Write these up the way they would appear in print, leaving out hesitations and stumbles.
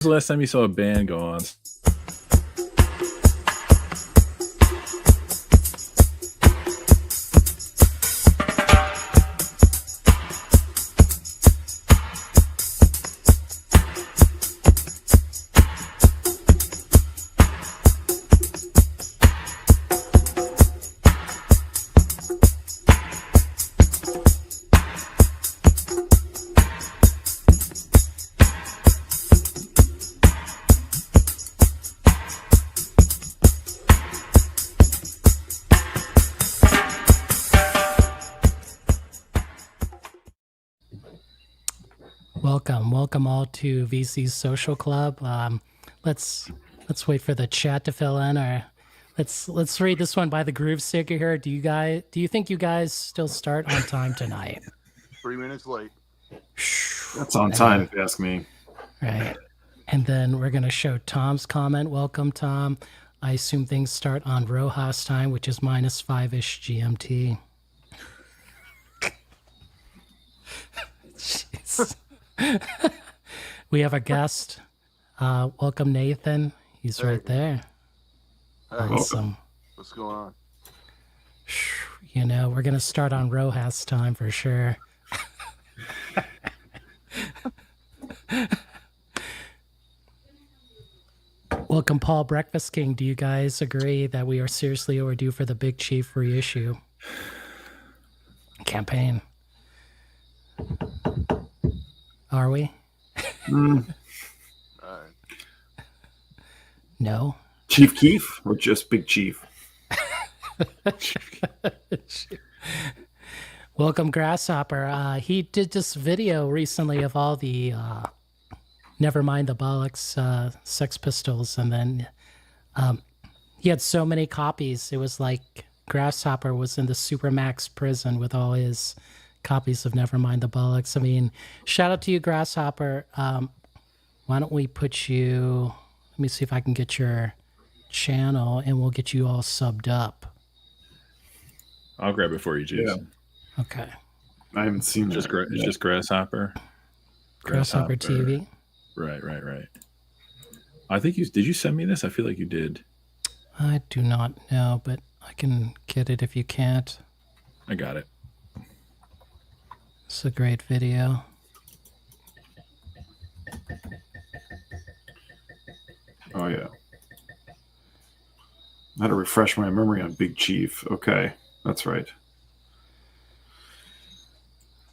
the last time you saw a band go on? Welcome all to VC's Social Club. Let's wait for the chat to fill in, or let's read this one by the Groove Seeker here. Do you think you guys still start on time tonight? 3 minutes late. That's on time, if you ask me. Right. And then we're gonna show Tom's comment. Welcome, Tom. I assume things start on Rojas time, which is -5-ish GMT. Jeez. We have a guest. Welcome, Nathan. He's right there. Awesome. What's going on? You know, we're going to start on Rojas time for sure. Welcome, Paul Breakfast King. Do you guys agree that we are seriously overdue for the Big Chief reissue campaign? Are we? No. Chief Keef or just Big Chief? Welcome, Grasshopper. He did this video recently of all the Never Mind the Bollocks Sex Pistols, and then he had so many copies. It was like Grasshopper was in the Supermax prison with all his copies of Nevermind the Bollocks. I mean, shout out to you, Grasshopper. Why don't we put you, let me see if I can get your channel and we'll get you all subbed up. I'll grab it for you, Jason. Yeah. Okay. I haven't seen it. It's just Grasshopper. Grasshopper TV. Right. I think did you send me this? I feel like you did. I do not know, but I can get it if you can't. I got it. It's a great video. Oh, yeah. I had to refresh my memory on Big Chief. Okay, that's right.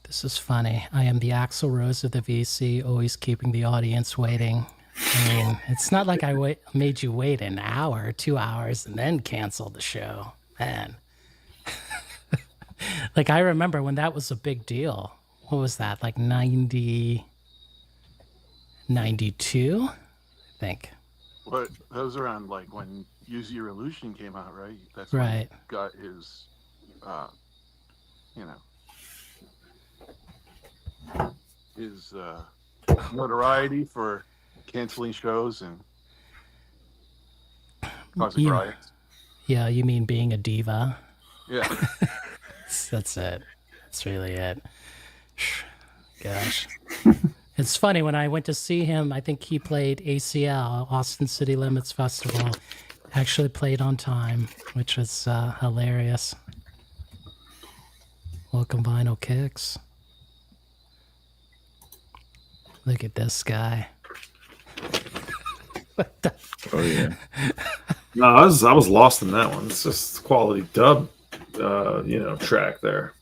This is funny. I am the Axl Rose of the VC, always keeping the audience waiting. I mean, it's not like I made you wait an hour or 2 hours and then cancel the show. Man. Like, I remember when that was a big deal. What was that? Like 92, I think. What? That was around like when Use Your Illusion came out, right? That's right. When he got his, his notoriety for canceling shows and causing riots. Yeah, you mean being a diva? Yeah. That's it. That's really it. Gosh. It's funny, when I went to see him, I think he played ACL, Austin City Limits Festival, actually played on time, which was hilarious. Welcome, Vinyl Kicks. Look at this guy. What the? Oh, yeah. No, I was lost in that one. It's just quality dub, track there.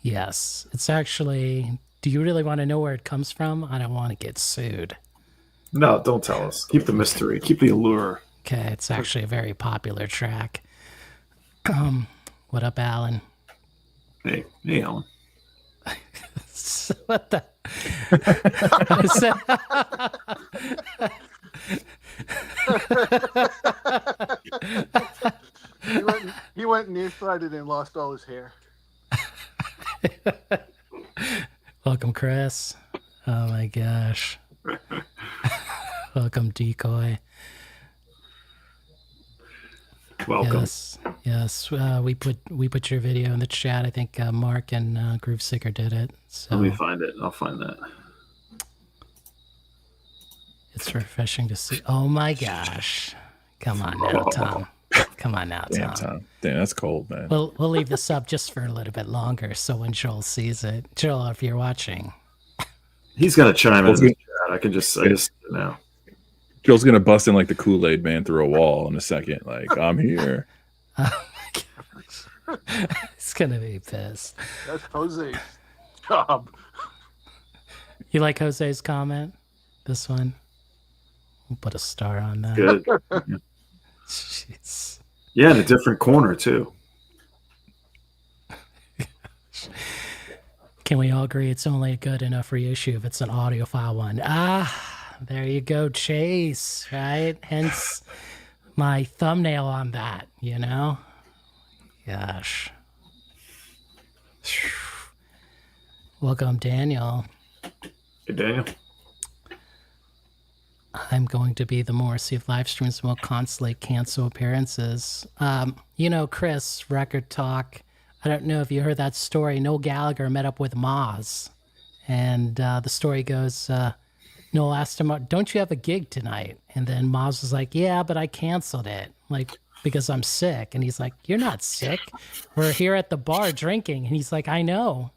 Yes, it's actually. Do you really want to know where it comes from? I don't want to get sued. No, don't tell us. Keep the mystery. Keep the allure. Okay, it's actually a very popular track. What up, Alan? Hey, Alan. What the? He went nearsighted and lost all his hair. Welcome, Chris. Oh my gosh. Welcome, Decoy. Welcome. Yes. We put your video in the chat. I think Mark and Groove Seeker did it. So let me find it. I'll find that. It's refreshing to see. Oh my gosh. Come on now, Tom. Come on now, Damn, Tom. Damn, that's cold, man. We'll leave this up just for a little bit longer, so when Joel sees it, Joel, if you're watching, He's gonna chime in the chat. I just now. Joel's gonna bust in like the Kool-Aid man through a wall in a second. Like, I'm here. oh my gosh, he's gonna be pissed. That's Jose's job. You like Jose's comment? This one? We'll put a star on that. Good. Jeez. Yeah, in a different corner too. Can we all agree it's only a good enough reissue if it's an audiophile one? Ah, there you go, Chase, right? Hence my thumbnail on that, you know? Gosh. Welcome, Daniel. Hey, Daniel. I'm going to be the Morrissey of live streams will constantly cancel appearances. You know, Chris, Record Talk, I don't know if you heard that story. Noel Gallagher met up with Moz. And the story goes, Noel asked him, don't you have a gig tonight? And then Moz was like, yeah, but I canceled it. Like, because I'm sick. And he's like, you're not sick. We're here at the bar drinking. And he's like, I know.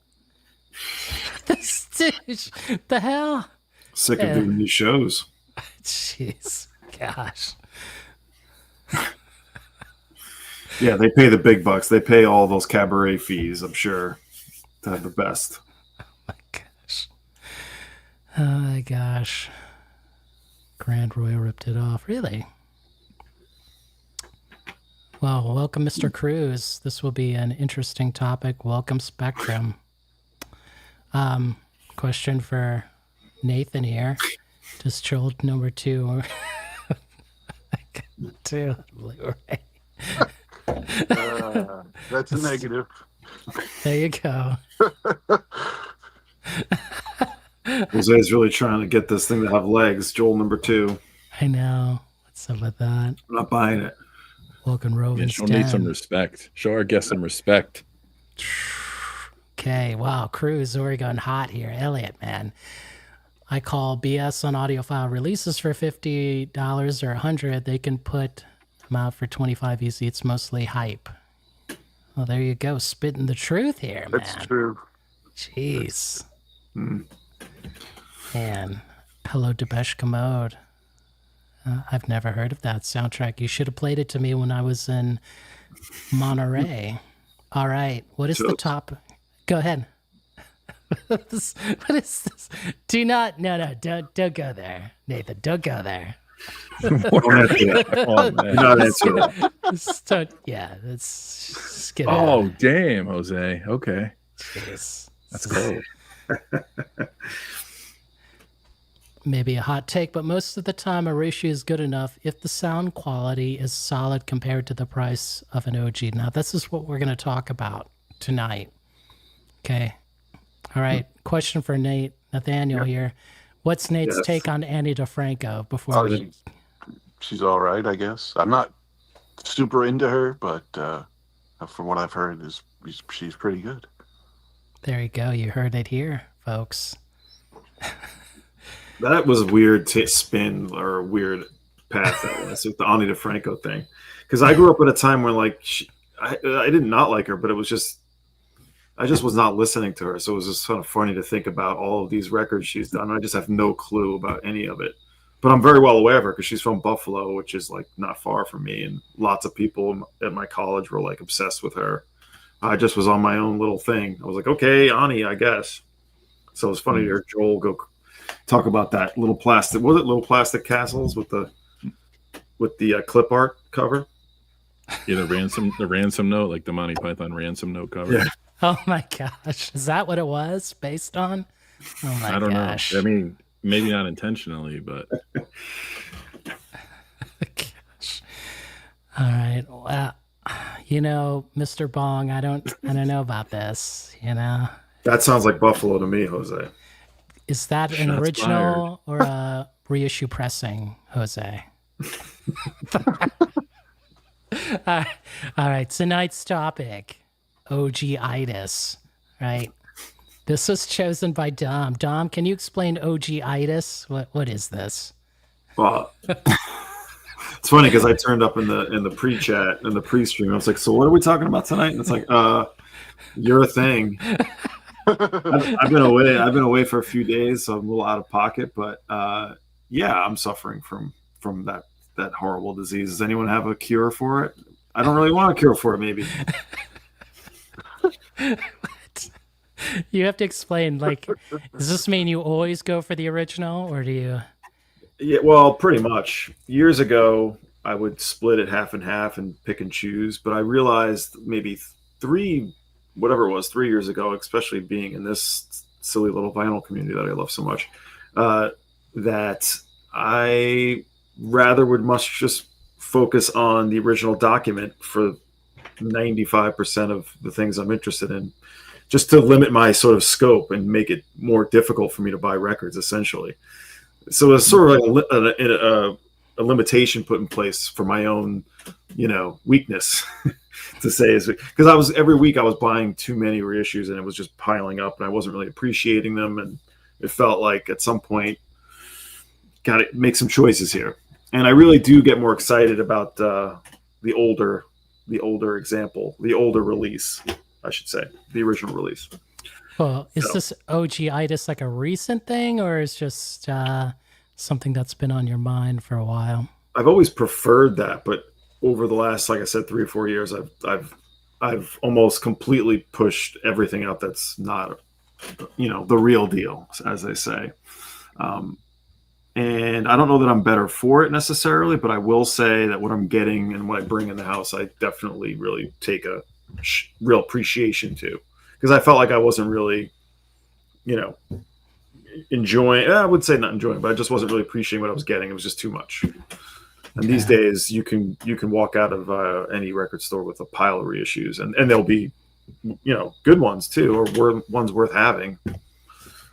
This dude, the hell? Sick of doing these shows. Jeez, gosh. Yeah, they pay the big bucks. They pay all those cabaret fees, I'm sure, to have the best. Oh my gosh. Oh my gosh. Grand Royal ripped it off. Really? Well, welcome, Mr. Cruz. This will be an interesting topic. Welcome, Spectrum. Question for Nathan here. Does Child number 2 to Blu-ray? That's a negative. There you go. Jose's really trying to get this thing to have legs. Joel number 2. I know. What's up with that? I'm not buying it. Welcome, Rovens. She'll need some respect. Show our guests some respect. Okay, wow, Cruz, Oregon hot here. Elliot, man. I call BS on audiophile releases for $50 or $100. They can put them out for $25 easy. It's mostly hype. Well, there you go. Spitting the truth here, man. That's true. Jeez. Man. Hello, Depeche Mode. I've never heard of that soundtrack. You should have played it to me when I was in Monterey. All right. What is the top? Go ahead. What is this? Do not, don't go there, Nathan. Don't go there. Don't answer that. Oh, man. Do not answer that. Let's get Oh, damn, Jose. Okay. Jeez. That's cold. Maybe a hot take, but most of the time a reissue is good enough if the sound quality is solid compared to the price of an OG. Now, this is what we're going to talk about tonight. Okay. All right. Question for Nathaniel here. What's Nate's take on Anni DiFranco before she's all right, I guess. I'm not super into her, but from what I've heard, she's pretty good. There you go. You heard it here, folks. That was a weird spin or a weird path with the Anni DiFranco thing. Because I grew up at a time when, like, I did not like her, but it was just, I just was not listening to her. So it was just kind of funny to think about all of these records she's done. I just have no clue about any of it. But I'm very well aware of her because she's from Buffalo, which is like not far from me. And lots of people at my college were like obsessed with her. I just was on my own little thing. I was like, okay, Anni, I guess. So it was funny to hear Joel go talk about that little plastic, was it little plastic castles with the clip art cover? Yeah, the ransom note, like the Monty Python ransom note cover. Yeah. Oh my gosh. Is that what it was based on? Oh my gosh. I don't know. I mean, maybe not intentionally, but gosh. All right. Well, you know, Mr. Bong, I don't know about this, you know. That sounds like Buffalo to me, Jose. Is that an Shots original or a reissue pressing, Jose? All right. Tonight's topic, OG-itis, right? This was chosen by Dom. Dom, can you explain OG-itis? What is this? Well, it's funny because I turned up in the pre-chat and the pre-stream. I was like, "So what are we talking about tonight?" And it's like, your thing. I've been away. I've been away for a few days, so I'm a little out of pocket. But yeah, I'm suffering from that horrible disease. Does anyone have a cure for it? I don't really want a cure for it. Maybe. You have to explain. Like, does this mean you always go for the original, or do you? Yeah, well, pretty much. Years ago, I would split it half and half and pick and choose. But I realized maybe 3 years ago, especially being in this silly little vinyl community that I love so much, that I rather would much just focus on the original document for 95% of the things I'm interested in, just to limit my sort of scope and make it more difficult for me to buy records, essentially. So it's sort of like a limitation put in place for my own, weakness to say, is because every week I was buying too many reissues and it was just piling up and I wasn't really appreciating them. And it felt like at some point, got to make some choices here. And I really do get more excited about the older release, I should say, the original release. Well, is this OG-itis like a recent thing, or is just something that's been on your mind for a while? I've always preferred that, but over the last, like I said, 3 or 4 years, I've almost completely pushed everything out that's not, the real deal, as they say. And I don't know that I'm better for it necessarily, but I will say that what I'm getting and what I bring in the house, I definitely really take a real appreciation to, because I felt like I wasn't really, enjoying. I would say not enjoying, but I just wasn't really appreciating what I was getting. It was just too much. And these days, you can walk out of any record store with a pile of reissues, and they'll be, good ones too, or ones worth having.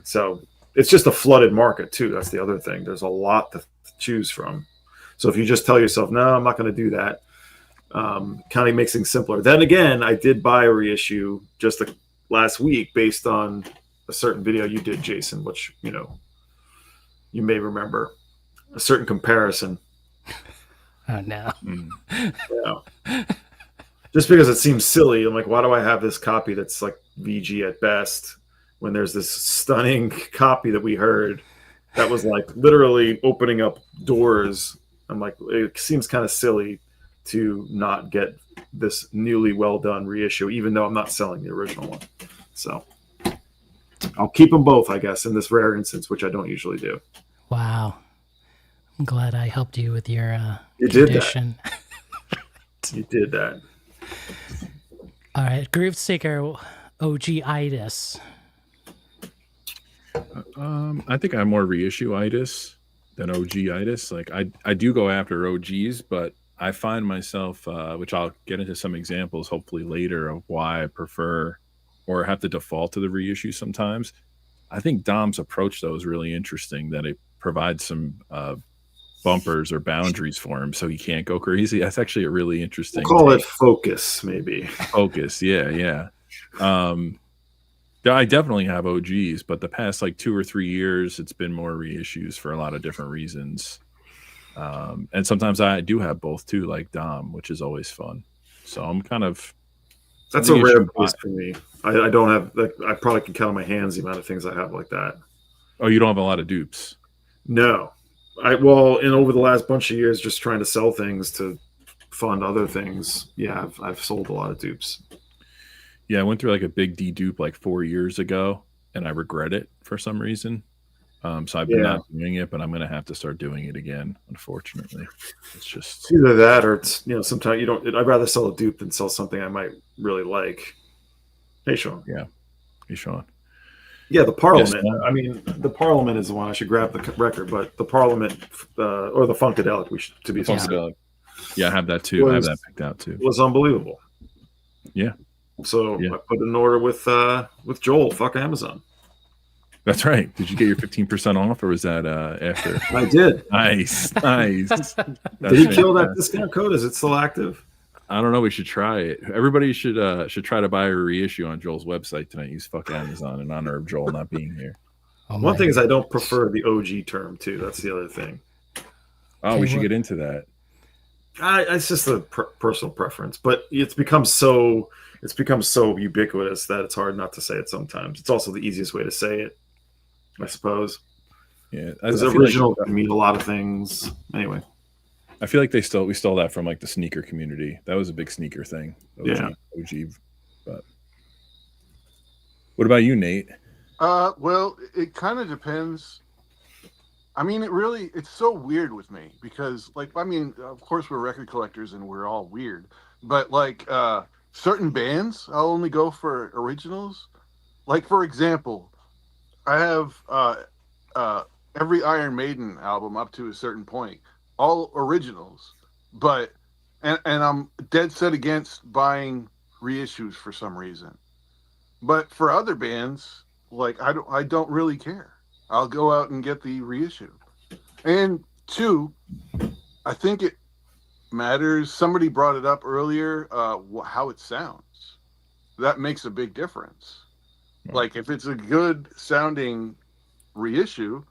So it's just a flooded market too. That's the other thing. There's a lot to choose from. So if you just tell yourself, no, I'm not going to do that, kind of makes things simpler. Then again, I did buy a reissue just last week based on a certain video you did, Jason, which, you may remember, a certain comparison. Oh, no. Yeah. Just because it seems silly. I'm like, why do I have this copy that's like VG at best when there's this stunning copy that we heard that was like literally opening up doors? I'm like, it seems kind of silly to not get this newly well done reissue, even though I'm not selling the original one. So I'll keep them both, I guess, in this rare instance, which I don't usually do. Wow. I'm glad I helped you with your condition. You did that. All right. Groove Seeker, OG-itis. I think I'm more reissue-itis than OG-itis. Like I do go after OGs, but I find myself, which I'll get into some examples hopefully later of why I prefer or have to default to the reissue sometimes. I think Dom's approach, though, is really interesting, that it provides some bumpers or boundaries for him so he can't go crazy. That's actually a really interesting we'll call it focus, maybe. Focus, yeah. I definitely have OGs, but the past like 2 or 3 years, it's been more reissues for a lot of different reasons. And sometimes I do have both too, like Dom, which is always fun. So I'm kind of... That's a rare case for me. I don't have... I probably can count on my hands the amount of things I have like that. Oh, you don't have a lot of dupes? No. Over the last bunch of years, just trying to sell things to fund other things, yeah, I've sold a lot of dupes. Yeah, I went through like a big D-dupe like 4 years ago, and I regret it for some reason. So I've been not doing it, but I'm going to have to start doing it again, unfortunately. It's just... Either that or it's, sometimes you don't... I'd rather sell a dupe than sell something I might really like. Hey, Sean. Yeah. Hey, Sean. Yeah, the Parliament. Yes, I mean, the Parliament is the one. I should grab the record, but the Parliament or the Funkadelic, to be Funkadelic. Yeah, I have that too. I have that picked out too. Was unbelievable. Yeah. So I put an order with Joel. Fuck Amazon. That's right. Did you get your 15% off, or was that after? I did. Nice. Did he kill that discount code? Is it still active? I don't know. We should try it. Everybody should try to buy a reissue on Joel's website tonight. Use fuck Amazon in honor of Joel not being here. One thing is I don't prefer the OG term too. That's the other thing. Oh, Okay, we should well- get into that. It's just a personal preference, but it's become so ubiquitous that it's hard not to say it sometimes. It's also the easiest way to say it, I suppose. Yeah, Because feel original like, can mean a lot of things. Anyway, I feel like we stole that from like the sneaker community. That was a big sneaker thing. Yeah. OG. But what about you, Nate? Well, it kind of depends. I mean, it's so weird with me because, like, I mean, of course we're record collectors and we're all weird, but like certain bands, I'll only go for originals. Like, for example, I have every Iron Maiden album up to a certain point, all originals, but and I'm dead set against buying reissues for some reason. But for other bands, like I don't really care. I'll go out and get the reissue. And two, I think it matters. Somebody brought it up earlier, how it sounds. That makes a big difference. Like if it's a good sounding reissue,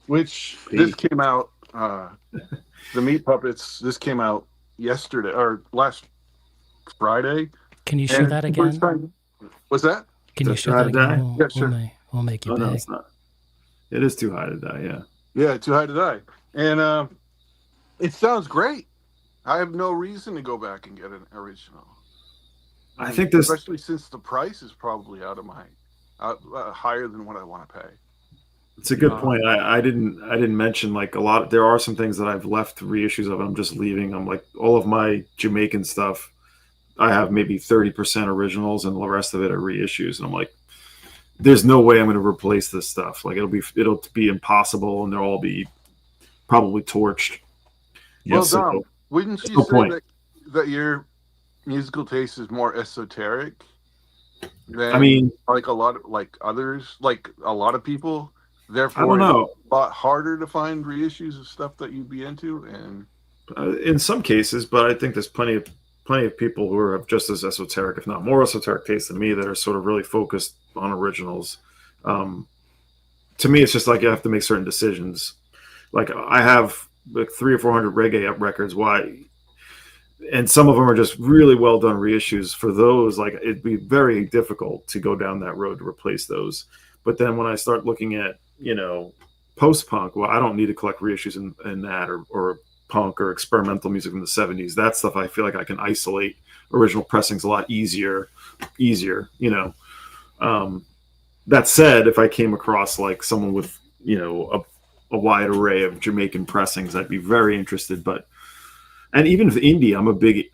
which this came out, the Meat Puppets, this came out yesterday or last Friday. Can you show that again? What's that? Can you Just show try that to die? again? Yeah, sure. We'll make you oh big. no, it's not. It is Too High to Die. Yeah. Yeah, Too High to Die. And it sounds great. I have no reason to go back and get an original. I think this, especially since the price is probably out of my higher than what I want to pay. it's a good point. I didn't mention like a lot. There are some things that I've left reissues of. I'm just leaving them. Like all of my Jamaican stuff, I have maybe 30% originals, and the rest of it are reissues. And I'm like, there's no way I'm going to replace this stuff. Like it'll be impossible, and they'll all be probably torched. Well, Yes, Dom, wouldn't you no say point. that your musical taste is more esoteric than I mean, like a lot of like others, like a lot of people? Therefore, I don't know. it's a lot harder to find reissues of stuff that you'd be into. And In some cases, but I think there's plenty of people who are just as esoteric, if not more esoteric taste than me, that are sort of really focused on originals. To me, it's just like you have to make certain decisions. Like I have like 300 or 400 reggae records. Why? And some of them are just really well done reissues. For those, like it'd be very difficult to go down that road to replace those. But then when I start looking at, post-punk, well, I don't need to collect reissues in that or punk or experimental music from the 70s. That stuff I feel like I can isolate original pressings a lot easier. That said, if I came across like someone with, a wide array of Jamaican pressings, I'd be very interested. And even for indie, I'm a big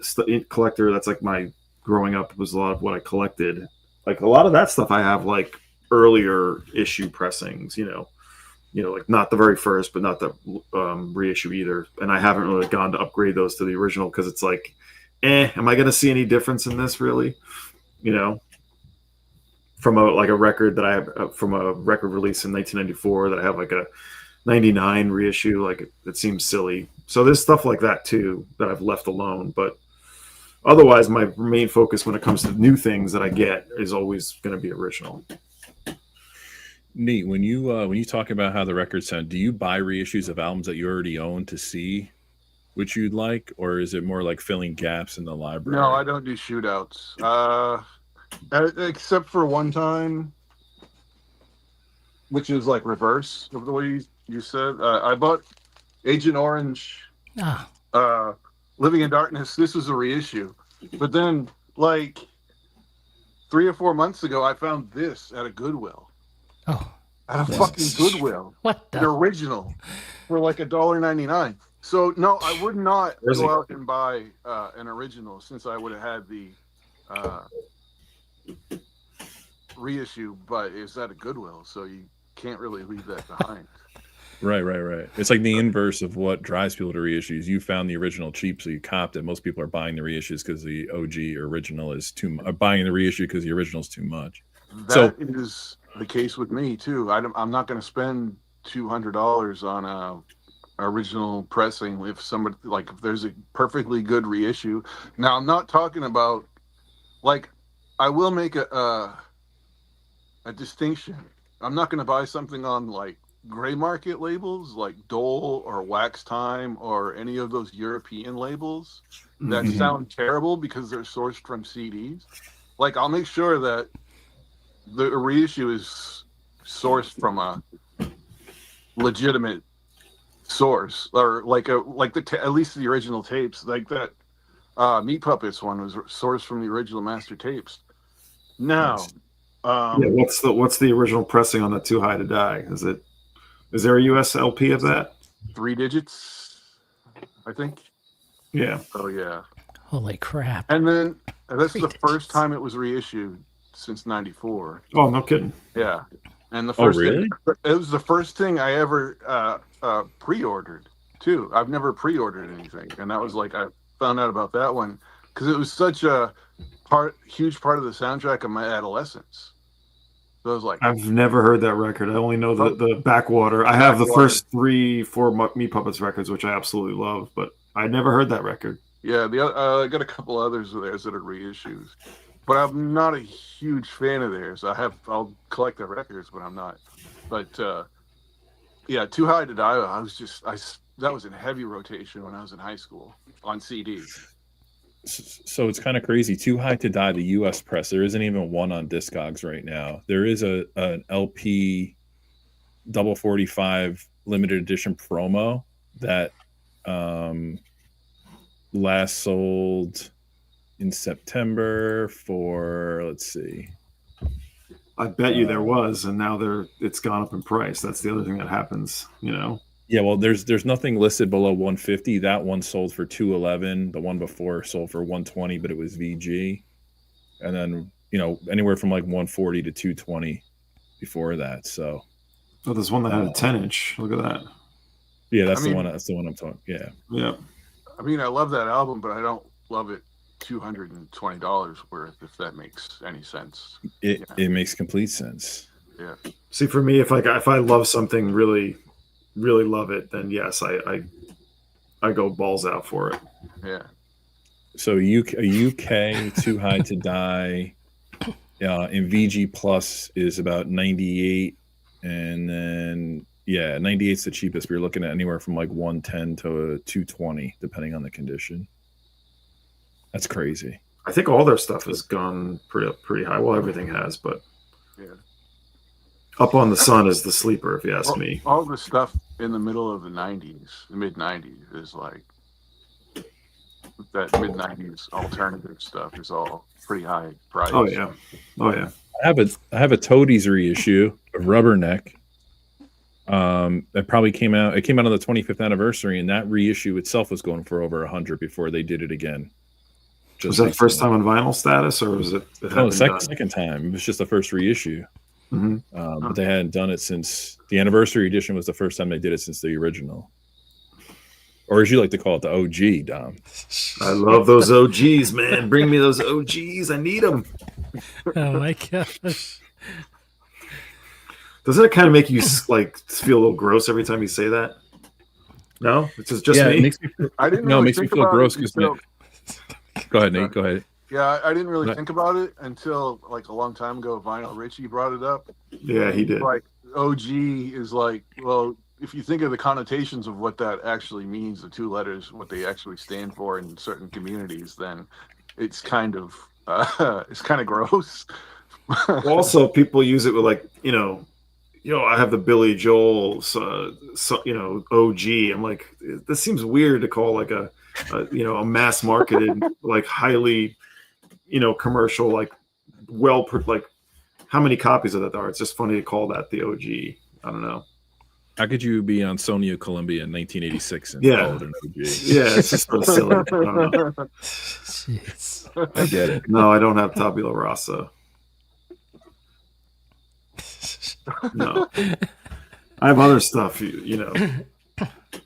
collector. That's like my growing up was a lot of what I collected. Like a lot of that stuff I have like earlier issue pressings, like not the very first, but not the reissue either. And I haven't really gone to upgrade those to the original because it's like, am I going to see any difference in this really? From a record that I have from a record release in 1994 that I have like a 99 reissue, like it seems silly. So there's stuff like that too that I've left alone. But otherwise, my main focus when it comes to new things that I get is always going to be original. Neat. When you talk about how the records sound, do you buy reissues of albums that you already own to see which you'd like, or is it more like filling gaps in the library? no, I don't do shootouts. Except for one time, which is like reverse of the way you said. I bought Agent Orange, Living in Darkness. This was a reissue, but then like 3 or 4 months ago, I found this at a Goodwill. Oh, At a fucking Goodwill, what an the? original for like $1.99. So no, I would not go out and buy an original since I would have had the reissue, but it's at a Goodwill, so you can't really leave that behind. Right. It's like the inverse of what drives people to reissues. You found the original cheap, so you copped it. Most people are buying the reissues because the OG original is too. Buying the reissue because the original is too much. That is the case with me too. I'm not going to spend $200 on a original pressing if somebody if there's a perfectly good reissue. Now I'm not talking about like I will make a distinction. I'm not going to buy something on like gray market labels like Dole or Wax Time or any of those European labels that sound terrible because they're sourced from CDs. Like, I'll make sure that the reissue is sourced from a legitimate source, or at least the original tapes. Like that Meat Puppets one was sourced from the original master tapes. Now, what's the original pressing on the Too High to Die? Is there a US LP of that? 3 digits, I think. Yeah. Oh yeah. Holy crap! And then that's the first time it was reissued since '94. Oh, no kidding. Yeah. And the first really? It was the first thing I ever pre-ordered too. I've never pre-ordered anything, and that was like, I found out about that one because it was such a huge part of the soundtrack of my adolescence. So I was like, I've never heard that record. I only know the Backwater. I have the first 3-4 Meat Puppets records, which I absolutely love, but I never heard that record. Yeah, I got a couple others of theirs that are reissues, but I'm not a huge fan of theirs. I'll collect their records, but I'm not. But yeah, Too High to Die. That was in heavy rotation when I was in high school on CD. So it's kind of crazy. Too High to Die, the U.S. press. There isn't even one on Discogs right now. There is an LP double 45 limited edition promo that last sold in September for, let's see. I bet you there was, and now it's gone up in price. That's the other thing that happens, Yeah, well, there's nothing listed below 150. That one sold for 211. The one before sold for 120, but it was VG. And then, anywhere from like 140 to 220 before that. So, there's one that had a 10-inch. Look at that. Yeah, that's the one I'm talking. Yeah. Yeah. I mean, I love that album, but I don't love it $220 worth, if that makes any sense. It makes complete sense. Yeah. See, for me, if I love something really, really love it, then yes, I go balls out for it. Yeah. So UK Too High to Die in VG Plus is about 98, and then 98 is the cheapest. We're looking at anywhere from like 110 to 220, depending on the condition. That's crazy. I think all their stuff has gone pretty high. Well, everything has, but yeah. Up on the Sun is the sleeper, if you ask me. All the stuff in the middle of the 90s, the mid 90s, is like that mid 90s alternative stuff is all pretty high price. Oh yeah. I have a Toadies reissue of Rubberneck. That probably came out. It came out on the 25th anniversary, and that reissue itself was going for over 100 before they did it again. Was that the first time on vinyl status, or was it? No, second time. It was just the first reissue. But they hadn't done it since the anniversary edition was the first time they did it since the original. Or as you like to call it, the OG, Dom. I love those OGs, man. Bring me those OGs. I need them. Oh my gosh. Doesn't it kind of make you like feel a little gross every time you say that? No, it's just me. It makes me feel gross because. Go ahead, Nate. Go ahead. Yeah, I didn't really think about it until like a long time ago. Vinyl Richie brought it up. Yeah, he did. Like OG is like, well, if you think of the connotations of what that actually means, the two letters, what they actually stand for in certain communities, then it's kind of gross. Also, people use it with like, I have the Billy Joel, OG. I'm like, this seems weird to call like a mass marketed, like highly, commercial, like like how many copies of that are? It's just funny to call that the OG. I don't know. How could you be on Sonia Columbia in 1986 and call it an OG? Yeah, it's just so silly. I don't know. Jeez. I get it. No, I don't have Tabula Rasa. No, I have other stuff.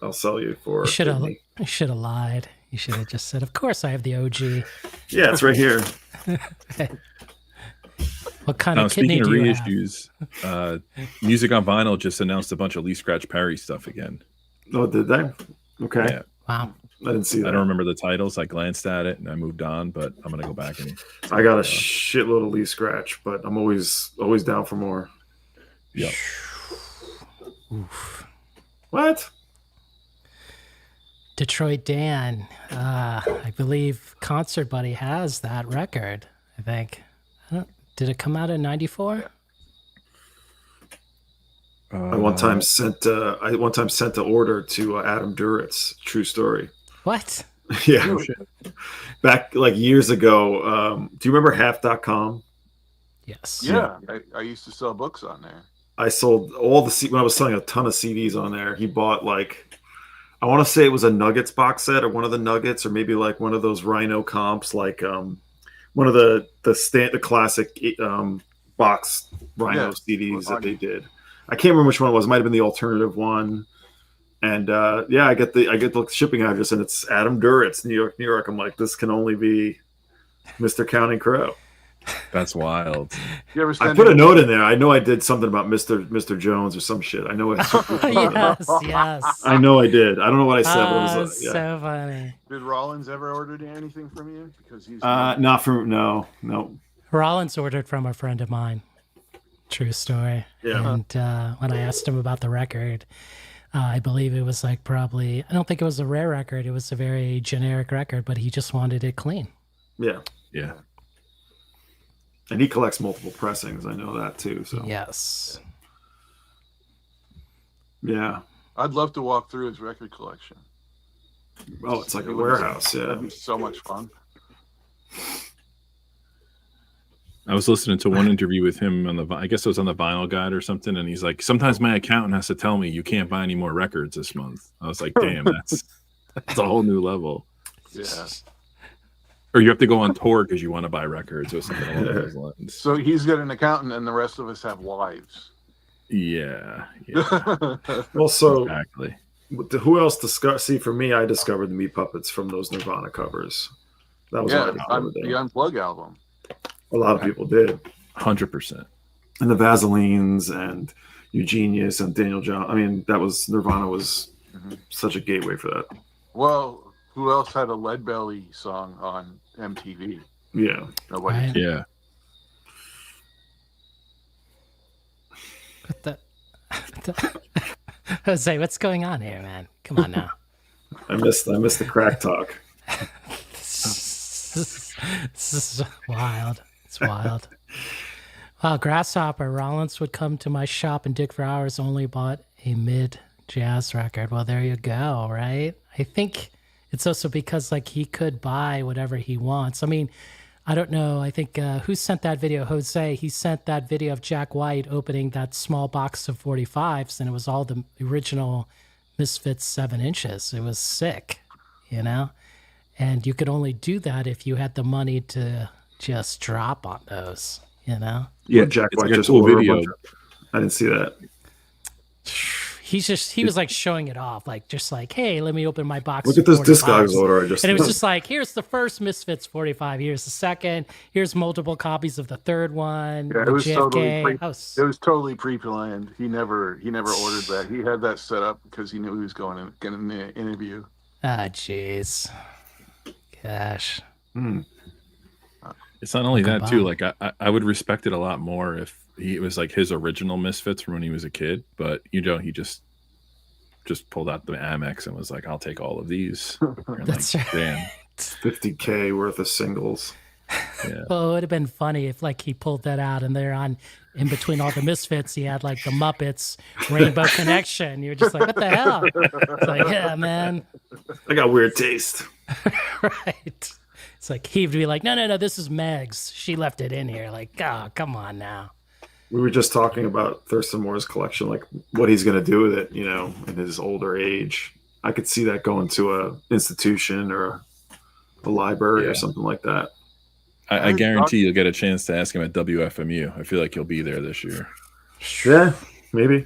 I'll sell you for. You should have lied. You should have just said, "Of course, I have the OG." Yeah, it's right here. What kind of kidney do you have? Music on Vinyl just announced a bunch of Lee Scratch Perry stuff again. Oh, did they? Okay. Yeah. Wow. I didn't see that. I don't remember the titles. I glanced at it and I moved on, but I'm gonna go back and. I got a shitload of Lee Scratch, but I'm always down for more. Yeah. Oof. What? Detroit Dan, I believe Concert Buddy has that record. I think. Did it come out in '94? I one time sent the order to Adam Duritz. True story. What? Yeah. Back like years ago. Do you remember half.com? Yes. Yeah, I used to sell books on there. I sold all the when I was selling a ton of CDs on there. He bought like, I want to say it was a Nuggets box set or one of the Nuggets, or maybe like one of those Rhino comps, like one of the classic box Rhino CDs that they did. I can't remember which one it was. It might have been the alternative one. And I get the shipping address, and it's Adam Duritz, New York, New York. I'm like, this can only be Mr. Counting Crow. That's wild. You ever I put a note in there. I know I did something about Mr. Jones or some shit. I know it. Yes. I know I did. I don't know what I said. But it was so funny. Did Rollins ever order anything from you? Because he's not from no. Rollins ordered from a friend of mine. True story. Yeah. And when I asked him about the record, I believe it was like probably, I don't think it was a rare record. It was a very generic record, but he just wanted it clean. Yeah. Yeah. And he collects multiple pressings. I know that too. So yes. Yeah. I'd love to walk through his record collection. Oh, it's like a warehouse. Yeah. That'd be so much fun. I was listening to one interview with him on I guess it was on the Vinyl Guide or something, and he's like, sometimes my accountant has to tell me you can't buy any more records this month. I was like, damn, that's a whole new level. Yeah. Or you have to go on tour because you want to buy records or something along those lines. So he's got an accountant, and the rest of us have wives. Yeah. Also, exactly. Who else discovered? See, for me, I discovered the Meat Puppets from those Nirvana covers. That was the Unplug album. A lot of people did. 100%. And the Vaselines and Eugenius and Daniel John. I mean, that was Nirvana was such a gateway for that. Well, who else had a Lead Belly song on MTV? Yeah. Nobody. Right. Yeah. What the Jose, what's going on here, man? Come on now. I missed the crack talk. This is wild. It's wild. Wow, Grasshopper. Rollins would come to my shop and dig for hours, only bought a mid jazz record. Well, there you go, right? I think it's also because like he could buy whatever he wants. I mean, I don't know. I think who sent that video? Jose. He sent that video of Jack White opening that small box of 45s, and it was all the original Misfits 7 inches. It was sick, you know? And you could only do that if you had the money to just drop on those, you know? Yeah, Jack White just cool ordered video. I didn't see that. He was like showing it off, like just like, hey, let me open my box. Look at this Discogs order I just. And it was just like, here's the first Misfits 45. Here's the second. Here's multiple copies of the third one. Yeah, it was JFK. It was totally pre-planned. He never ordered that. He had that set up because he knew he was going to get an interview. Ah, jeez. Gosh. It's not only that too. Like I would respect it a lot more if it was like his original Misfits from when he was a kid. But you know, he just pulled out the Amex and was like, "I'll take all of these." That's like, right. Damn. $50K worth of singles. Yeah. Well, it would have been funny if like he pulled that out and they're on in between all the Misfits. He had like the Muppets Rainbow Connection. You're just like, what the hell? It's like, yeah, man. I got weird taste. Right. It's like he'd be like, no, this is Meg's. She left it in here. Like, oh, come on now. We were just talking about Thurston Moore's collection, like what he's going to do with it, you know, in his older age. I could see that going to a institution or a library or something like that. I guarantee you'll get a chance to ask him at WFMU. I feel like he'll be there this year. Yeah, maybe.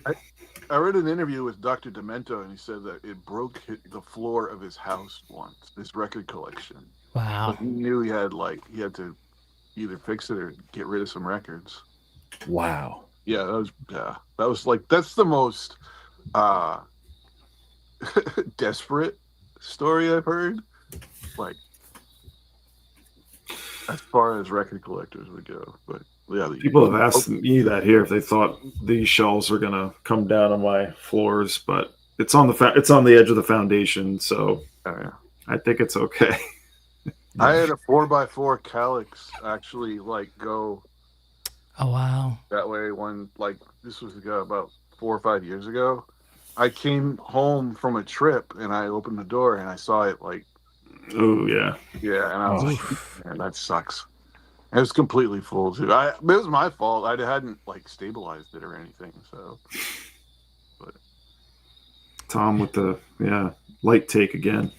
I read an interview with Dr. Demento, and he said that it broke the floor of his house once, his record collection. Wow. But he knew he had to either fix it or get rid of some records. Wow. Yeah, that was like, that's the most desperate story I've heard. Like, as far as record collectors would go, but Yeah, People have asked me that here if they thought these shelves were gonna come down on my floors, but it's on the edge of the foundation, so I think it's okay. I had a 4x4 Calyx actually go. Oh wow! That way, when this was about 4 or 5 years ago, I came home from a trip and I opened the door and I saw it oh yeah, and I was man, that sucks. It was completely full too. It was my fault. I hadn't stabilized it or anything. So, but Tom with the light take again.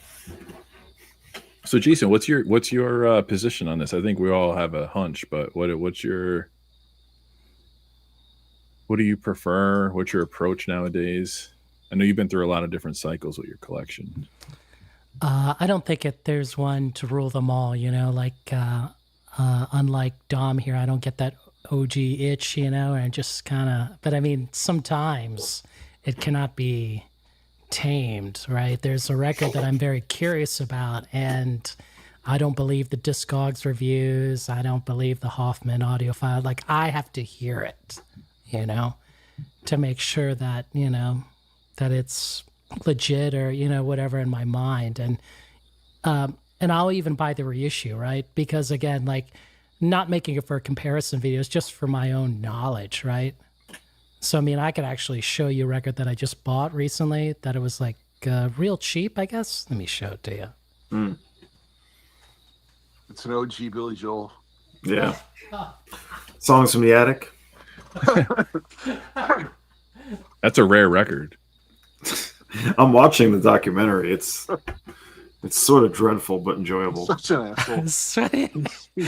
So Jason, what's your position on this? I think we all have a hunch, but what do you prefer? What's your approach nowadays? I know you've been through a lot of different cycles with your collection. I don't think there's one to rule them all. Unlike Dom here, I don't get that OG itch, and just kind of. But I mean, sometimes it cannot be tamed, right? There's a record that I'm very curious about, and I don't believe the Discogs reviews. I don't believe the Hoffman audiophile. I have to hear it, to make sure that that it's legit or whatever in my mind, and I'll even buy the reissue, right? Because again, not making it for comparison videos, just for my own knowledge, right? So, I mean, I could actually show you a record that I just bought recently that it was real cheap, I guess. Let me show it to you. It's an OG Billy Joel. Yeah. Songs from the Attic. That's a rare record. I'm watching the documentary. It's sort of dreadful but enjoyable. Such an asshole.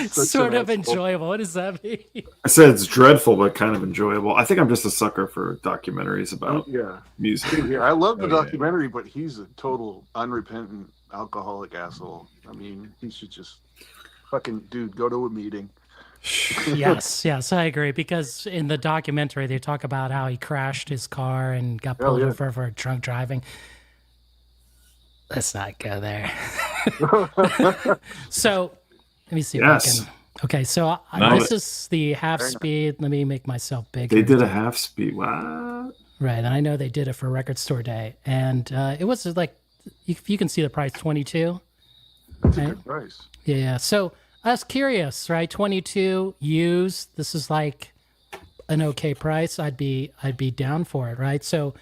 Sort of enjoyable. What does that mean? I said it's dreadful but kind of enjoyable. I think I'm just a sucker for documentaries about music. Yeah, I love the documentary, but he's a total unrepentant alcoholic asshole. I mean, he should just fucking go to a meeting. yes, I agree. Because in the documentary, they talk about how he crashed his car and got pulled over for drunk driving. Let's not go there. So, let me see if I can. Okay, so this is the half speed. Let me make myself bigger. They did a half speed. Wow. Right, and I know they did it for Record Store Day, and it was you can see the price, $22. That's a good price. Yeah. So I was curious, right? 22 used. This is an okay price. I'd be down for it, right? So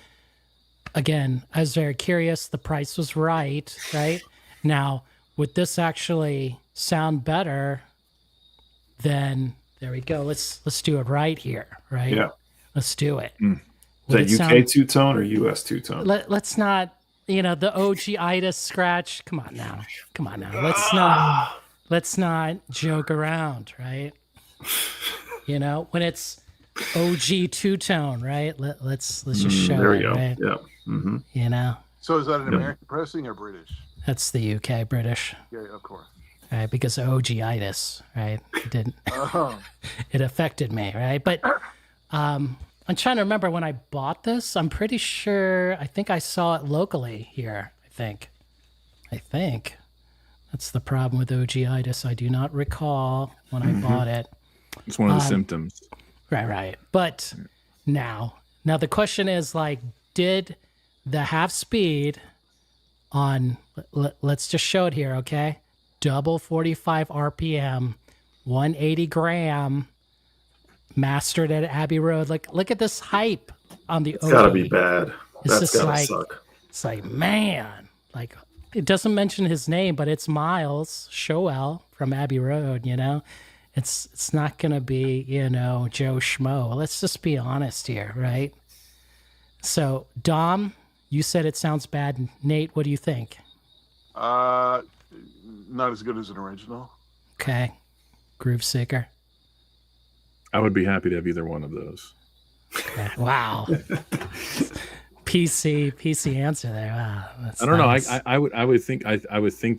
again, I was very curious. The price was right? Now, would this actually sound better? Then there we go. Let's do it right here, right? Yeah. Let's do it. Is that UK two-tone or US two-tone? Let's not, the OG-itis scratch. Come on now. Let's not joke around, right? When it's OG two-tone, right? Let's just show there it, we go. right? Yeah. Mm-hmm. So is that an American pressing or British? That's the UK British. Yeah, of course. Right, because OG-itis, right? It didn't. It affected me, right? But I'm trying to remember when I bought this. I'm pretty sure. I think I saw it locally here. I think. That's the problem with OG-itis. I do not recall when I bought it. It's one of the symptoms. Right. But now the question is did the half speed on, let's just show it here, okay? Double 45 RPM, 180 gram, mastered at Abbey Road. Look at this hype on the OG. It's gotta be bad. That's gotta suck. It's man, it doesn't mention his name, but it's Miles Showell from Abbey Road, It's not going to be, Joe Schmo. Let's just be honest here, right? So, Dom, you said it sounds bad. Nate, what do you think? Not as good as an original. Okay. Groove Seeker. I would be happy to have either one of those. Okay. Wow. PC answer there. Wow, I don't know. I would think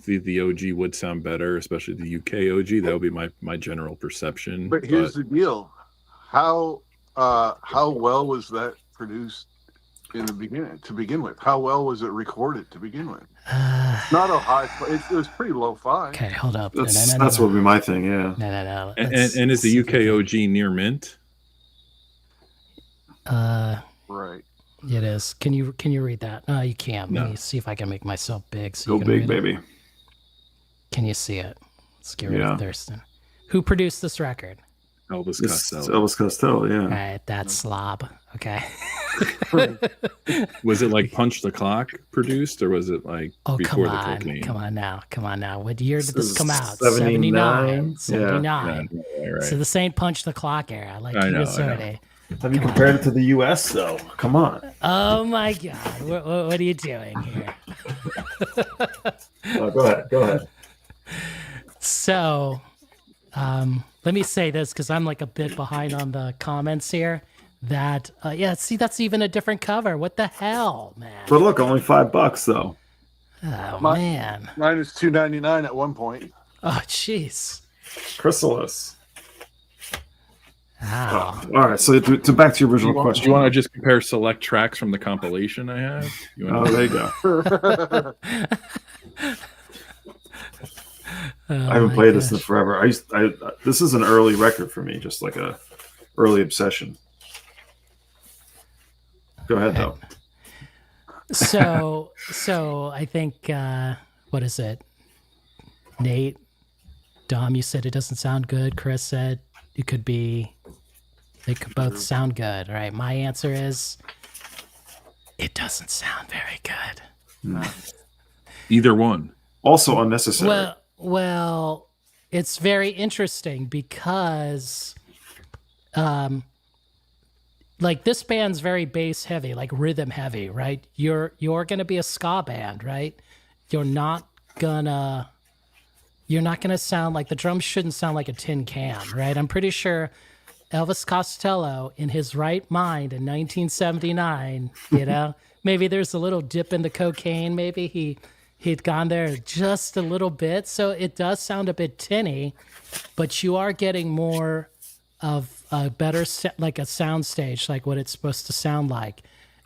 the OG would sound better, especially the UK OG. That would be my general perception. But here's the deal: how well was that produced? in the beginning to begin with? How well was it recorded to begin with? Not a high. It was pretty low-fi. Okay, hold up. That's what would be my thing. Yeah. No. And is the UK OG near mint? Right. It is. Can you read that? No, you can't. No. Let me see if I can make myself big. So Go big, baby. Can you see it? Let's get rid of Thurston. Who produced this record? Elvis Costello. Elvis Costello, yeah. All right, that's slob. Okay. Was it like Punch the Clock produced, or was it like before the cocaine? Come on now. What year did this come out? 79. 79. Yeah, right. So this ain't Punch the Clock era. Like I know. Have you compared it to the U.S. though? Come on. Oh my God! What are you doing here? Go ahead. So, let me say this because I'm like a bit behind on the comments here. That see, that's even a different cover. What the hell, man? But look, only $5 though. Oh man. Mine was $2.99 at one point. Oh jeez. Chrysalis. Wow. All right, so to back to your original question. Do you want to just compare select tracks from the compilation I have? There you go. I haven't played this in forever. This is an early record for me, just like a early obsession. Go ahead, though. So I think what is it? Nate, Dom, you said it doesn't sound good. Chris said it could be. They could both sound good, right? My answer is it doesn't sound very good. No. Either one. Also unnecessary. Well, it's very interesting because like this band's very bass heavy, like rhythm heavy, right? You're gonna be a ska band, right? You're not gonna sound like the drums shouldn't sound like a tin can, right? I'm pretty sure Elvis Costello in his right mind in 1979, maybe there's a little dip in the cocaine, maybe he'd gone there just a little bit, so it does sound a bit tinny, but you are getting more of a better like a sound stage, like what it's supposed to sound like.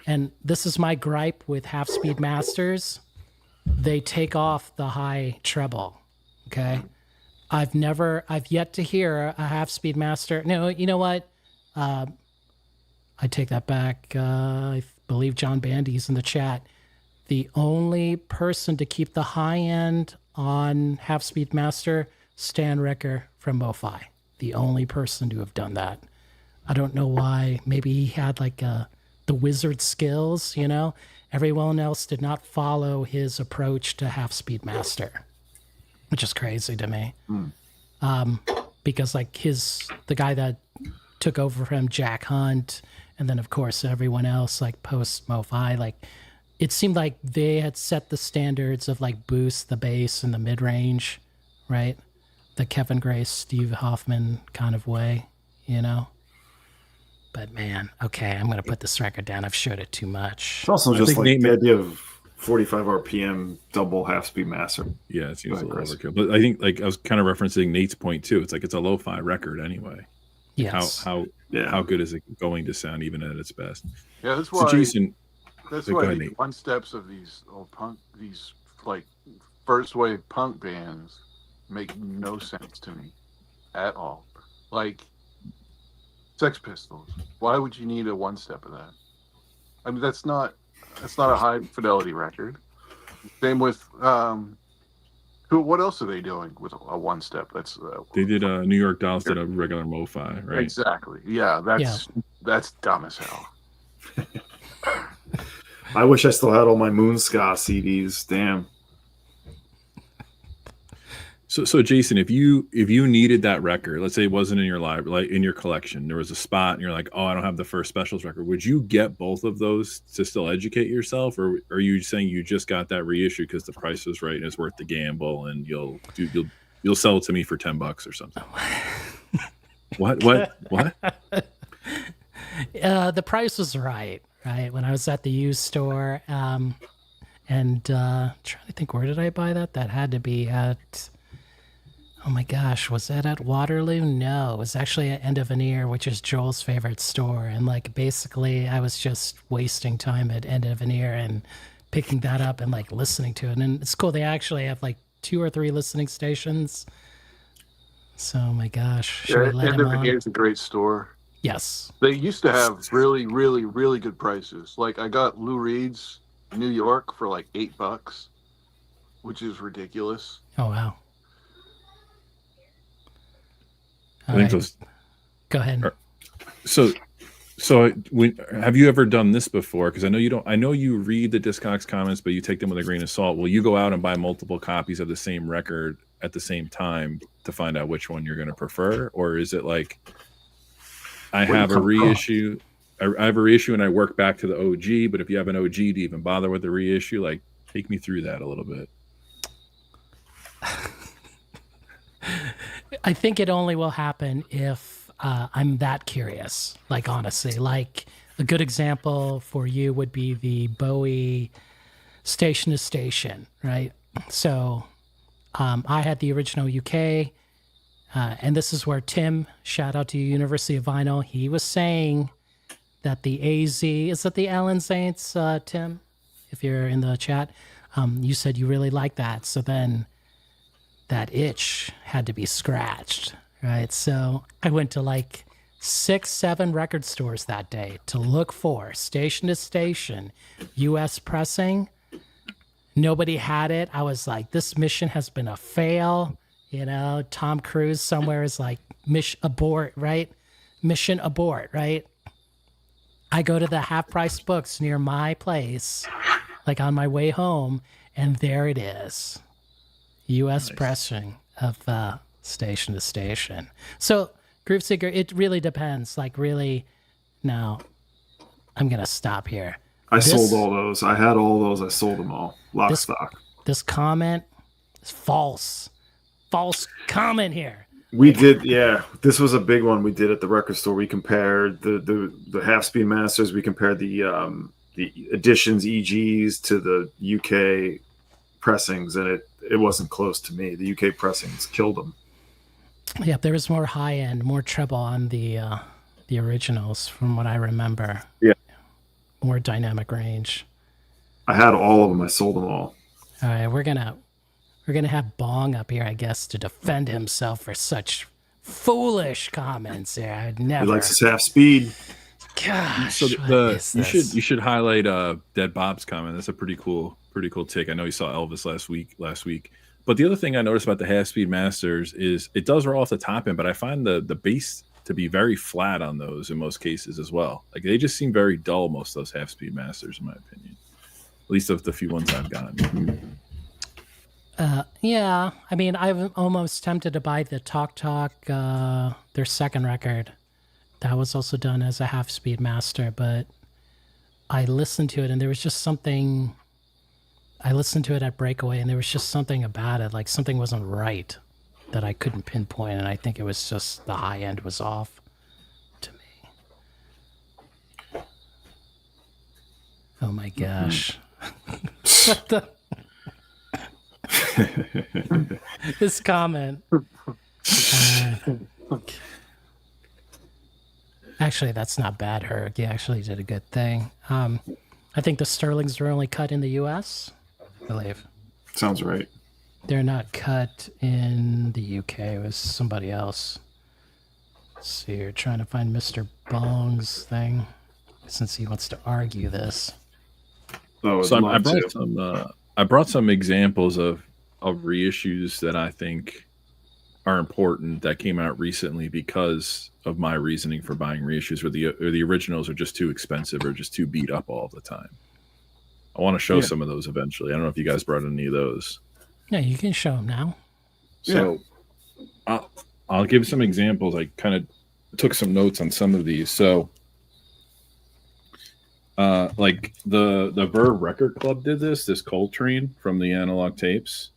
And this is my gripe with half-speed masters. They take off the high treble, okay? I've yet to hear a half-speed master. No, you know what? I take that back. I believe John Bandy's in the chat. The only person to keep the high end on half-speed master, Stan Ricker from MoFi. The only person to have done that. I don't know why. Maybe he had like the wizard skills, Everyone else did not follow his approach to half-speed master, which is crazy to me. Because like the guy that took over from him, Jack Hunt, and then of course everyone else like post MoFi, like it seemed like they had set the standards of like boost the bass and the mid-range, right? The Kevin Grace, Steve Hoffman kind of way, But man, okay, I'm going to put this record down. I've showed it too much. It's also just like the idea of 45 RPM double half-speed master. Yeah, it seems a little overkill. But I think like I was kind of referencing Nate's point too. It's like it's a lo-fi record anyway. Yes. How good is it going to sound even at its best? Yeah, that's why. So Jason, that's why the one steps of these these like first wave punk bands make no sense to me at all. Like Sex Pistols. Why would you need a one step of that? I mean, that's not a high fidelity record. Same with what else are they doing with a one step? That's they did New York Dolls did a regular MoFi, right? Exactly. Yeah, that's dumb as hell. I wish I still had all my Moon Ska CDs. Damn. So Jason, if you needed that record, let's say it wasn't in your library, like in your collection, there was a spot and you're like, oh, I don't have the first specials record. Would you get both of those to still educate yourself, or are you saying you just got that reissue because the price was right and it's worth the gamble and you'll sell it to me for $10 or something? What? The price was right when I was at the used store, and trying to think, where did I buy that? That had to be at. Oh my gosh, was that at Waterloo? No, it was actually at End of Veneer, which is Joel's favorite store. And like basically I was just wasting time at End of Veneer and picking that up and like listening to it. And it's cool. They actually have like 2 or 3 listening stations. So oh my gosh. Should we let End him of on? Veneer is a great store. Yes. They used to have really, really, really good prices. Like I got Lou Reed's New York for like $8, which is ridiculous. Oh wow. I think those. Go ahead. So have you ever done this before? Because I know you don't. I know you read the Discogs comments, but you take them with a grain of salt. Will you go out and buy multiple copies of the same record at the same time to find out which one you're going to prefer, or is it like I have a reissue? I have a reissue and I work back to the OG. But if you have an OG, do you even bother with the reissue? Like, take me through that a little bit. I think it only will happen if I'm that curious. Like, honestly, like a good example for you would be the Bowie Station to Station, right? So I had the original UK, and this is where Tim, shout out to University of Vinyl, he was saying that the AZ, is it the Allen Saints, Tim? If you're in the chat, you said you really like that. So then that itch had to be scratched, right? So I went to like 6, 7 record stores that day to look for Station to Station, US pressing. Nobody had it. I was like, this mission has been a fail. You know, Tom Cruise somewhere is like, mission abort, right? Mission abort, right? I go to the half-price books near my place, like on my way home, and there it is. U.S. pressing of Station to Station. So, Groove Seeker, it really depends. Like, really, now, I'm going to stop here. I sold all those. I had all those. I sold them all. Lock stock. This comment is false. False comment here. We did, yeah. This was a big one we did at the record store. We compared the half-speed masters. We compared the editions EGs to the UK pressings, and it wasn't close to me. The UK pressings killed them. Yeah, there was more high end, more treble on the originals, from what I remember. Yeah, more dynamic range. I had all of them. I sold them all. All right, we're gonna have Bong up here, I guess, to defend himself for such foolish comments. Here, I'd never. He likes his half speed. Gosh, so you should highlight Dead Bob's comment. That's a pretty cool take. I know you saw Elvis last week. But the other thing I noticed about the half speed masters is it does roll off the top end, but I find the bass to be very flat on those in most cases as well. Like they just seem very dull, most of those half speed masters, in my opinion. At least of the few ones I've gotten. Yeah, I mean, I'm almost tempted to buy the Talk, their second record. That was also done as a half-speed master, but I listened to it, and there was just something... I listened to it at Breakaway, and there was just something about it, like something wasn't right that I couldn't pinpoint, and I think it was just the high end was off to me. Oh my gosh. What the... This comment. Actually, that's not bad, Herc. You actually did a good thing. I think the Sterlings are only cut in the U.S., I believe. Sounds right. They're not cut in the UK. It was somebody else. Let's see, you're trying to find Mr. Bong's thing, since he wants to argue this. Oh, so I brought some examples of reissues that I think are important that came out recently because of my reasoning for buying reissues, or the originals are just too expensive or just too beat up all the time. I want to show some of those eventually. I don't know if you guys brought any of those. Yeah, you can show them now. So I'll give some examples. I kind of took some notes on some of these. So like the Verve Record Club did this Coltrane from the analog tapes.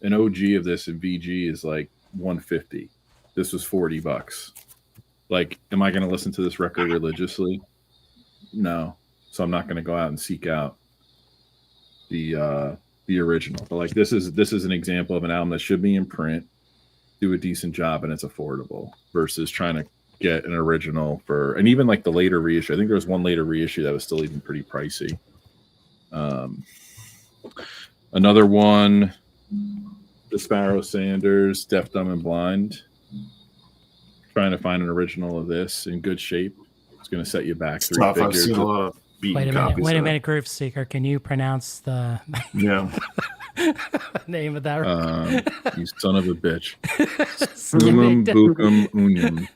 An OG of this in VG is like $150. This was $40. Like, am I going to listen to this record religiously? No. So I'm not going to go out and seek out the original. But like this is an example of an album that should be in print. do a decent job and it's affordable versus trying to get an original for, and even like the later reissue. I think there was one later reissue that was still even pretty pricey. Another one, the Sparrow Sanders, Deaf, Dumb, and Blind. Trying to find an original of this in good shape. It's going to set you back three Tough. I've figures. seen a lot of beaten copies. Wait a minute, Groove Seeker. Can you pronounce the name of that? You son of a bitch. Sumum bucum unium.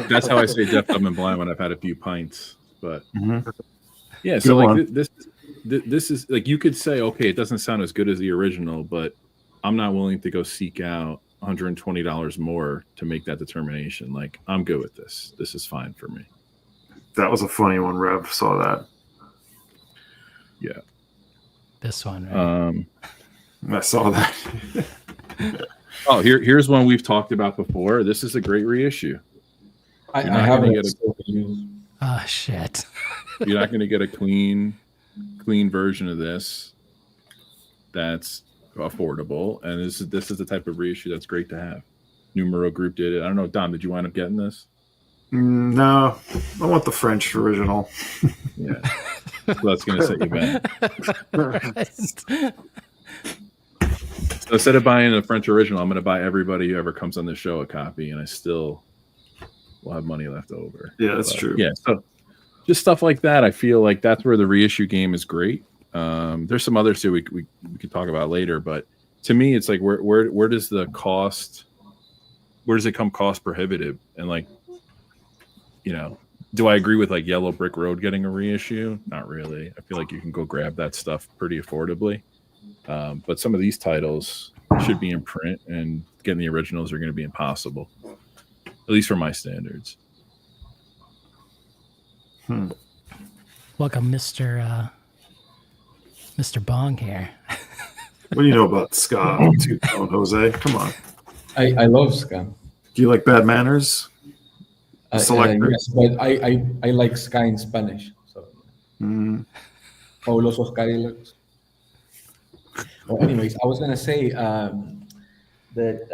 That's how I say Deaf, Dumb, and Blind when I've had a few pints. But yeah, so like this is like, you could say, okay, it doesn't sound as good as the original, but I'm not willing to go seek out $120 more to make that determination. Like, I'm good with this. This is fine for me. That was a funny one. Rev saw that. Yeah. This one, right? I saw that. Oh, here's one we've talked about before. This is a great reissue. I haven't get oh shit. You're not going to get a clean version of this that's affordable, and this is the type of reissue that's great to have. Numero Group did it. I don't know, Dom, did you wind up getting this? No, I want the French original. Yeah, so that's going to set you back. So instead of buying a French original, I'm going to buy everybody who ever comes on the show a copy, and I still will have money left over. Yeah, that's true. Yeah, so just stuff like that. I feel like that's where the reissue game is great. There's some others too we could talk about later, but to me, it's like where does the cost? Where does it come cost prohibitive? And like, you know, do I agree with like Yellow Brick Road getting a reissue? Not really. I feel like you can go grab that stuff pretty affordably. But some of these titles should be in print, and getting the originals are going to be impossible, at least for my standards. Welcome, Mr. Bong here. What do you know about ska? Two-tone, Jose? Come on. I love ska. Do you like Bad Manners? Yes, but I like ska in Spanish. So. Fabulosos Cadillacs. Well, anyways, I was gonna say that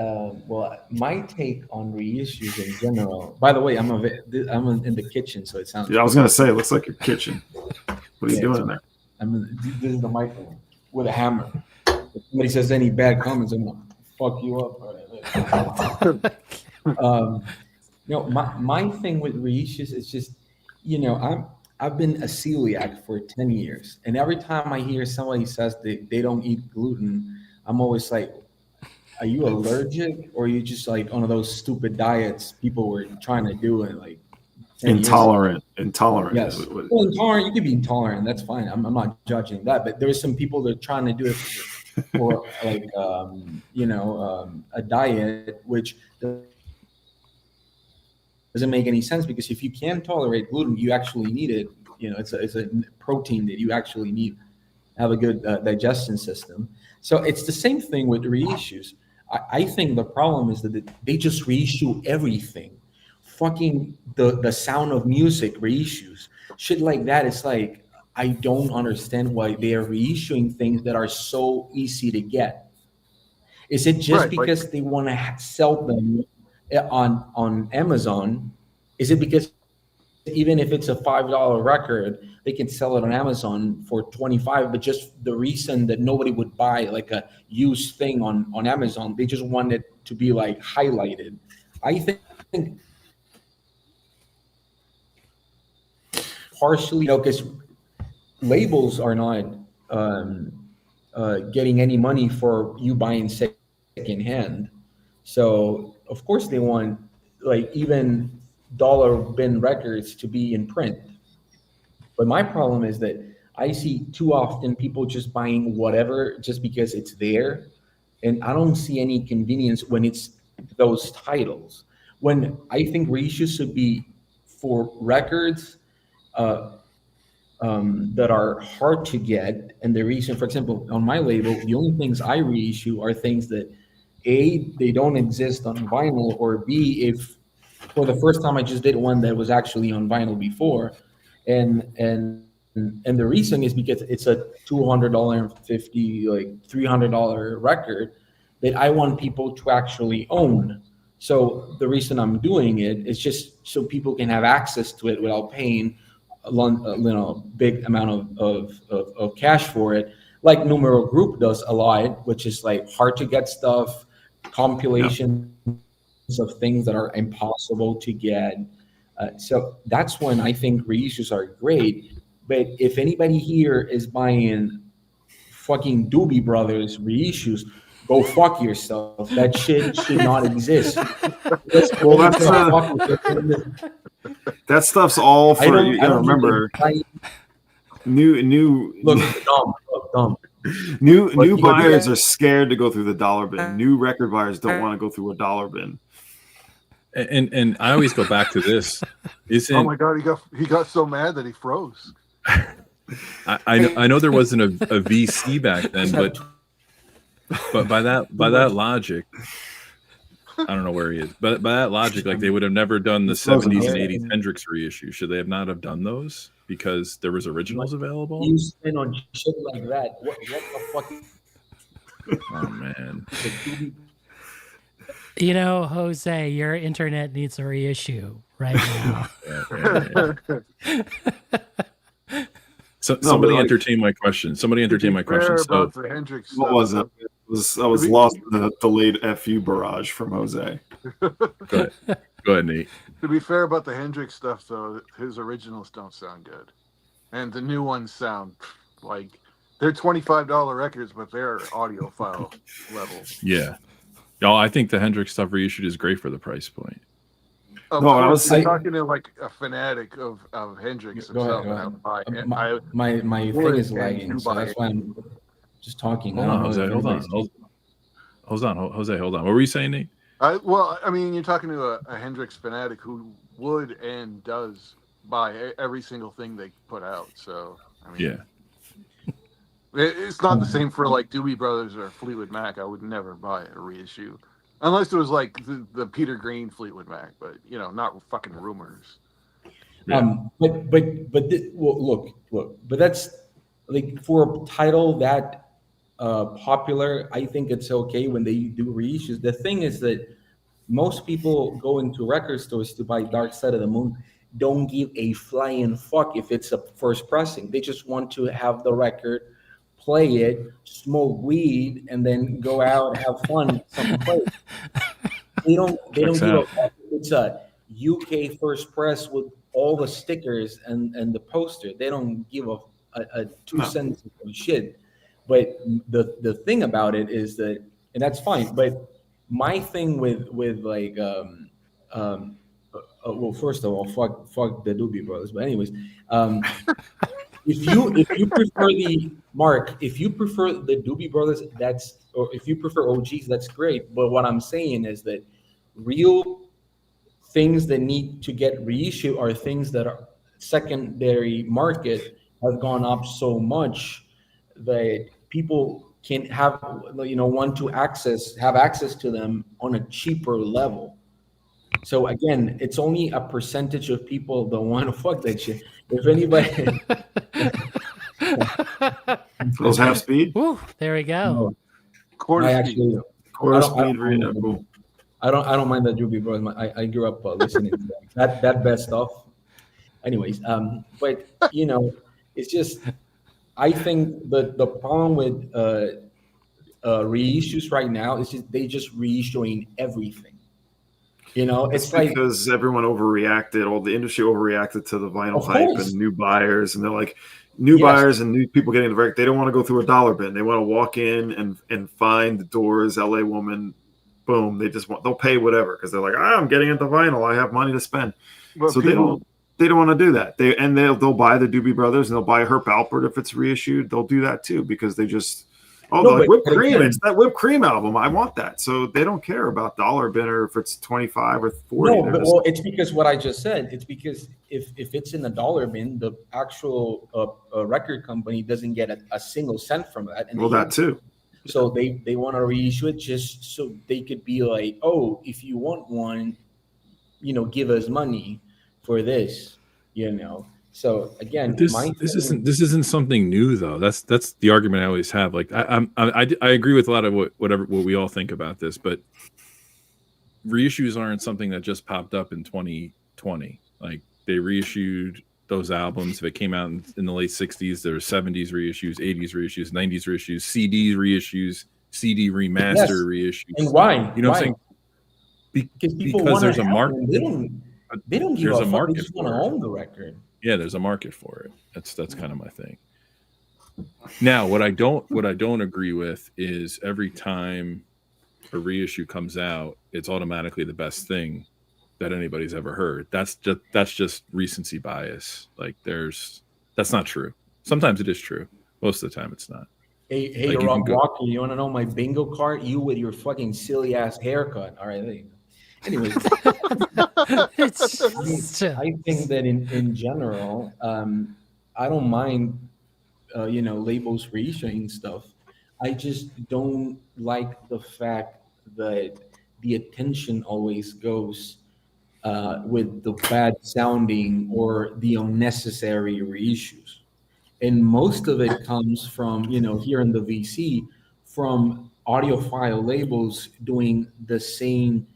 well, my take on reissues in general. By the way, I'm in the kitchen, so it sounds. Yeah, I was gonna say, it looks like your kitchen. What are you doing in there? This is the microphone with a hammer. If somebody says any bad comments, I'm gonna fuck you up. You know, my thing with reissues is just, you know, I've been a celiac for 10 years, and every time I hear somebody says they don't eat gluten, I'm always like, are you allergic, or are you just like one of those stupid diets people were trying to do in like intolerant? Yes. Well, intolerant, you could be intolerant, that's fine. I'm not judging that, but there's some people that are trying to do it for like a diet, which doesn't make any sense, because if you can tolerate gluten, you actually need it. You know, it's a protein that you actually need to have a good digestion system. So it's the same thing with reissues. I think the problem is that they just reissue everything. Fucking the Sound of Music reissues, shit like that. It's like, I don't understand why they are reissuing things that are so easy to get. Is it just because they want to sell them on Amazon? Is it because even if it's a $5 record, they can sell it on Amazon for $25, but just the reason that nobody would buy like a used thing on Amazon, they just want it to be like highlighted. I think partially, you know, because labels are not getting any money for you buying secondhand. So of course they want like even dollar bin records to be in print. But my problem is that I see too often people just buying whatever just because it's there. And I don't see any convenience when it's those titles. When I think reissues should be for records that are hard to get. And the reason, for example, on my label, the only things I reissue are things that A, they don't exist on vinyl, or B, if for the first time I just did one that was actually on vinyl before. And the reason is because it's a $200, $50, like $300 record that I want people to actually own. So the reason I'm doing it is just so people can have access to it without paying a big amount of cash for it, like Numero Group does a lot, which is like hard to get stuff, compilations of things that are impossible to get. So that's when I think reissues are great. But if anybody here is buying fucking Doobie Brothers reissues, go fuck yourself. That shit should not exist. Well, that stuff's all for you. Gotta remember, new buyers are scared to go through the dollar bin. New record buyers don't want to go through a dollar bin. And I always go back to this. Oh my god, he got so mad that he froze. I know there wasn't a VC back then, but by that logic, I don't know where he is. But by that logic, like they would have never done the 70s and 80s Hendrix reissue. Should they have not have done those because there was originals available? You spin on shit like that. What the fuck? Oh man. You know, Jose, your internet needs a reissue right now. So somebody entertain my question. Somebody entertain my question. So what was it? I was lost in the delayed FU barrage from Jose. Go ahead, Nate. To be fair about the Hendrix stuff, though, his originals don't sound good, and the new ones sound like they're $25 records, but they're audiophile level. Yeah, y'all. I think the Hendrix stuff reissued is great for the price point. No, I was talking to like a fanatic of Hendrix himself. My thing is lagging, so that's why I'm just talking. Hold on, Jose. Hold on. What were you saying, Nate? Well, I mean, you're talking to a Hendrix fanatic who would and does buy every single thing they put out. So, I mean, yeah, it's not the same for like Doobie Brothers or Fleetwood Mac. I would never buy a reissue. Unless it was like the Peter Green Fleetwood Mac, but not fucking Rumors. Yeah. But that's like for a title that popular. I think it's okay when they do reissues. The thing is that most people go into record stores to buy Dark Side of the Moon. Don't give a flying fuck if it's a first pressing. They just want to have the record, play it, smoke weed, and then go out, have fun. They don't give a fuck if it's a UK first press with all the stickers and the poster. They don't give a 2 cents of shit. But the thing about it is that, and that's fine. But my thing with like well, first of all, fuck the Doobie Brothers. But anyways, if you prefer if you prefer the Doobie Brothers, or if you prefer OGs, that's great. But what I'm saying is that real things that need to get reissued are things that are secondary market have gone up so much that people can have, want to have access to them on a cheaper level. So again, it's only a percentage of people that want to fuck that shit. If anybody, those half speed. Woo, there we go. Quarter speed. I don't mind the Doobie Brothers. I grew up listening to that best stuff. Anyways, but it's just, I think the problem with reissues right now is they just reissuing everything. It's like because everyone overreacted. All the industry overreacted to the vinyl hype and new buyers, and they're like buyers and new people getting the record. They don't want to go through a dollar bin. They want to walk in and find the Doors, LA Woman. Boom. They'll pay whatever because they're like, I'm getting into vinyl. I have money to spend. But so they don't want to do that. They'll buy the Doobie Brothers and they'll buy Herb Alpert if it's reissued. They'll do that too because they just whipped cream. It's that whipped cream album. I want that. So they don't care about dollar bin or if it's 25 or 40. No, it's because what I just said. It's because if it's in the dollar bin, the actual record company doesn't get a single cent from that. And that too. So they want to reissue it just so they could be like, oh, if you want one, give us money for this, So again, This isn't something new though. That's the argument I always have. Like I agree with a lot of what we all think about this, but reissues aren't something that just popped up in 2020. Like they reissued those albums. If it came out in the late 60s, there were 70s reissues, 80s reissues, 90s reissues, CD reissues, CD remaster reissues. And why? You know what I'm saying? Because there's a market. They don't give a fuck. They just want to own the record. Yeah, there's a market for it. That's kind of my thing. Now, what I don't agree with is every time a reissue comes out, it's automatically the best thing that anybody's ever heard. That's just recency bias. Like that's not true. Sometimes it is true. Most of the time it's not. Hey, like Rob Walker, you want to know my bingo card? You with your fucking silly ass haircut. All right, there you go. Anyways, I think that in general, I don't mind, labels reissuing stuff. I just don't like the fact that the attention always goes with the bad sounding or the unnecessary reissues. And most of it comes from, here in the VC, from audiophile labels doing the same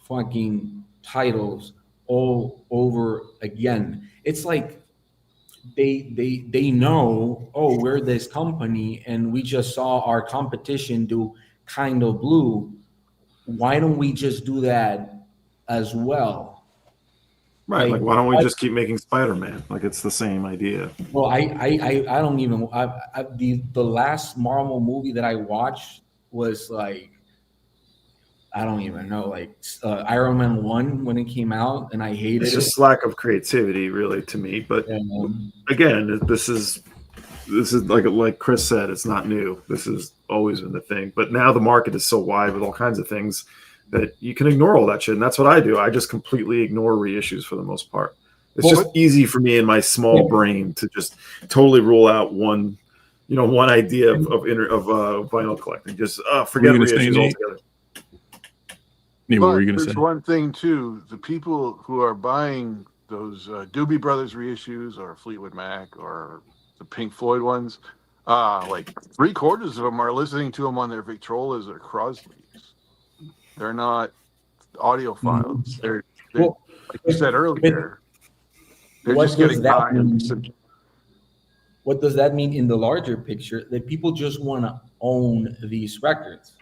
fucking titles all over again. It's like they know, oh, we're this company and we just saw our competition do Kind of Blue. Why don't we just do that as well? Right. Like why don't we just keep making Spider-Man? Like it's the same idea. Well, I don't even. The last Marvel movie that I watched was like, I don't even know, like Iron Man 1 when it came out, and I hated it. It's just lack of creativity, really, to me. But again, this is like Chris said, it's not new. This has always been the thing. But now the market is so wide with all kinds of things that you can ignore all that shit. And that's what I do. I just completely ignore reissues for the most part. It's just easy for me in my small brain to just totally rule out one idea of vinyl collecting. Just forget reissues altogether. But there's one thing too: the people who are buying those Doobie Brothers reissues or Fleetwood Mac or the Pink Floyd ones, like 3/4 of them are listening to them on their Victrolas or Crosleys. They're not audiophiles. They're like you said earlier. They're just getting tired. What does that mean in the larger picture? That people just want to own these records,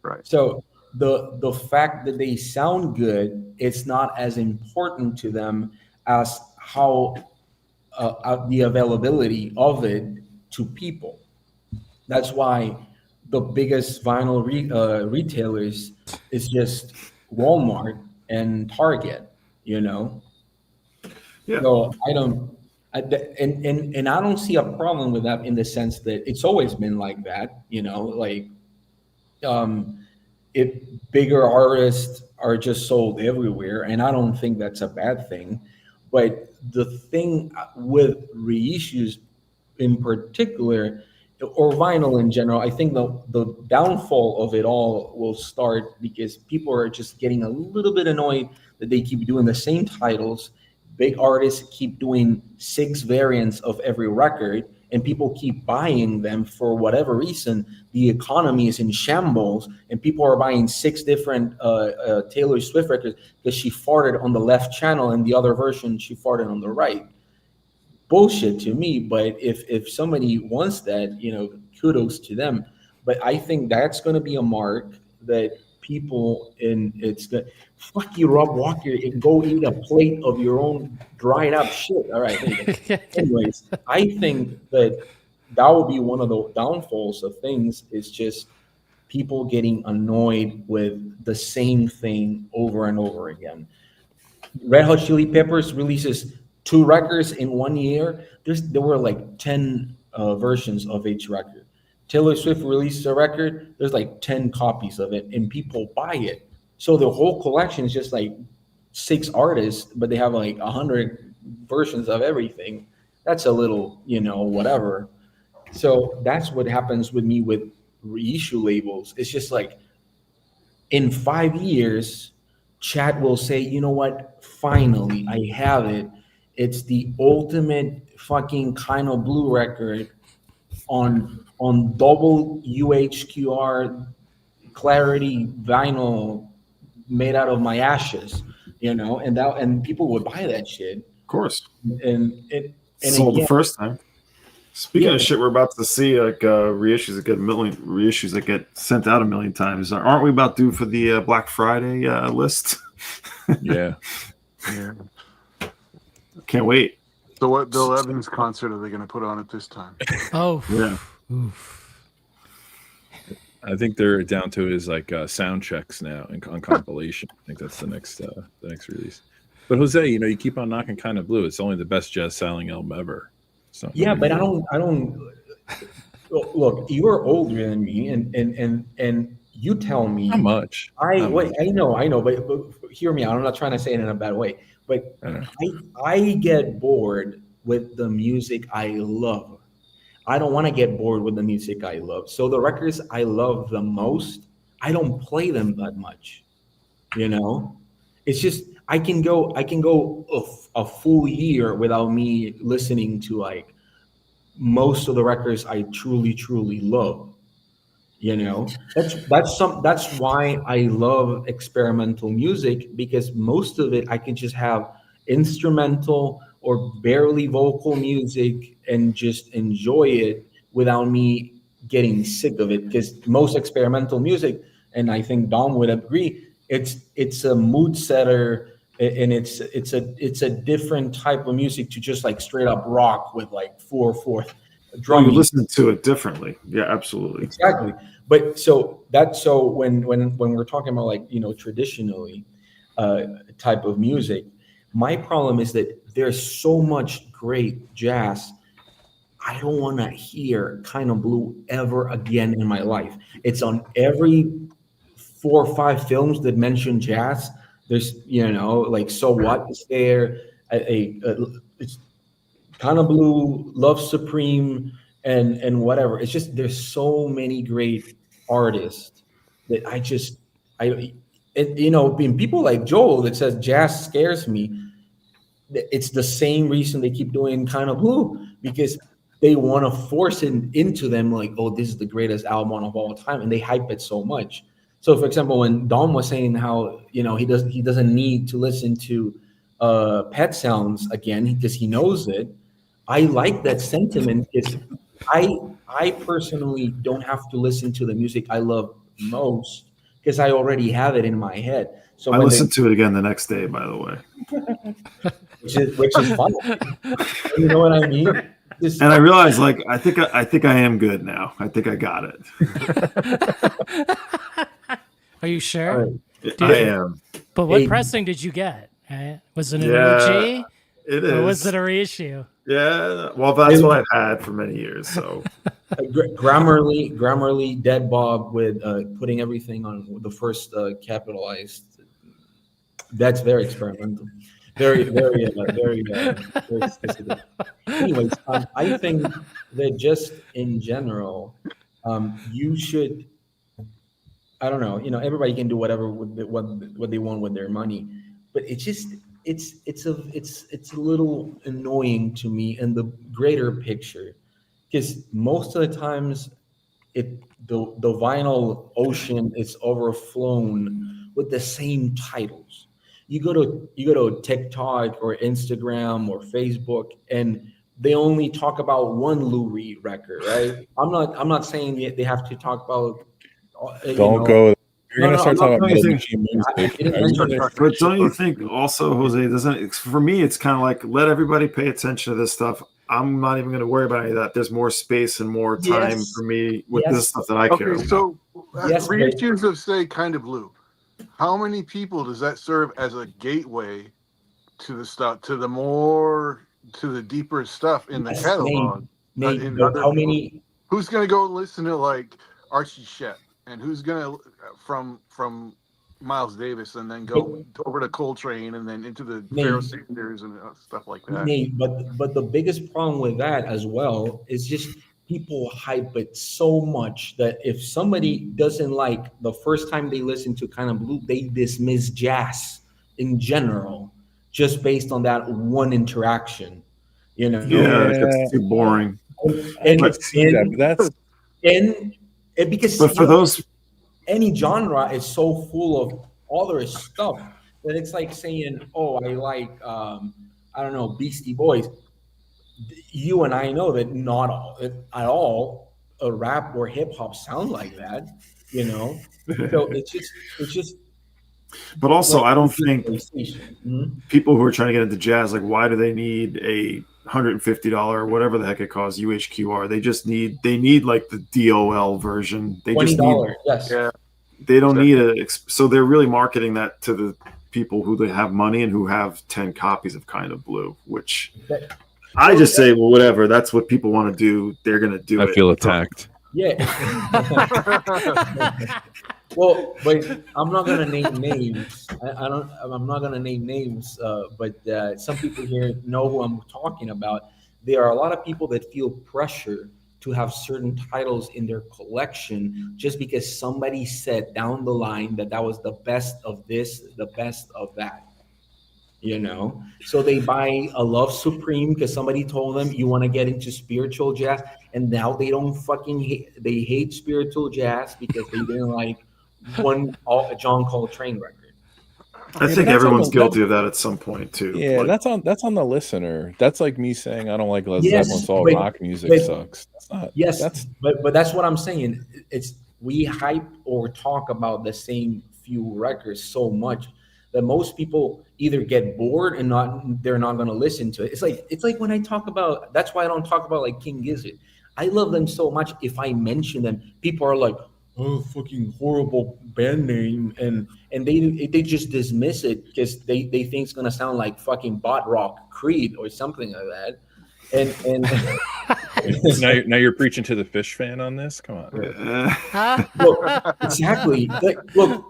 Right. So the fact that they sound good, it's not as important to them as how the availability of it to people. That's why the biggest vinyl retailers is just Walmart and Target, Yeah. So I don't see a problem with that in the sense that it's always been like that, if bigger artists are just sold everywhere, and I don't think that's a bad thing. But the thing with reissues in particular, or vinyl in general, I think the downfall of it all will start because people are just getting a little bit annoyed that they keep doing the same titles. Big artists keep doing 6 variants of every record, and people keep buying them for whatever reason. The economy is in shambles, and people are buying 6 different Taylor Swift records because she farted on the left channel, and the other version she farted on the right. Bullshit to me, but if somebody wants that, kudos to them. But I think that's going to be a mark that people fuck you, Rob Walker, and go eat a plate of your own dried up shit. All right. Anyways, I think that will be one of the downfalls of things, is just people getting annoyed with the same thing over and over again. Red Hot Chili Peppers releases 2 records in 1 year. There were like 10 versions of each record. Taylor Swift releases a record, there's like 10 copies of it, and people buy it. So the whole collection is just like 6 artists, but they have like 100 versions of everything. That's a little, whatever. So that's what happens with me with reissue labels. It's just like in 5 years, Chad will say, you know what, finally I have it. It's the ultimate fucking kind of blue record on double UHQR clarity vinyl made out of my ashes, and people would buy that shit. Of course. And sold the first time. Speaking of shit, we're about to see like reissues that get reissues that get sent out a million times. Aren't we about due for the Black Friday list? Yeah. Can't wait. So what Bill Evans concert are they going to put on at this time? Oh, yeah. Oof. I think they're down to his like sound checks now and on compilation. I think that's the next release. But Jose, you keep on knocking Kind of Blue. It's only the best jazz selling album ever. So yeah, but I don't look. You're older than me, and you tell me how much. I know, but hear me out. I'm not trying to say it in a bad way, but I get bored with the music I love. I don't want to get bored with the music I love. So the records I love the most, I don't play them that much. It's just I can go a full year without me listening to like most of the records I truly love. That's why I love experimental music, because most of it I can just have instrumental or barely vocal music and just enjoy it without me getting sick of it. Because most experimental music, and I think Dom would agree, it's a mood setter, and it's a different type of music to just like straight up rock with like 4/4 drum. You listen to it differently. Yeah, absolutely. Exactly. But so when we're talking about like traditionally type of music, my problem is that there's so much great jazz. I don't want to hear Kind of Blue ever again in my life. It's on every 4 or 5 films that mention jazz. There's like So What is there? It's Kind of Blue, Love Supreme, and whatever. It's just there's so many great artists that being people like Joel that says jazz scares me. It's the same reason they keep doing Kind of Blue, because they want to force it into them like, oh, this is the greatest album of all time, and they hype it so much. So, for example, when Dom was saying how he doesn't need to listen to Pet Sounds again because he knows it, I like that sentiment. Because I personally don't have to listen to the music I love most because I already have it in my head. So I listened to it again the next day, by the way. which is fun. You know what I mean? And I realized, like, I think I am good now. I think I got it. Are you sure? I am. But what pressing did you get? Was it an OG? It is. Or was it a reissue? Yeah. Well, that's what I've had for many years. So Grammarly, Dead Bob with putting everything on the first capitalized. That's very experimental. Very specific. Anyways, I think that just in general, you should. I don't know. Everybody can do whatever what they want with their money, but it's a little annoying to me in the greater picture, because most of the times the vinyl ocean is overflown with the same titles. You go to TikTok or Instagram or Facebook, and they only talk about one Lou Reed record, right? I'm not saying they have to talk about. Don't go. You're gonna start talking about music. But don't you think also, Jose? For me, it's kind of like let everybody pay attention to this stuff. I'm not even going to worry about any of that. There's more space and more time for me with this stuff that I care about. So reissues of say Kind of Blue. How many people does that serve as a gateway to the stuff, to the deeper stuff in the catalog? How many? Who's going to go listen to like Archie Shepp, and who's going to from Miles Davis, and then go over to Coltrane, and then into the Pharaoh Sanders and stuff like that? But the biggest problem with that as well is just people hype it so much that if somebody doesn't like the first time they listen to Kind of Blue, they dismiss jazz in general. just based on that one interaction, you know. It's too boring. And because but for those, any genre is so full of other stuff that it's like saying, oh, I like I don't know, Beastie Boys. You and I know that not all, at all a rap or hip hop sound like that, you know. So it's just. But also, I don't think people who are trying to get into jazz, like, why do they need a $150, whatever the heck it costs, UHQR? They need like the DOL version. They just need, yes. Yeah. They don't need so they're really marketing that to the people who they have money and who have 10 copies of Kind of Blue, which I just say, well, whatever. That's what people want to do. They're going to do it. I feel attacked. Yeah. Well, but I'm not gonna name names. I'm not gonna name names. But some people here know who I'm talking about. There are a lot of people that feel pressure to have certain titles in their collection just because somebody said down the line that was the best of this, the best of that. You know, so they buy a Love Supreme because somebody told them you want to get into spiritual jazz, and now they don't fucking hate. They hate spiritual jazz because they didn't like one John Coltrane record. I think everyone's guilty of that at some point too. Yeah, like, that's on the listener. That's like me saying I don't like Led Zeppelin's all rock music sucks. But that's what I'm saying. It's we hype or talk about the same few records so much that most people either get bored and they're not going to listen to it. It's like when I talk about, that's why I don't talk about like King Gizzard. I love them so much. If I mention them, people are like, oh, fucking horrible band name, and they just dismiss it because they think it's gonna sound like fucking Bot Rock Creed or something like that. And now you're preaching to the Fish fan on this. Come on. Look, exactly. Look,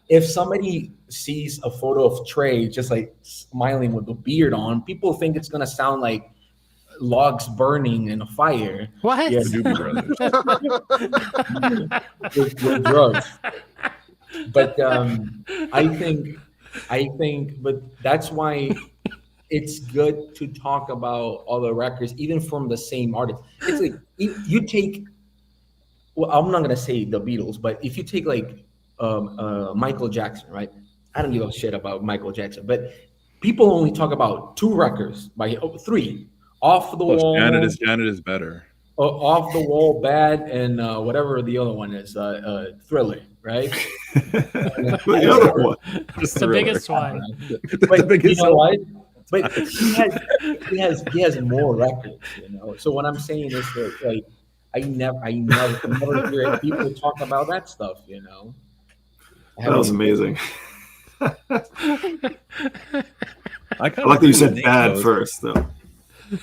if somebody sees a photo of Trey just like smiling with a beard on, people think it's gonna sound like logs burning in a fire. What? Yeah, Doobie Brothers. with drugs. But I think, but that's why it's good to talk about other records, even from the same artist. It's like you take. Well, I'm not gonna say the Beatles, but if you take like Michael Jackson, right? I don't give a shit about Michael Jackson, but people only talk about 2 records by 3. Off the Wall. Janet is better. Off the Wall, Bad, and whatever the other one is, Thriller, right? The other one, the biggest one. But the biggest one. But he has more records, you know. So what I'm saying is that like I never hear people talk about that stuff, you know. That was amazing. I like that you said bad first, though.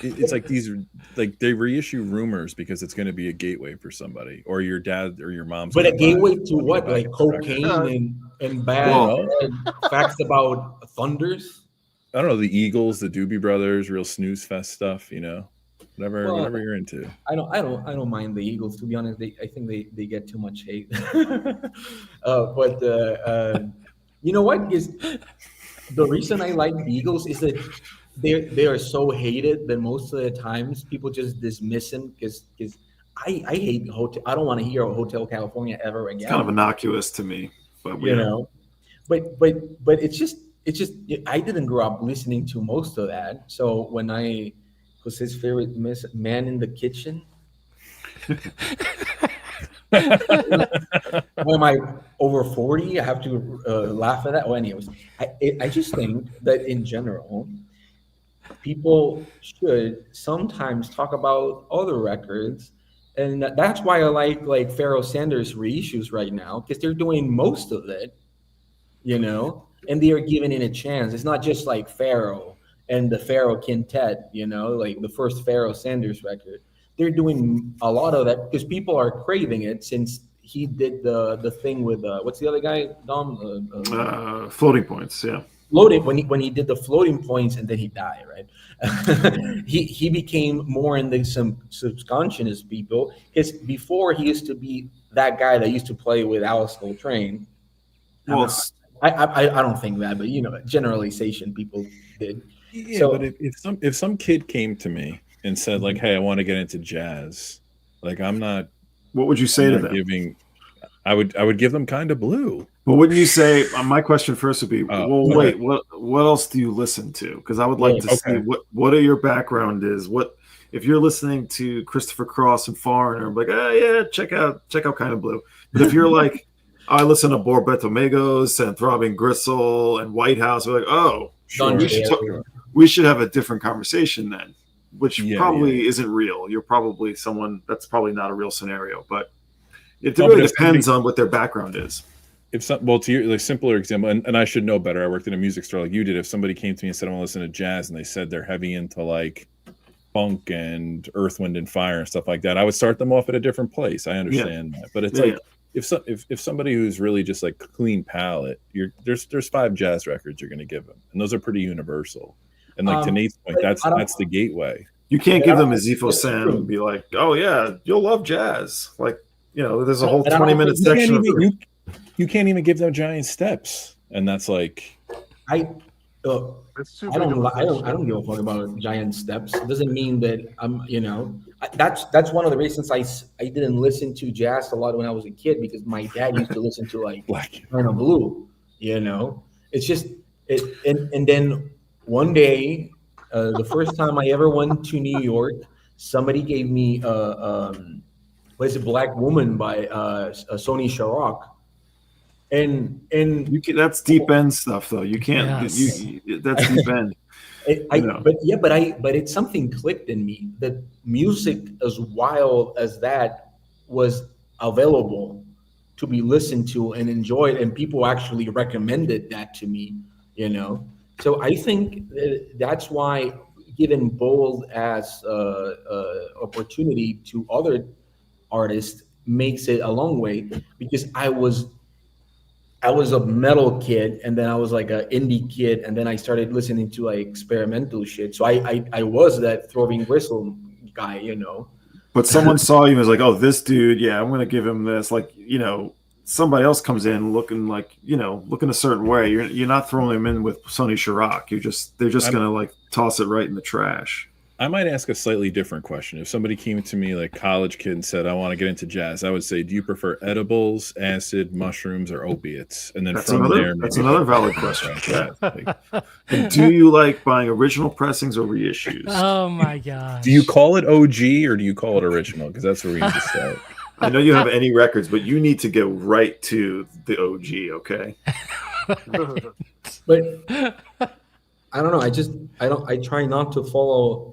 It's like these, like they reissue rumors because it's going to be a gateway for somebody, or your dad or your mom's. But a gateway to what? Like cocaine and bad facts about thunders. I don't know, the Eagles, the Doobie Brothers, real snooze fest stuff. You know, whatever you're into. I don't mind the Eagles, to be honest. I think they get too much hate. But you know what is the reason I like the Eagles is that they are so hated that most of the times people just dismiss them because I hate hotel. I don't want to hear a Hotel California ever again. It's kind of innocuous to to me, but you know. But it's just I didn't grow up listening to most of that. So when I was his favorite Man in the Kitchen. When am I over 40? I have to laugh at that. Well, anyways, I just think that in general, people should sometimes talk about other records, and that's why I like Pharoah Sanders' reissues right now, because they're doing most of it, you know, and they are giving it a chance. It's not just like Pharoah and the Pharoah Quintet, you know, like the first Pharoah Sanders record. They're doing a lot of that because people are craving it since he did the thing with what's the other guy, Dom? Floating Points, yeah. Floating when he did the Floating Points and then he died, right? he became more in the some subconscious people because before he used to be that guy that used to play with Alice Coltrane. Well, I don't think that, but generalization people did. Yeah, So- but if some kid came to me and said like, "Hey, I want to get into jazz," like I'm not. What would you say to them? Giving, I would give them Kind of Blue. Well, wouldn't you say? My question first would be, okay. wait, what else do you listen to? Because I would like to see what are your background is. What if you're listening to Christopher Cross and Foreigner? I'm like, yeah, check out Kind of Blue. But if you're like, I listen to Borbeto Megos and Throbbing Gristle and White House, we're like, oh, Sure. we should have a different conversation then, which probably yeah. isn't real. You're probably someone that's probably not a real scenario, but it really depends on what their background is. To your simpler example, and I should know better. I worked in a music store like you did. If somebody came to me and said, I want to listen to jazz, and they said they're heavy into like funk and Earth, Wind, and Fire and stuff like that, I would start them off at a different place. I understand that, but it's like if somebody who's really just like clean palate, there's 5 jazz records you're going to give them, and those are pretty universal. And like to Nate's point, that's the gateway. You can't give them a Zifo Sam and be like, oh yeah, you'll love jazz. Like, there's a whole 20-minute section. You can't even give them Giant Steps, and that's like I don't give a fuck about Giant Steps. It doesn't mean that that's one of the reasons I didn't listen to jazz a lot when I was a kid, because my dad used to listen to like Kind of Blue. It's just and then one day, the first time I ever went to New York, somebody gave me Black Woman by Sonny Sharrock. And that's deep end stuff though. You can't that's deep end. But it's something clicked in me that music as wild as that was available to be listened to and enjoyed, and people actually recommended that to me, So I think that's why giving bold as opportunity to other artists makes it a long way, because I was a metal kid, and then I was like an indie kid, and then I started listening to like experimental shit. So I was that Throbbing Gristle guy, But someone saw you and was like, oh, this dude, yeah, I'm gonna give him this. Like, somebody else comes in looking like, looking a certain way. You're not throwing them in with Sonny Sharrock. They're just gonna like toss it right in the trash. I might ask a slightly different question. If somebody came to me like college kid and said, I want to get into jazz, I would say, do you prefer edibles, acid, mushrooms, or opiates? And then that's another valid question. Do you like buying original pressings or reissues? Oh my god. Do you call it OG or do you call it original? Because that's where we need to start. I know you have any records, but you need to get right to the OG, okay? But I don't know. I try not to follow.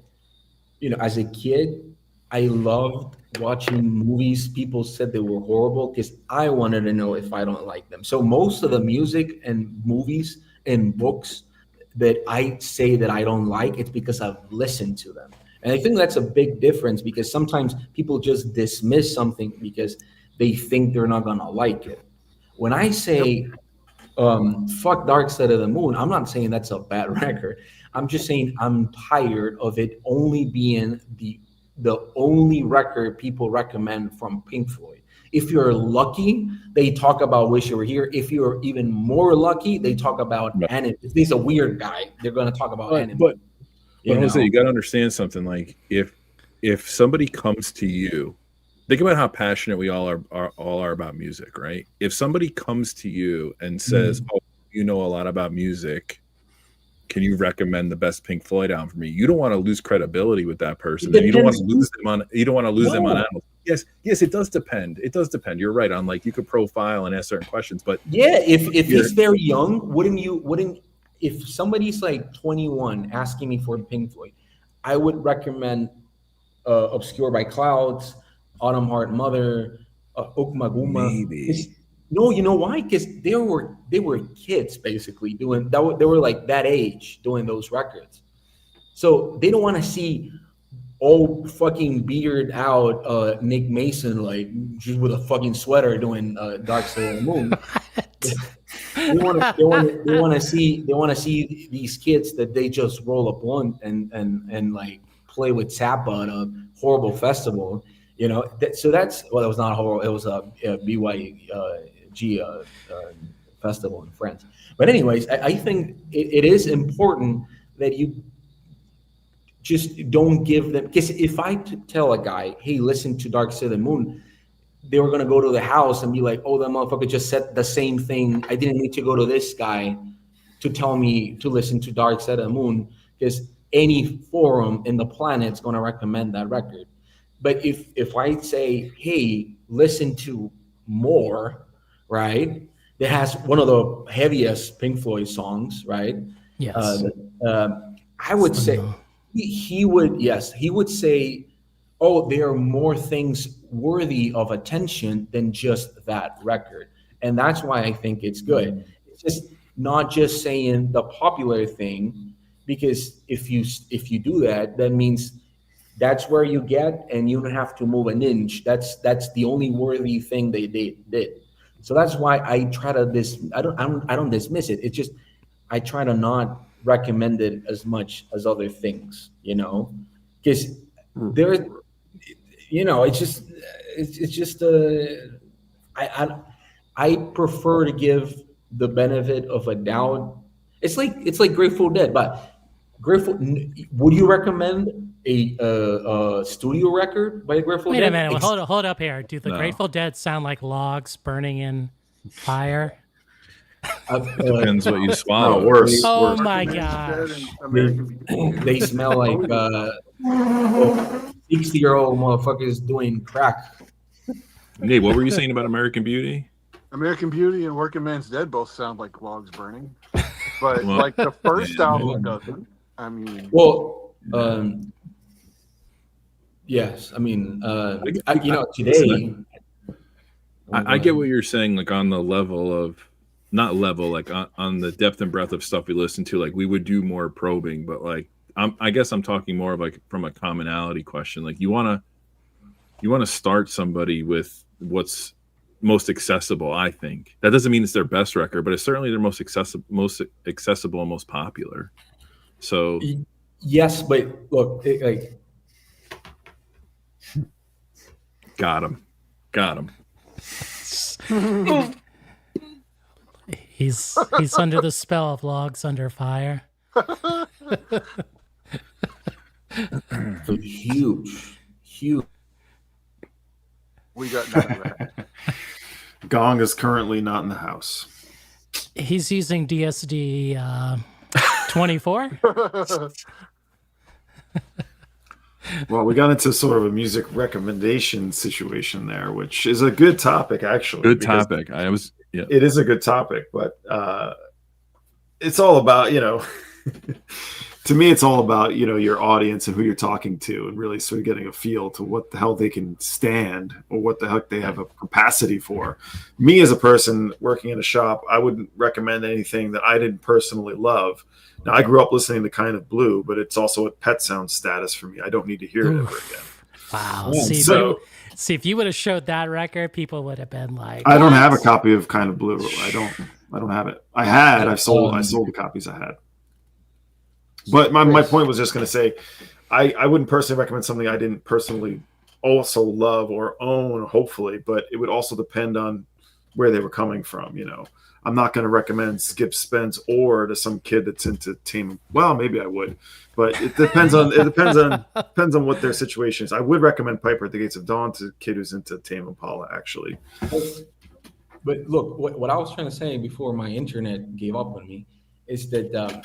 As a kid, I loved watching movies people said they were horrible because I wanted to know if I don't like them. So most of the music and movies and books that I say that I don't like, it's because I've listened to them. And I think that's a big difference, because sometimes people just dismiss something because they think they're not going to like it. When I say, fuck Dark Side of the Moon, I'm not saying that's a bad record. I'm just saying I'm tired of it only being the only record people recommend from Pink Floyd. If you're lucky, they talk about Wish You Were Here. If you're even more lucky, they talk about Anni. If he's a weird guy, they're going to talk about Anni. But Jose, you got to understand something. Like if somebody comes to you, think about how passionate we all are about music, right? If somebody comes to you and says, "Oh, you know a lot about music. Can you recommend the best Pink Floyd album for me?" You don't want to lose credibility with that person. And you don't want to lose them on. You don't want to lose them on albums. Yes, it does depend. It does depend. You're right on, like, you could profile and ask certain questions, but if he's very young, wouldn't if somebody's like 21 asking me for Pink Floyd, I would recommend Obscure by Clouds, Autumn Heart Mother, Okmaguma. Maybe. No, you know why? Because they were kids basically doing that. They were like that age doing those records, so they don't want to see old fucking beard out Nick Mason like just with a fucking sweater doing Dark Side of the Moon. They want to see these kids that they just roll a blunt and like play with Zappa at a horrible festival. So that's, well, it was not horrible. It was a BYG festival in France. But anyways, I think it is important that you just don't give them, because if I tell a guy, hey, listen to Dark Side of the Moon, they were going to go to the house and be like, oh, that motherfucker just said the same thing. I didn't need to go to this guy to tell me to listen to Dark Side of the Moon, because any forum in the planet's going to recommend that record. But if I say, hey, listen to More, right, that has one of the heaviest Pink Floyd songs, right? Yes. I would say he would say, oh, there are more things worthy of attention than just that record. And that's why I think it's good. It's just not just saying the popular thing, because if you do that, that means that's where you get, and you don't have to move an inch. That's the only worthy thing they did. So that's why I try to I don't dismiss it. It's just I try to not recommend it as much as other things, because there, it's just I prefer to give the benefit of a doubt. It's like Grateful Dead, but would you recommend a studio record by Grateful Dead? Wait a minute, hold up here. Do the Grateful Dead sound like logs burning in fire? Depends what you swallow. No, worse. Oh my gosh. They smell like 60-year-old motherfuckers doing crack. Nate, what were you saying about American Beauty? American Beauty and Working Man's Dead both sound like logs burning, but like the first album doesn't. I mean, well, yes. I mean, today. I get what you're saying, like on the level of, not level, like on the depth and breadth of stuff we listen to, like we would do more probing, but like I guess I'm talking more of like from a commonality question. Like you want to start somebody with what's most accessible. I think that doesn't mean it's their best record, but it's certainly their most accessible and most popular. So yes, but look, got him. He's under the spell of logs under fire. Huge. We got none of that. Gong is currently not in the house. He's using DSD 24. Well, we got into sort of a music recommendation situation there, which is a good topic, actually. Good topic. It is a good topic, but it's all about, to me, it's all about, your audience and who you're talking to, and really sort of getting a feel to what the hell they can stand or what the heck they have a capacity for. Me as a person working in a shop, I wouldn't recommend anything that I didn't personally love. Now, I grew up listening to Kind of Blue, but it's also a pet sound status for me. I don't need to hear it ever again. Wow. Yeah, See, if you would have showed that record, people would have been like, I don't have a copy of Kind of Blue. I don't have it. I sold the copies I had. But my point was just going to say, I wouldn't personally recommend something I didn't personally also love or own, hopefully, but it would also depend on where they were coming from. I'm not going to recommend Skip Spence or to some kid that's into Tame. Well, maybe I would, but it depends on what their situation is. I would recommend Piper at the Gates of Dawn to a kid who's into Tame Impala, actually. But look, what I was trying to say before my internet gave up on me is that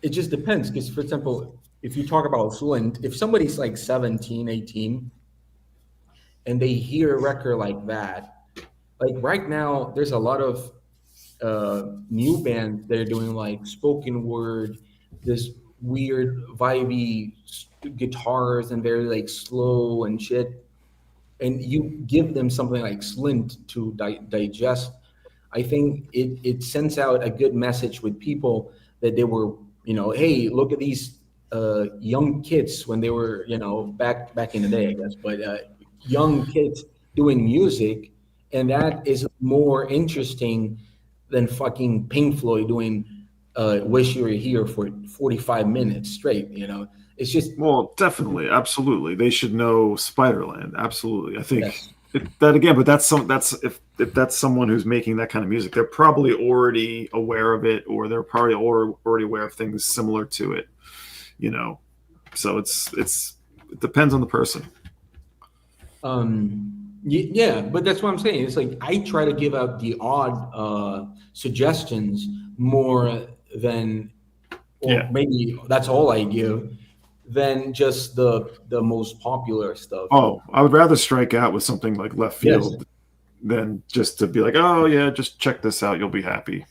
it just depends. Because, for example, if you talk about Flint, if somebody's like 17, 18, and they hear a record like that, like right now, there's a lot of new bands that are doing like spoken word, this weird vibey guitars, and very like slow and shit. And you give them something like Slint to digest. I think it sends out a good message with people that they were, hey, look at these young kids when they were, back in the day, I guess, but young kids doing music. And that is more interesting than fucking Pink Floyd doing Wish You Were Here for 45 minutes straight, It's just... Well, definitely, absolutely. They should know Spiderland, absolutely. I think that again, but that's if that's someone who's making that kind of music, they're probably already aware of it, or they're probably already aware of things similar to it, you know. So it depends on the person. Yeah, but that's what I'm saying. It's like I try to give out the odd suggestions more than, or maybe that's all I give, than just the most popular stuff. Oh, I would rather strike out with something like left field than just to be like, oh yeah, just check this out, you'll be happy.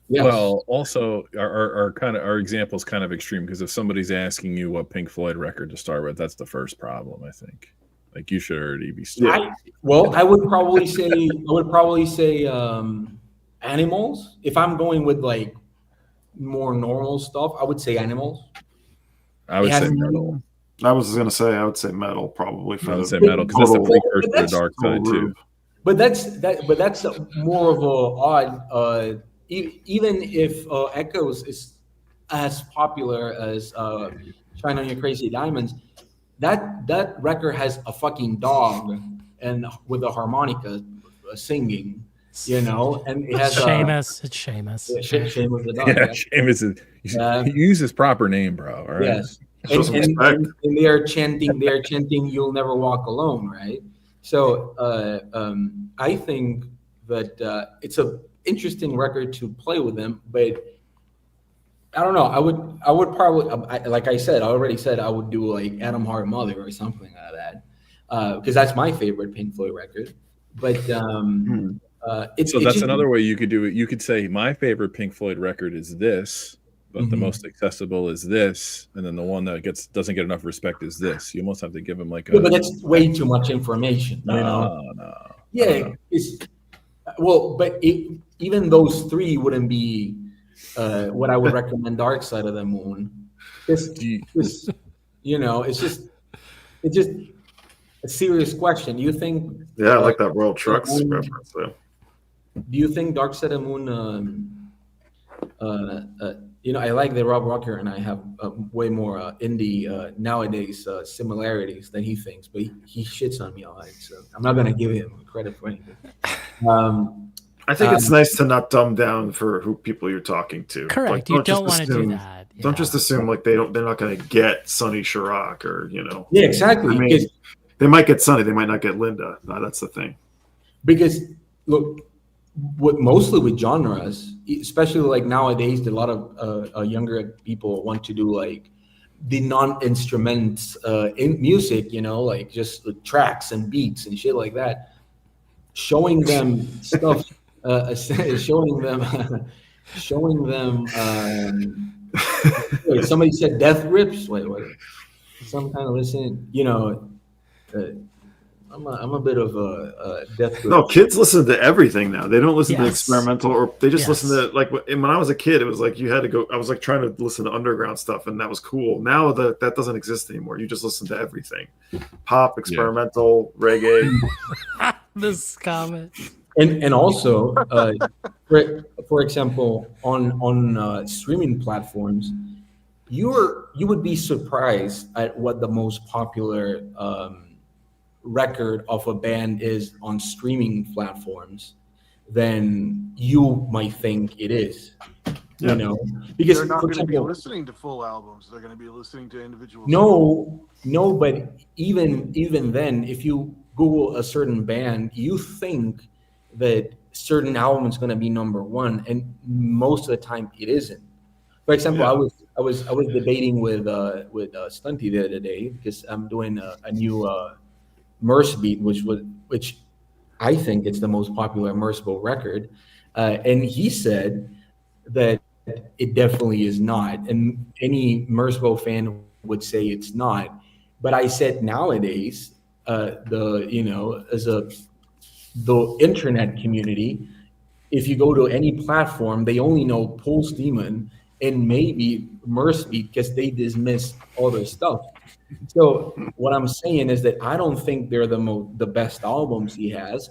Yes. Well, also our example is kind of extreme, because if somebody's asking you what Pink Floyd record to start with, that's the first problem, I think. Like, you should already be starting. I would probably say Animals. If I'm going with like more normal stuff, I would say Animals. I would say metal. I was gonna say I would say metal probably. I would say metal because that's the precursor to the dark side too. But that's more of a odd. Even if Echoes is as popular as Shine On Your Crazy Diamonds, that record has a fucking dog and with a harmonica singing, you know, and it has Seamus. It's Seamus. Seamus the dog. Yeah, Seamus is. He used his proper name, bro. All right? Yes, and they are chanting. "You'll never walk alone," right? So I think that it's a interesting record to play with them, but I don't know. I would probably, like I said, I already said I would do like Adam Hart Mother or something like that, because that's my favorite Pink Floyd record. But that's another way you could do it. You could say my favorite Pink Floyd record is this, but the most accessible is this, and then the one that doesn't get enough respect is this. You almost have to give them like but that's way too much information. You know? No. Yeah, but even those three wouldn't be what I would recommend. Dark Side of the Moon. You know, it's just a serious question. Do you think? Yeah, I like that Royal Trucks reference though. Do you think Dark Side of the Moon? You know, I like the Rob Rocker, and I have way more indie nowadays similarities than he thinks, but he shits on me all right, so I'm not gonna give him credit for anything. I think it's nice to not dumb down for who people you're talking to. Correct. Like, you don't want to do that. Yeah. Don't just assume like they're not going to get Sonny Chirac or, you know. Yeah, exactly. I mean, they might get Sonny, they might not get Linda. That's the thing. Because look, mostly with genres, especially like nowadays, a lot of younger people want to do like the non-instruments in music, you know, like just the tracks and beats and shit like that. Showing them stuff. Showing them. Wait, somebody said death grips. Wait. Some kind of listening. You know, I'm a bit of a death grip. No, kids listen to everything now. They don't listen to experimental, or they just listen to, like, when I was a kid, it was like you had to go. I was like trying to listen to underground stuff, and that was cool. Now that doesn't exist anymore. You just listen to everything: pop, experimental, reggae. This comment. And also, for example, on streaming platforms, you would be surprised at what the most popular record of a band is on streaming platforms than you might think it is. Yeah. You know, because they're not going to be listening to full albums; they're going to be listening to individual. No, but even then, if you Google a certain band, you think that certain album is going to be number one, and most of the time it isn't. For example, I was debating with Stunty the other day because I'm doing a new Merce beat, which I think it's the most popular Merciful record, and he said that it definitely is not, and any Merciful fan would say it's not. But I said nowadays, the internet community, if you go to any platform, they only know Pulse Demon and maybe Merce beat because they dismiss all their stuff. So what I'm saying is that I don't think they're the best albums he has,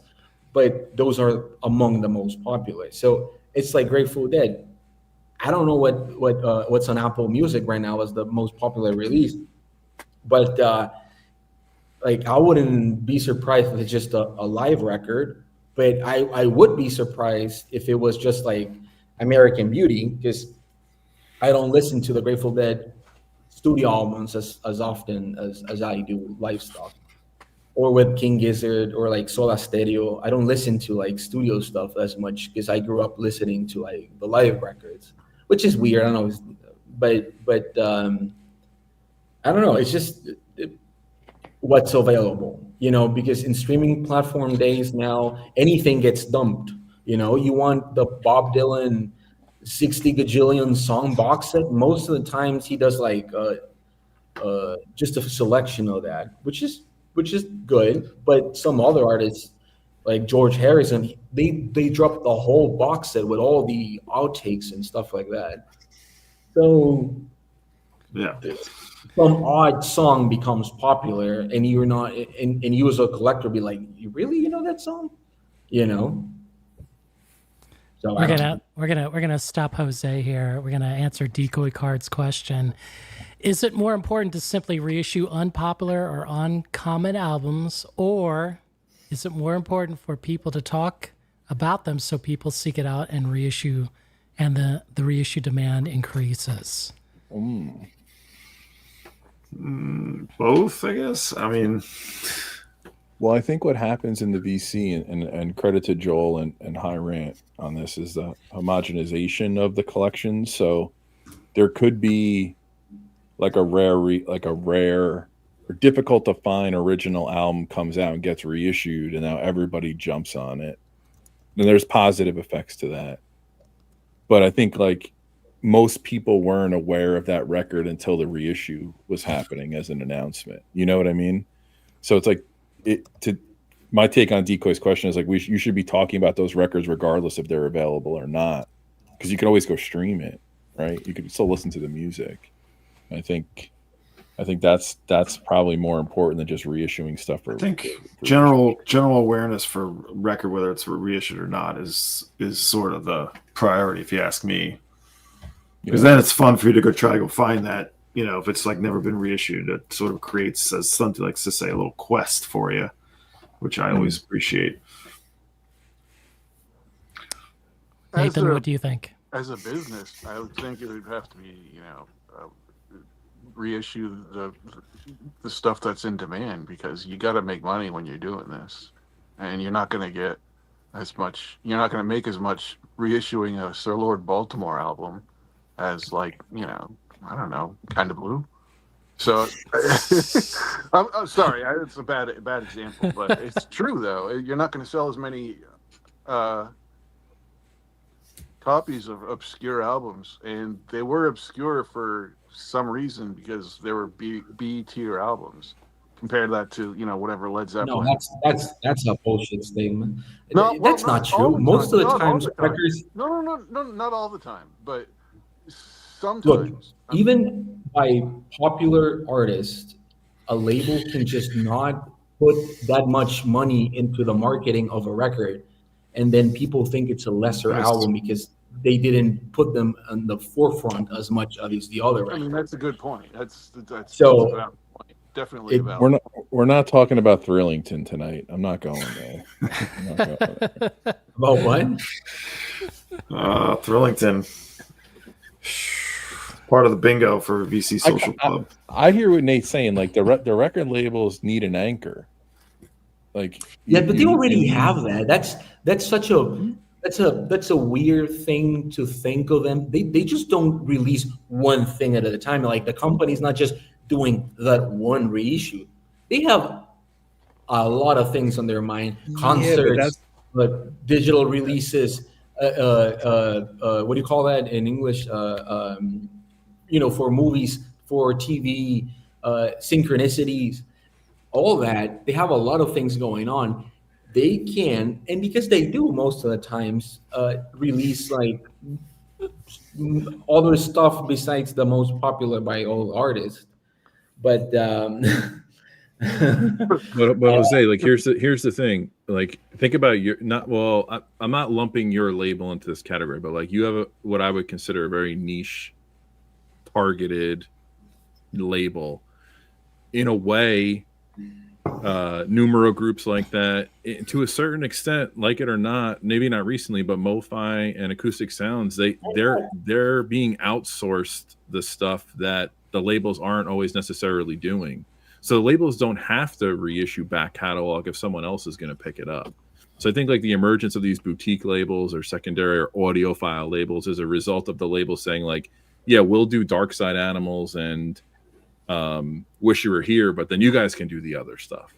but those are among the most popular. So it's like Grateful Dead. I don't know what's on Apple Music right now as the most popular release, but like I wouldn't be surprised if it's just a live record, but I would be surprised if it was just like American Beauty, because I don't listen to the Grateful Dead studio albums as often as I do live stuff. Or with King Gizzard or like Soda Stereo, I don't listen to like studio stuff as much because I grew up listening to like the live records, which is weird. I don't know, but I don't know. It's just what's available, you know, because in streaming platform days now, anything gets dumped. You know, you want the Bob Dylan 60 gajillion song box set. Most of the times he does like just a selection of that, which is good. But some other artists like George Harrison, they dropped the whole box set with all the outtakes and stuff like that. So yeah, some odd song becomes popular, and you're not, and you as a collector be like, you really, you know that song, you know. So we're gonna stop Jose here. We're gonna answer Decoy Card's question. Is it more important to simply reissue unpopular or uncommon albums, or is it more important for people to talk about them so people seek it out and reissue, and the reissue demand increases? Both, I guess. I mean, well, I think what happens in the VC, and credit to Joel and High Rant on this, is the homogenization of the collection. So there could be like a rare or difficult to find original album comes out and gets reissued, and now everybody jumps on it. And there's positive effects to that. But I think like most people weren't aware of that record until the reissue was happening as an announcement. You know what I mean? So it's like, my take on Decoy's question is like, you should be talking about those records regardless if they're available or not, because you can always go stream it, right? You can still listen to the music. I think that's probably more important than just reissuing stuff. I think general awareness for record, whether it's reissued or not, is sort of the priority, if you ask me. Because then it's fun for you to go find that, you know, if it's like never been reissued, it sort of creates as something like to say a little quest for you, which I always appreciate. Nathan, what do you think? As a business, I would think it would have to be, you know, reissue the stuff that's in demand, because you got to make money when you're doing this, and you're not going to get as much. You're not going to make as much reissuing a Sir Lord Baltimore album as, like, you know, I don't know, Kind of Blue. So I'm sorry, it's a bad example, but it's true though. You're not going to sell as many copies of obscure albums, and they were obscure for some reason because they were B tier albums. Compare that to, you know, whatever Led Zeppelin. No, that's a bullshit statement. No, that's well, not true. Most of the times, records. No, not all the time, but sometimes. Look, even by popular artists, a label can just not put that much money into the marketing of a record, and then people think it's a lesser album because they didn't put them on the forefront as much as the other records. I mean, that's a good point. That's so. A valid point. Definitely a valid. We're not talking about Thrillington tonight. I'm not going there. About what? Thrillington. Part of the bingo for VC Social Club. I hear what Nate's saying. Like the record labels need an anchor. Like but they already have that. That's such a weird thing to think of them. They just don't release one thing at a time. Like the company's not just doing that one reissue. They have a lot of things on their mind. Concerts, digital releases. What do you call that in English? You know, for movies, for TV, synchronicities, all that. They have a lot of things going on. They can, and because they do most of the times, release like other stuff besides the most popular by all artists. But but Jose, like here's the thing. Like think about I'm not lumping your label into this category, but like you have what I would consider a very niche, targeted label. In a way, numeral groups like that. To a certain extent, like it or not, maybe not recently, but Mo-Fi and Acoustic Sounds, they're being outsourced the stuff that the labels aren't always necessarily doing. So the labels don't have to reissue back catalog if someone else is going to pick it up. So I think like the emergence of these boutique labels or secondary or audiophile labels is a result of the label saying like, yeah, we'll do Dark Side Animals and Wish You Were Here, but then you guys can do the other stuff,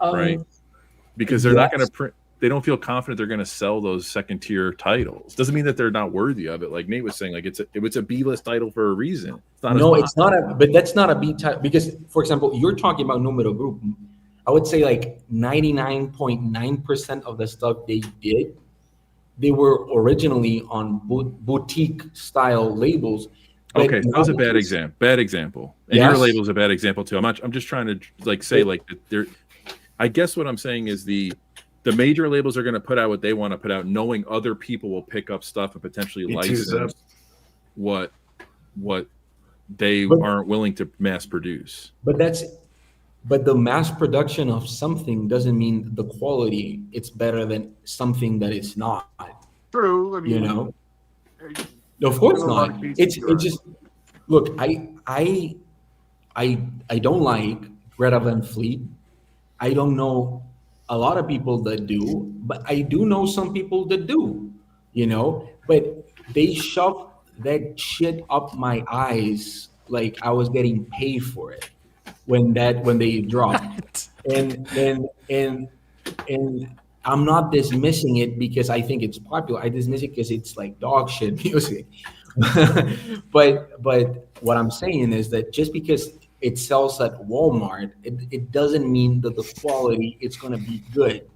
right? Because they're not going to print. They don't feel confident they're going to sell those second tier titles. Doesn't mean that they're not worthy of it. Like Nate was saying, like it's a B-list title for a reason. It's not but that's not a B title because, for example, you're talking about Numero Group. I would say like 99.9% of the stuff they did, they were originally on boutique style labels. Okay, that was a bad example. And your label's a bad example too. I'm just trying to like say like there. I guess what I'm saying is the major labels are going to put out what they want to put out, knowing other people will pick up stuff and potentially license what they aren't willing to mass produce. But the mass production of something doesn't mean the quality it's better than something that it's not. True. I mean, you know. Of course not. It's just look. I don't like Greta Van Fleet. I don't know a lot of people that do, but I do know some people that do. You know, but they shoved that shit up my eyes like I was getting paid for it when they dropped. And I'm not dismissing it because I think it's popular. I dismiss it because it's like dog shit music. but what I'm saying is that just because it sells at Walmart, it doesn't mean that the quality it's going to be good.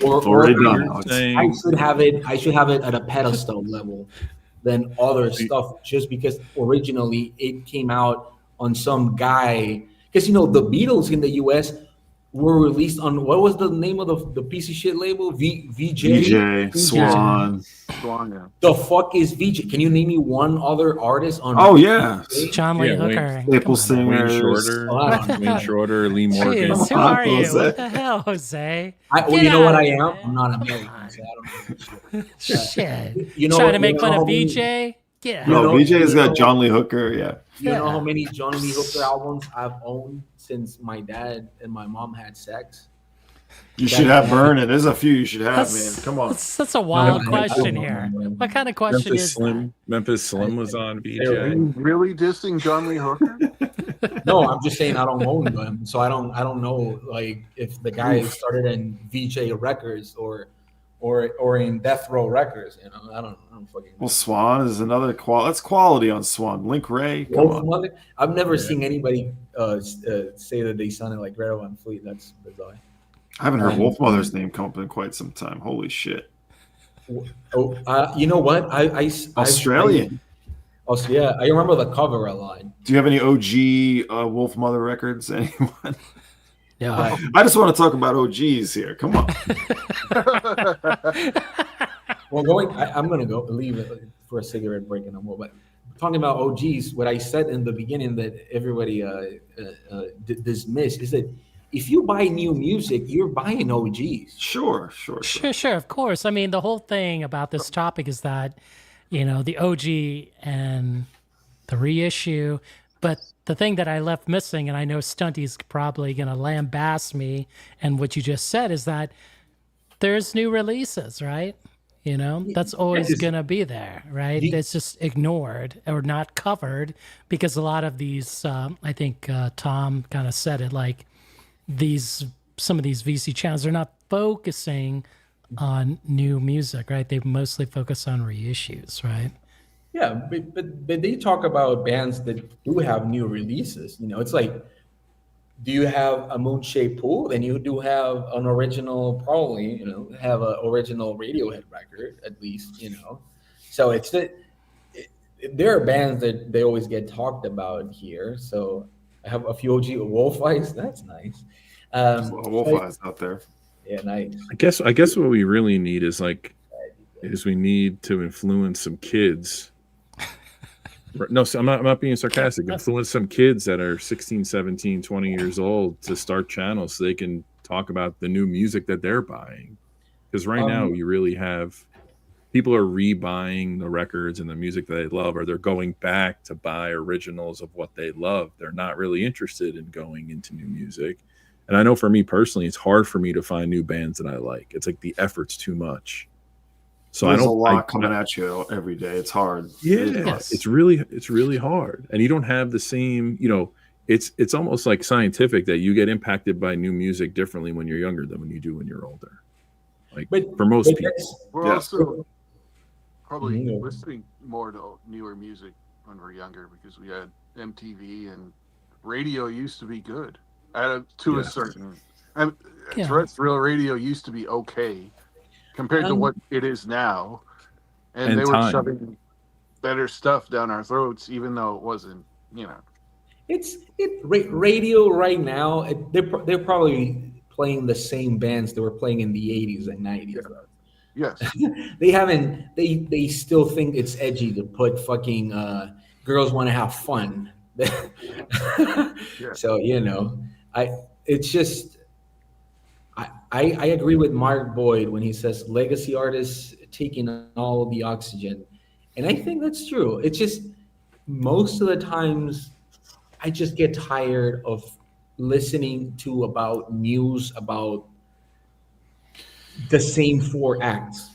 Or I should have it at a pedestal level than other stuff just because originally it came out on some guy. Because you know the Beatles in the US were released on what was the name of the piece of shit label? VJ Swan. Yeah. The fuck is VJ? Can you name me one other artist on? Oh yeah, John Lee Hooker, Staple Singers, Wayne Shorter, Lee Morgan. Jeez, who are you? What the hell, Jose? Well, you know what I am? I'm not American, so I don't know shit. Shit. You know trying to make fun of VJ? Yeah. No, VJ's got John Lee Hooker. Yeah. You know how many John Lee Hooker albums I've owned since my dad and my mom had sex? You should have Burnin'. There's a few you should have, man. Come on. That's a wild question here. What kind of question is that? Memphis Slim was on VJ. Are you really dissing John Lee Hooker? No, I'm just saying I don't own them, so I don't know like if the guy started in VJ Records or in Death Row Records, you know. I don't fucking know. Well, Swan is another that's quality on Swan. Link Ray. Come on. I've never seen anybody say that they sounded like Greta Van Fleet. That's bizarre. I haven't heard Wolfmother's name come up in quite some time. Holy shit. You know what? Australian. Yeah, I remember the cover a lot. Do you have any OG Wolfmother records? Anyone? Yeah. I just want to talk about OGs here. Come on. Well, I'm going to leave it for a cigarette break in a moment. But talking about OGs, what I said in the beginning that everybody dismissed is that if you buy new music, you're buying OGs. Sure. Of course. I mean, the whole thing about this topic is that, you know, the OG and the reissue. But the thing that I left missing, and I know Stunty's probably going to lambaste me, and what you just said is that there's new releases, right? You know, that's always going to be there, right? It's just ignored or not covered because a lot of these, I think Tom kind of said it, like some of these VC channels are not focusing on new music, right? They mostly focus on reissues, right? Yeah, but they talk about bands that do have new releases. You know, it's like, do you have a Moon-Shaped Pool? Then you do have an original, probably, you know, have an original Radiohead record, at least, you know. So it's that there are bands that they always get talked about here. So I have a few OG Wolf-itis. That's nice. Wolf-itis out there. Yeah, nice. I guess what we really need is we need to influence some kids No, so I'm not being sarcastic. Influence some kids that are 16, 17, 20 years old to start channels so they can talk about the new music that they're buying. Because right now you really have people are rebuying the records and the music that they love, or they're going back to buy originals of what they love. They're not really interested in going into new music. And I know for me personally, it's hard for me to find new bands that I like. It's like the effort's too much. So there's a lot coming at you every day. It's hard. Yeah, it's really hard. And you don't have the same, it's almost like scientific that you get impacted by new music differently when you're younger than when you do when you're older. Like for most people. We're also probably listening more to newer music when we're younger because we had MTV and radio used to be good to a certain. Terrestrial radio used to be okay compared to what it is now, and they were shoving better stuff down our throats, even though it wasn't. Radio right now. They're probably playing the same bands that were playing in the 80s and 90s. Yes. They still think it's edgy to put fucking girls want to have fun. So, I agree with Mark Boyd when he says legacy artists taking all the oxygen. And I think that's true. It's just most of the times I just get tired of listening to about news about the same 4 acts.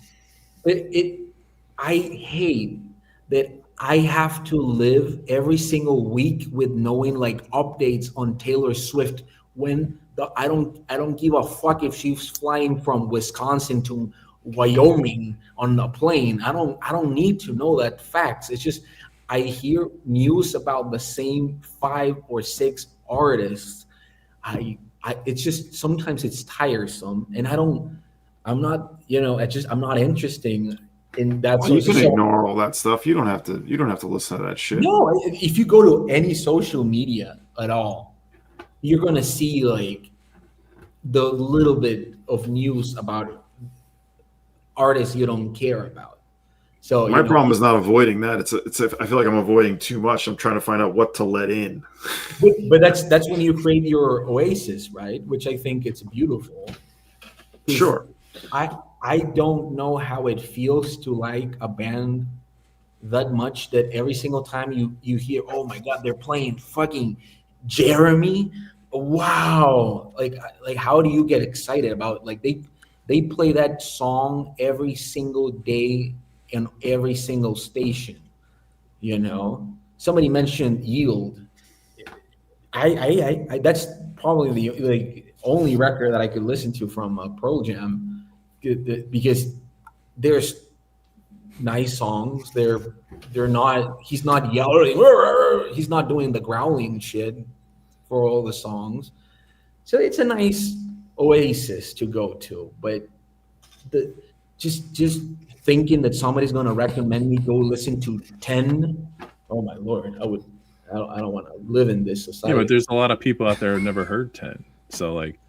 I hate that I have to live every single week with knowing like updates on Taylor Swift when I don't give a fuck if she's flying from Wisconsin to Wyoming on a plane. I don't need to know that facts. It's just I hear news about the same 5 or 6 artists. It's just sometimes it's tiresome, and I'm not interested in that. Well, you can ignore all that stuff. You don't have to listen to that shit. No, if you go to any social media at all, you're gonna see like the little bit of news about artists you don't care about. So my problem is not avoiding that. I feel like I'm avoiding too much. I'm trying to find out what to let in. But that's when you create your oasis, right? Which I think it's beautiful. Sure. I don't know how it feels to like a band that much that every single time you hear, oh my God, they're playing fucking Jeremy. Wow. Like how do you get excited about like they play that song every single day in every single station, Somebody mentioned Yield. I that's probably the only record that I could listen to from Pearl Jam because there's nice songs. They're not. He's not yelling. He's not doing the growling shit for all the songs. So it's a nice oasis to go to, but just thinking that somebody's going to recommend me go listen to 10. Oh my Lord, I don't want to live in this society. Yeah, but there's a lot of people out there who've never heard 10. So like,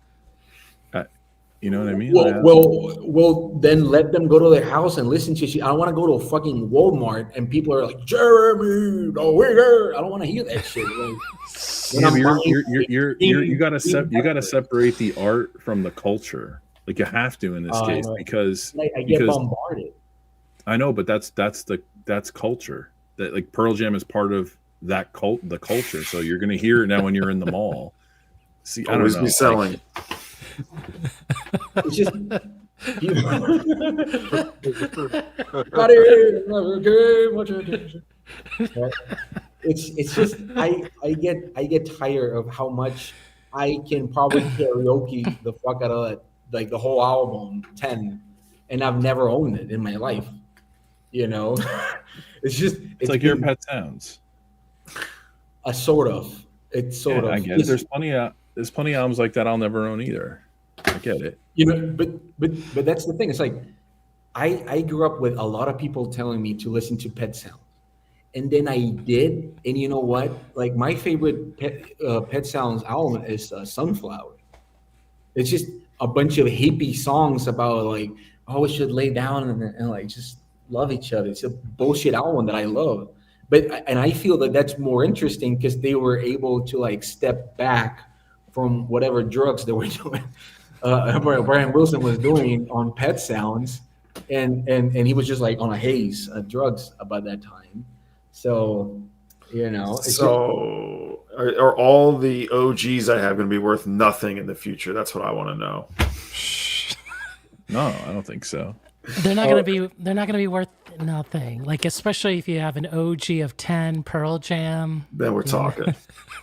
you know what I mean? Well, then let them go to their house and listen to shit. I don't want to go to a fucking Walmart and people are like, Jeremy, I don't want to hear that shit. Like, you gotta separate the art from the culture. Like you have to in this case because I get bombarded. I know, but that's culture. That like Pearl Jam is part of that the culture. So you're gonna hear it now when you're in the mall. See, I don't know. Be selling. It's just it's just I get tired of how much I can probably karaoke the fuck out of like the whole album 10, and I've never owned it in my life. It's like your Pet Sounds. It's sort of. I get it. There's plenty of albums like that I'll never own either. I get it. But that's the thing. It's like I grew up with a lot of people telling me to listen to Pet Sounds, and then I did. And you know what? Like my favorite Pet Sounds album is Sunflower. It's just a bunch of hippie songs about like, oh, we should lay down and like just love each other. It's a bullshit album that I love. and I feel that that's more interesting because they were able to like step back from whatever drugs they were doing. Brian Wilson was doing on Pet Sounds, and he was just like on a haze of drugs about that time. So, you know. So are all the OGs I have going to be worth nothing in the future? That's what I want to know. No, I don't think so. They're not gonna be. They're not gonna be worth nothing. Like, especially if you have an OG of 10 Pearl Jam. Then we're talking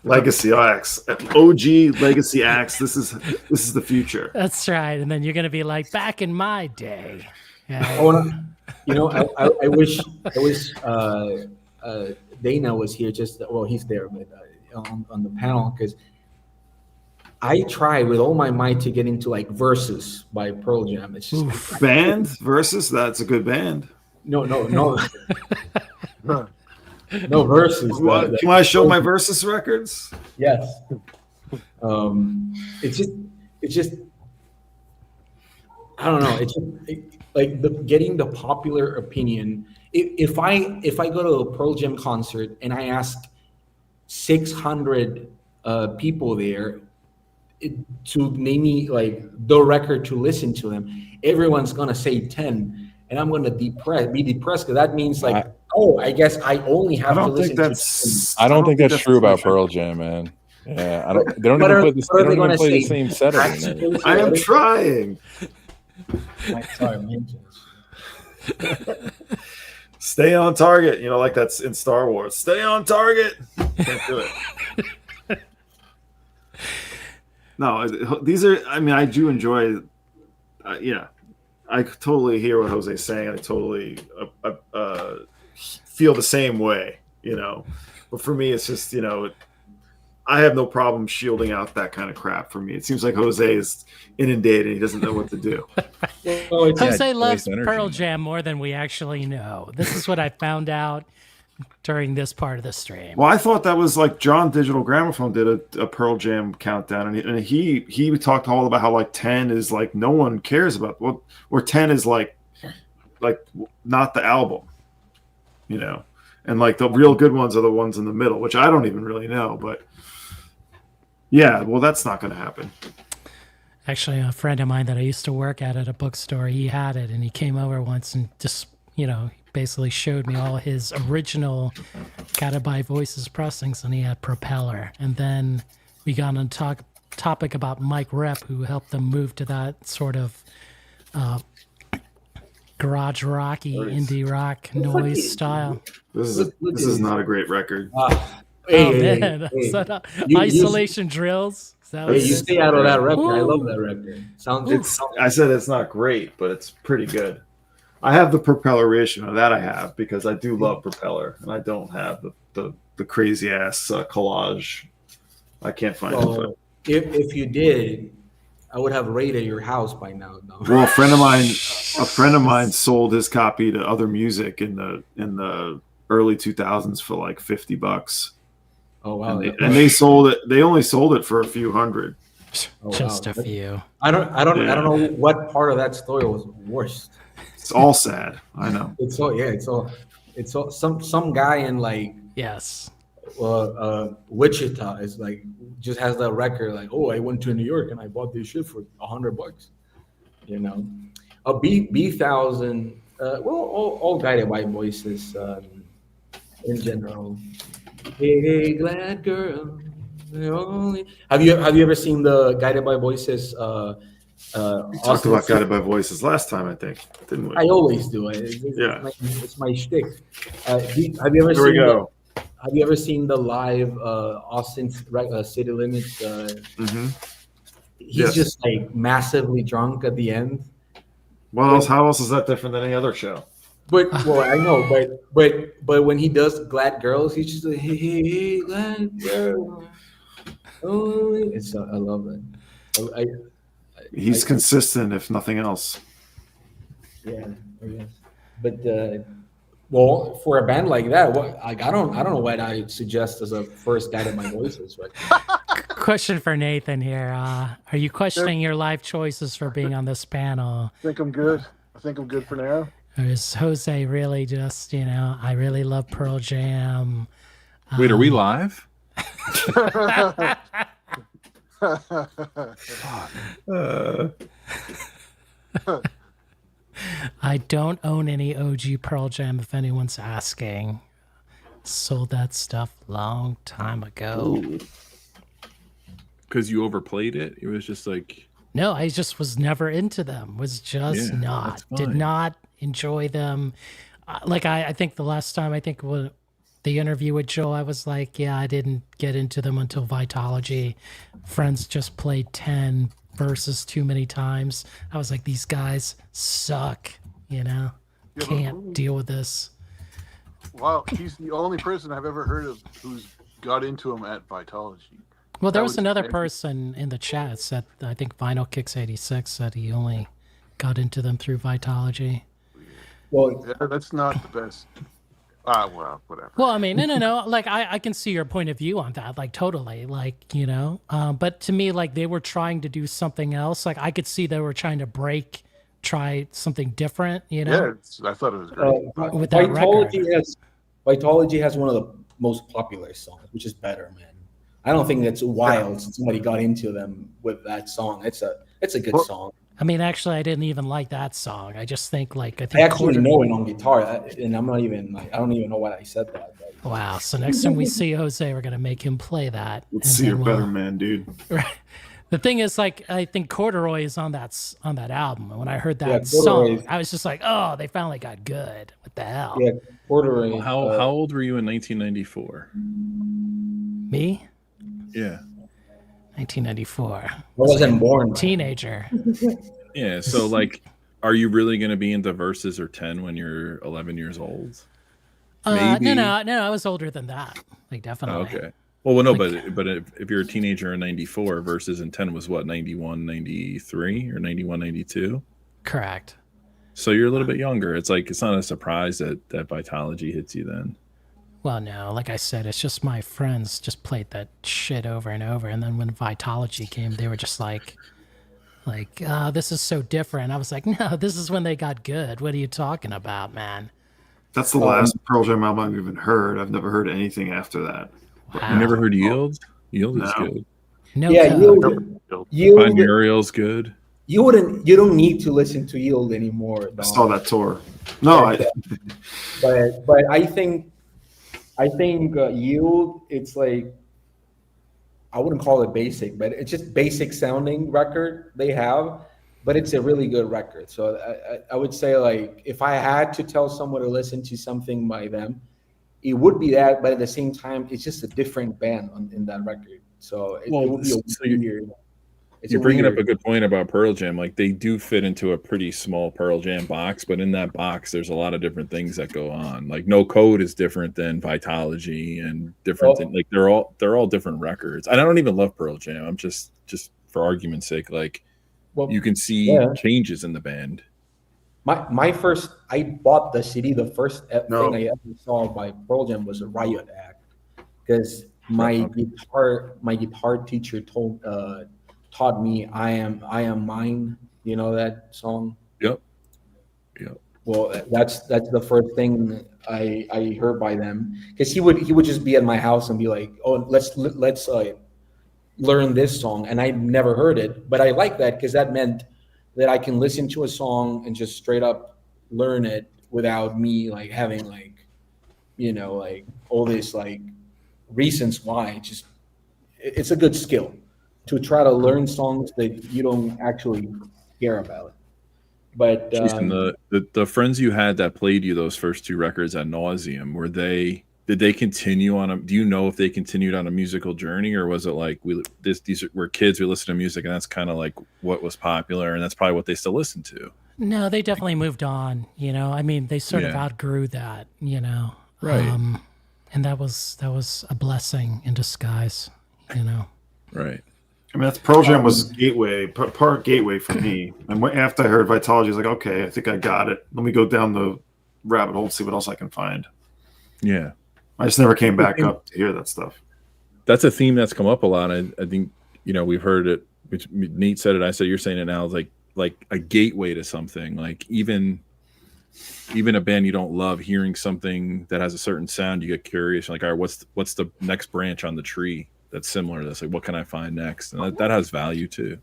Legacy X, OG Legacy X. This is the future. That's right. And then you're gonna be like, back in my day. Yeah. You know, I wish Dana was here. He's there, but on the panel, because I tried with all my might to get into like Versus by Pearl Jam. It's just band Versus. That's a good band. No, no Versus. Can I show my Versus records? Yes. It's just I don't know. It's just, getting the popular opinion. If I go to a Pearl Jam concert and I ask 600 people there to name me like the record to listen to them, everyone's gonna say 10, and I'm gonna be depressed because that means like, I guess I only have to listen to. I don't think that's true about Pearl Jam, man. Yeah, they don't even play the same set. I am trying. Sorry, Stay on target. You know, like that's in Star Wars. Stay on target. Can't do it. No, these are. I mean, I do enjoy. Yeah, I totally hear what Jose's saying. I totally feel the same way. You know, but for me, it's just I have no problem shielding out that kind of crap. For me, it seems like Jose is inundated. He doesn't know what to do. Jose loves Pearl Jam more than we actually know. This is what I found out during this part of the stream. Well, I thought that was like John Digital Gramophone did a Pearl Jam countdown, and he talked all about how like 10 is like no one cares about, or 10 is like not the album, and like the real good ones are the ones in the middle, which I don't even really know, but yeah, well, that's not going to happen. Actually, a friend of mine that I used to work at a bookstore, he had it, and he came over once and just basically showed me all his original Gotta Buy Voices pressings, and he had Propeller. And then we got on topic about Mike Rep, who helped them move to that sort of garage rocky, indie rock noise style. This is not a great record. Isolation Drills. You stay out of that record. I love that record. I said it's not great, but it's pretty good. I have the Propeller reissue. That I have because I do love Propeller, and I don't have the crazy ass collage. I can't find it. If you did, I would have raided your house by now. No. Well, a friend of mine sold his copy to Other Music in the early 2000s for like $50. Oh wow! And they sold it. They only sold it for a few hundred. Just a few. I don't know what part of that story was worst. It's all sad. I know. It's all some guy in like Wichita is like just has that record like, oh, I went to New York and I bought this shit for $100. A B1000. All Guided by Voices in general. Hey, glad girl. Have you ever seen the Guided by Voices? We talked about Guided by Voices last time, I think, didn't we? I always do it. It's my shtick. Have you ever seen the live Austin City Limits? He's just like massively drunk at the end. Well, how else is that different than any other show? But I know, but when he does Glad Girls, he's just like, hey, glad girl. Oh, I love that. He's consistent, if nothing else. Yeah, I guess. But for a band like that, I don't know what I suggest as a first Guided by Voices. But question for Nathan here: are you questioning your life choices for being on this panel? I think I'm good for now. Or is Jose really just, I really love Pearl Jam. Wait, are we live? I don't own any OG Pearl Jam, if anyone's asking. Sold that stuff long time ago. Because you overplayed it? It was just like... No, I just was never into them. Was just not. Did not enjoy them. I think the last time, when the interview with Joe, I was like, yeah, I didn't get into them until Vitology. Friends just played 10 verses too many times. I was like, these guys suck, Can't deal with this. Well, he's the only person I've ever heard of who's got into him at Vitology. Well, there was another person in the chat said, I think Vinyl Kicks 86 said he only got into them through Vitology. Well, yeah, that's not the best. Well, whatever. Well, I mean, no. I can see your point of view on that. Totally. But to me, they were trying to do something else. I could see they were trying to try something different, Yeah, I thought it was great. With that Vitology has one of the most popular songs, which is Better Man. I don't think that's wild. Somebody got into them with that song. It's a good song. I mean, actually, I didn't even like that song. I just think I actually know it on guitar, and I'm not even I don't even know why I said that. But. Wow. So next time we see Jose, we're gonna make him play that. Let's see your Better Man, dude. Right. The thing is, I think Corduroy is on that album. And when I heard that song, I was just like, oh, they finally got good. What the hell? Yeah, Corduroy. Well, how old were you in 1994? Me? Yeah. 1994. I wasn't born. Teenager. Yeah. So, are you really going to be into Versus or 10 when you're 11 years old? Maybe. No. I was older than that. Definitely. Okay. Well, no, but if you're a teenager in 94, Versus and 10 was what, 91, 93 or 91, 92? Correct. So you're a little bit younger. It's it's not a surprise that Vitology hits you then. Well, no, like I said, it's just my friends just played that shit over and over. And then when Vitology came, they were just like, this is so different. I was like, no, this is when they got good. What are you talking about, man? That's the last Pearl Jam album I've even heard. I've never heard anything after that. Wow. You never heard Yield? Yield is good. No, yeah, Yield. Binaural good. You don't need to listen to Yield anymore. I saw that tour. No, but I think Yield, it's I wouldn't call it basic, but it's just basic sounding record they have, but it's a really good record. So I would say if I had to tell someone to listen to something by them, it would be that, but at the same time, it's just a different band in that record. So it would be weird. You're bringing up a good point about Pearl Jam. They do fit into a pretty small Pearl Jam box, but in that box, there's a lot of different things that go on. No Code is different than Vitology, and different than they're all different records. And I don't even love Pearl Jam. I'm just for argument's sake, you can see changes in the band. My first, I bought the CD. The first thing I ever saw by Pearl Jam was a Riot Act, because my guitar teacher taught me I am mine. You know that song? Yep. Well, that's the first thing I heard by them, because he would just be at my house and be like, oh, let's learn this song, and I never heard it, but I like that because that meant that I can listen to a song and just straight up learn it without me having all this reasons why. It's a good skill to try to learn songs that you don't actually care about. But Jason, the friends you had that played you those first two records ad nauseum, did they continue on do you know if they continued on a musical journey, or was it we're kids, we listen to music and that's kind of what was popular and that's probably what they still listen to? No, they definitely moved on. I mean, they sort of outgrew that. Right. And that was a blessing in disguise. Right. I mean, that's Pearl Jam was part gateway for me. And after I heard Vitology, I was like, okay, I think I got it. Let me go down the rabbit hole and see what else I can find. Yeah. I just never came back up to hear that stuff. That's a theme that's come up a lot. I think, we've heard it, which Nate said it, I said, you're saying it now, like a gateway to something. Even even a band you don't love, hearing something that has a certain sound, you get curious. Like, all right, what's the next branch on the tree that's similar to this? Like, what can I find next? And that has value too.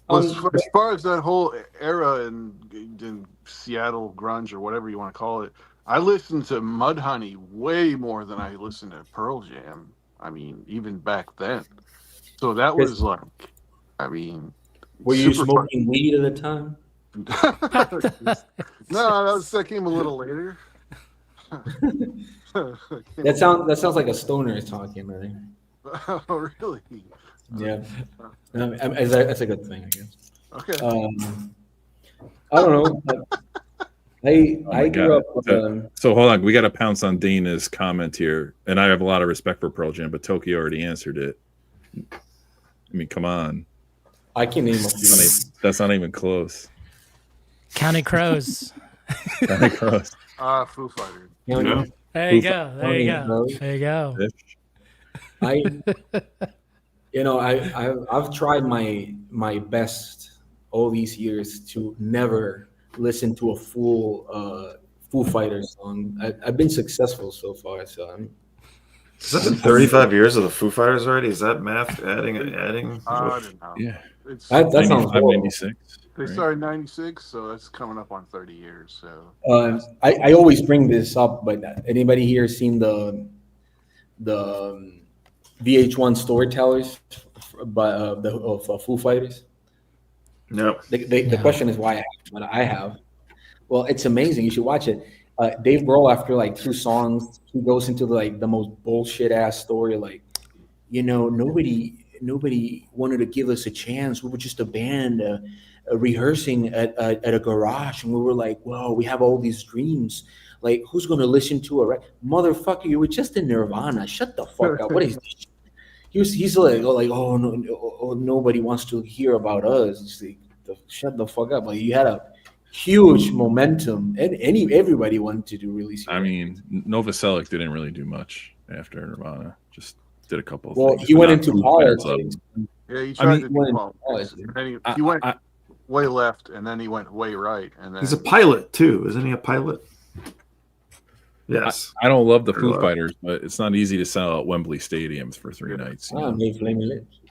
Well, as far as that whole era in Seattle grunge or whatever you want to call it, I listened to Mudhoney way more than I listened to Pearl Jam. I mean, even back then. So that was like, I mean, were you smoking weed at the time? No, that came a little later. That sounds like a stoner is talking, man. Oh, really? Yeah, that's a good thing, I guess. Okay. I don't know. I grew up. So hold on, we got to pounce on Dana's comment here, and I have a lot of respect for Pearl Jam, but Tokyo already answered it. I mean, come on. I can name a few. That's not even close. Counting Crows. Counting Crows. Foo Fighters. Yeah. There you go. There you go. There you go. I've tried my best all these years to never listen to a full Foo Fighters song. I've been successful so far. So Has that been 35 years of the Foo Fighters already? Is that math adding? I don't know. Yeah. that sounds horrible. 96. They started in 96, so that's coming up on 30 years. So I always bring this up, but anybody here seen the VH1 Storytellers of Foo Fighters? No. The question is why I have, but I have. Well, it's amazing. You should watch it. Dave Grohl, after like 2 songs, he goes into like the most bullshit ass story. Like, nobody wanted to give us a chance. We were just a band rehearsing at a garage, and we were like, "Whoa, we have all these dreams. Like, who's going to listen to it? Right? Motherfucker, you were just in Nirvana. Shut the fuck up. What is this?" He's like, oh no, nobody wants to hear about us. It's like, shut the fuck up. Like, you had a huge momentum, and everybody wanted to release. I mean, Novoselic didn't really do much after Nirvana. Just did a couple of things. He went into politics. Yeah, he tried to went do politics. He went way left, and then he went way right. And then He's a pilot too, isn't he? A pilot? Yes. I don't love the Foo Fighters, but it's not easy to sell at Wembley stadiums for 3 nights. Flaming Lips.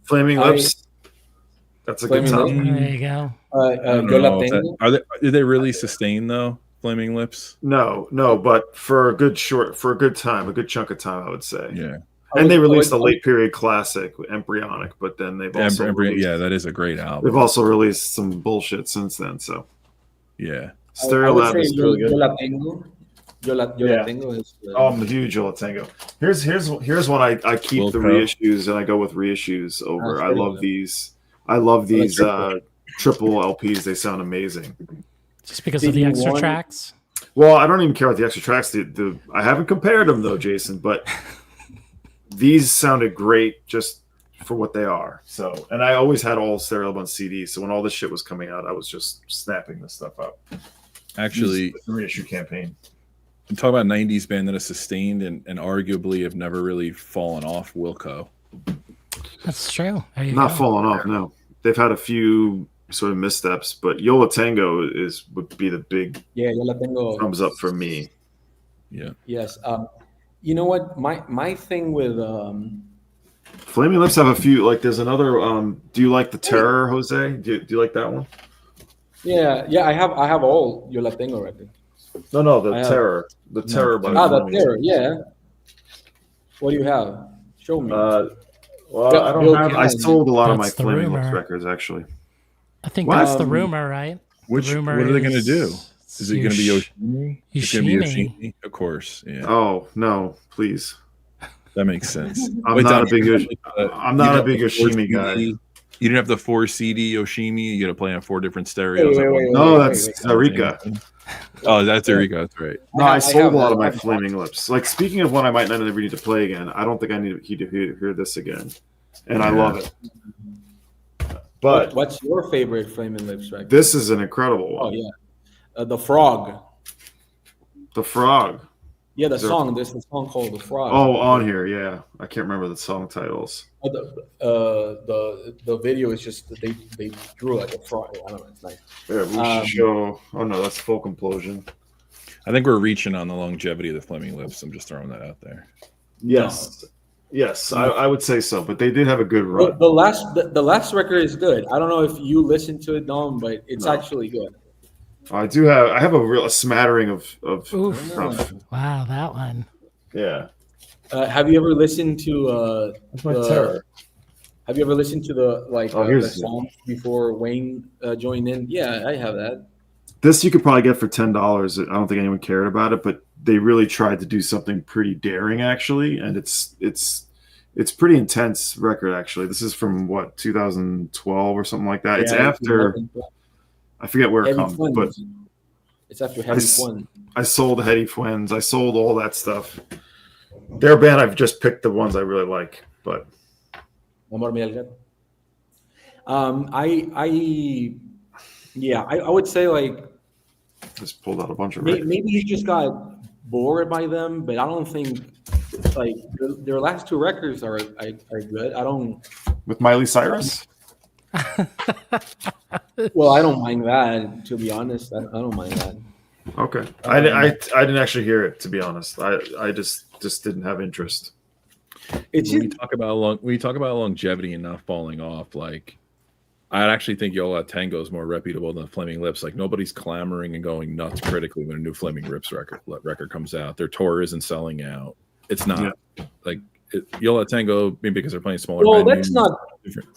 Flaming Lips. That's a good time. There you go. Did they really sustain though? Flaming Lips? No, but for a good time, a good chunk of time, I would say. Yeah. And they released a late period classic, Embryonic, but then they've also that is a great album. They've also released some bullshit since then. So yeah, Stereo Lab is really good. Yo la tengo is, I'm a huge Yo La Tengo. Here's one I keep the reissues, and I go with reissues over. I love these. I love these triple LPs. They sound amazing. Just because of the extra tracks? Well, I don't even care about the extra tracks. I haven't compared them though, Jason, but these sounded great just for what they are. So, and I always had all Stereo Lab on CD. So when all this shit was coming out, I was just snapping this stuff up. Actually, the reissue campaign. I'm talking about 90s band that has sustained and arguably have never really fallen off. Wilco. That's true. Not fallen off, no. They've had a few sort of missteps, but Yo La Tengo would be the big Yo La Tengo thumbs up for me. Yeah. Yes. You know what? My thing with Flaming Lips have a few. Like, there's another. Do you like The Terror, Jose? Do you like that one? Yeah. I have all Yo La Tengo records. No, The Terror. The Terror. The Terror. Yeah. What do you have? Show me. Well, I don't have. I sold a lot of my Flaming Lips records, actually. I think that's the rumor, right? What are they going to do? Is it going to be Yoshimi? It's going to be Yoshimi, of course. Yeah. Oh no, please. That makes sense. I'm not a big Yoshimi guy. You didn't have the 4 CD Yoshimi. You got to play on 4 different stereos. No, that's Zurika. Oh, that's Zurika. That's right. No, I sold a lot of my Flaming Lips. Like, speaking of one I might not ever need to play again, I don't think I need to hear this again, and I love it. But what's your favorite Flaming Lips record? This is an incredible one. Oh yeah, The Frog. The Frog. Yeah, the song. There's a song called "The Fraud." Oh, on here, yeah. I can't remember the song titles. The video is just they drew like a fraud. I don't know. It's nice. Yeah, we should show. Oh no, that's Folk Implosion. I think we're reaching on the longevity of the Flaming Lips. I'm just throwing that out there. Yes, yes, I would say so. But they did have a good run. The last record is good. I don't know if you listened to it, Dom, but it's actually good. I have a smattering of Oof. Wow, that one. Yeah. Have you ever listened to Have you ever listened to the song before Wayne joined in? Yeah, I have that. This you could probably get for $10. I don't think anyone cared about it, but they really tried to do something pretty daring, actually, and it's pretty intense record, actually. This is from what, 2012 or something like that. Yeah, it's after. I forget where it comes, but it's after Heavy Fun. I sold Heady Fwens. I sold all that stuff. Their band, I've just picked the ones I really like, but I would say like just pulled out a bunch of maybe you just got bored by them, but I don't think like their last two records are good. I don't with Miley Cyrus. Well, I don't mind that, to be honest. I don't mind that. Okay, I didn't actually hear it, to be honest. I just didn't have interest. It's when we talk about longevity and not falling off. Like, I actually think Yo La Tengo is more reputable than Flaming Lips. Like, nobody's clamoring and going nuts critically when a new Flaming Lips record comes out. Their tour isn't selling out. It's not like Yo La Tengo, maybe because they're playing smaller. Well, that's not different.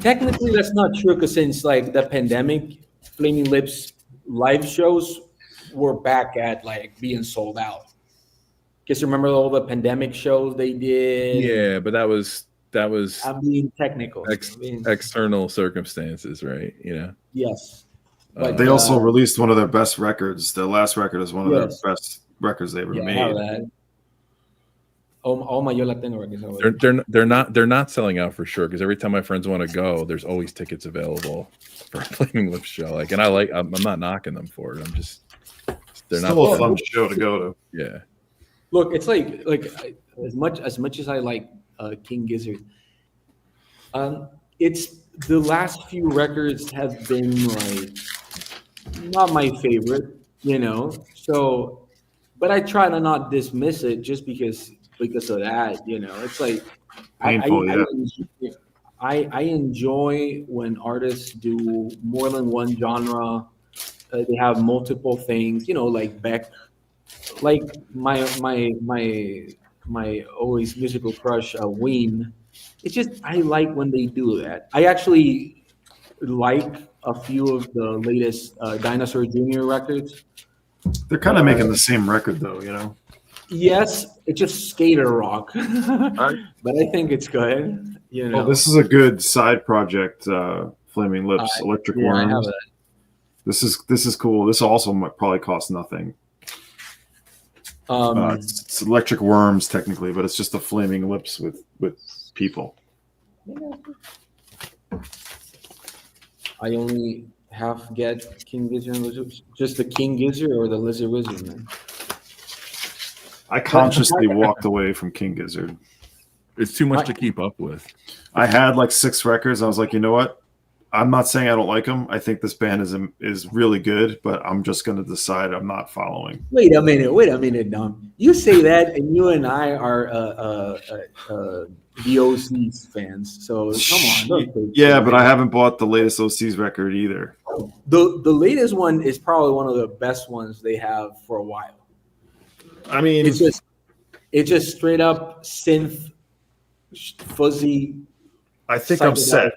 Technically, that's not true because since like the pandemic, Flaming Lips live shows were back at like being sold out. Because remember all the pandemic shows they did? Yeah, but that was I'm being technical. External circumstances, right? You know. Yes. But they also released one of their best records. Their last record is one of their best records they ever made. I have that. All my Yo La Tengo records. They're not selling out for sure, because every time my friends want to go, there's always tickets available for a Flaming Lips show. Like, and I'm not knocking them for it. I'm just they're still not a fun show to go to. Yeah. Look, it's like as much as I like King Gizzard, it's the last few records have been like not my favorite, you know. So, but I try to not dismiss it just because of that, you know. It's like painful, I enjoy when artists do more than one genre. They have multiple things, you know, like Beck, like my always musical crush, Ween. It's just I like when they do that. I actually like a few of the latest Dinosaur Jr. records. They're kind of making the same record, though, you know. Yes, it's just skater rock, but I think it's good. You know, this is a good side project. Flaming Lips, Electric Worms. I have it. This is cool. This also might probably cost nothing. It's Electric Worms technically, but it's just the Flaming Lips with people. I only half get King Gizzard and Lizard. Just the King Gizzard or the Lizard Wizard, man. I consciously walked away from King Gizzard. It's too much to keep up with. I had like 6 records. I was like, you know what? I'm not saying I don't like them. I think this band is really good, but I'm just going to decide I'm not following. Wait a minute, Dom. You say that, and you and I are the OC's fans. So come on. Yeah, but I haven't bought the latest OC's record either. The latest one is probably one of the best ones they have for a while. I mean, it's just straight up synth, fuzzy. I think I'm set.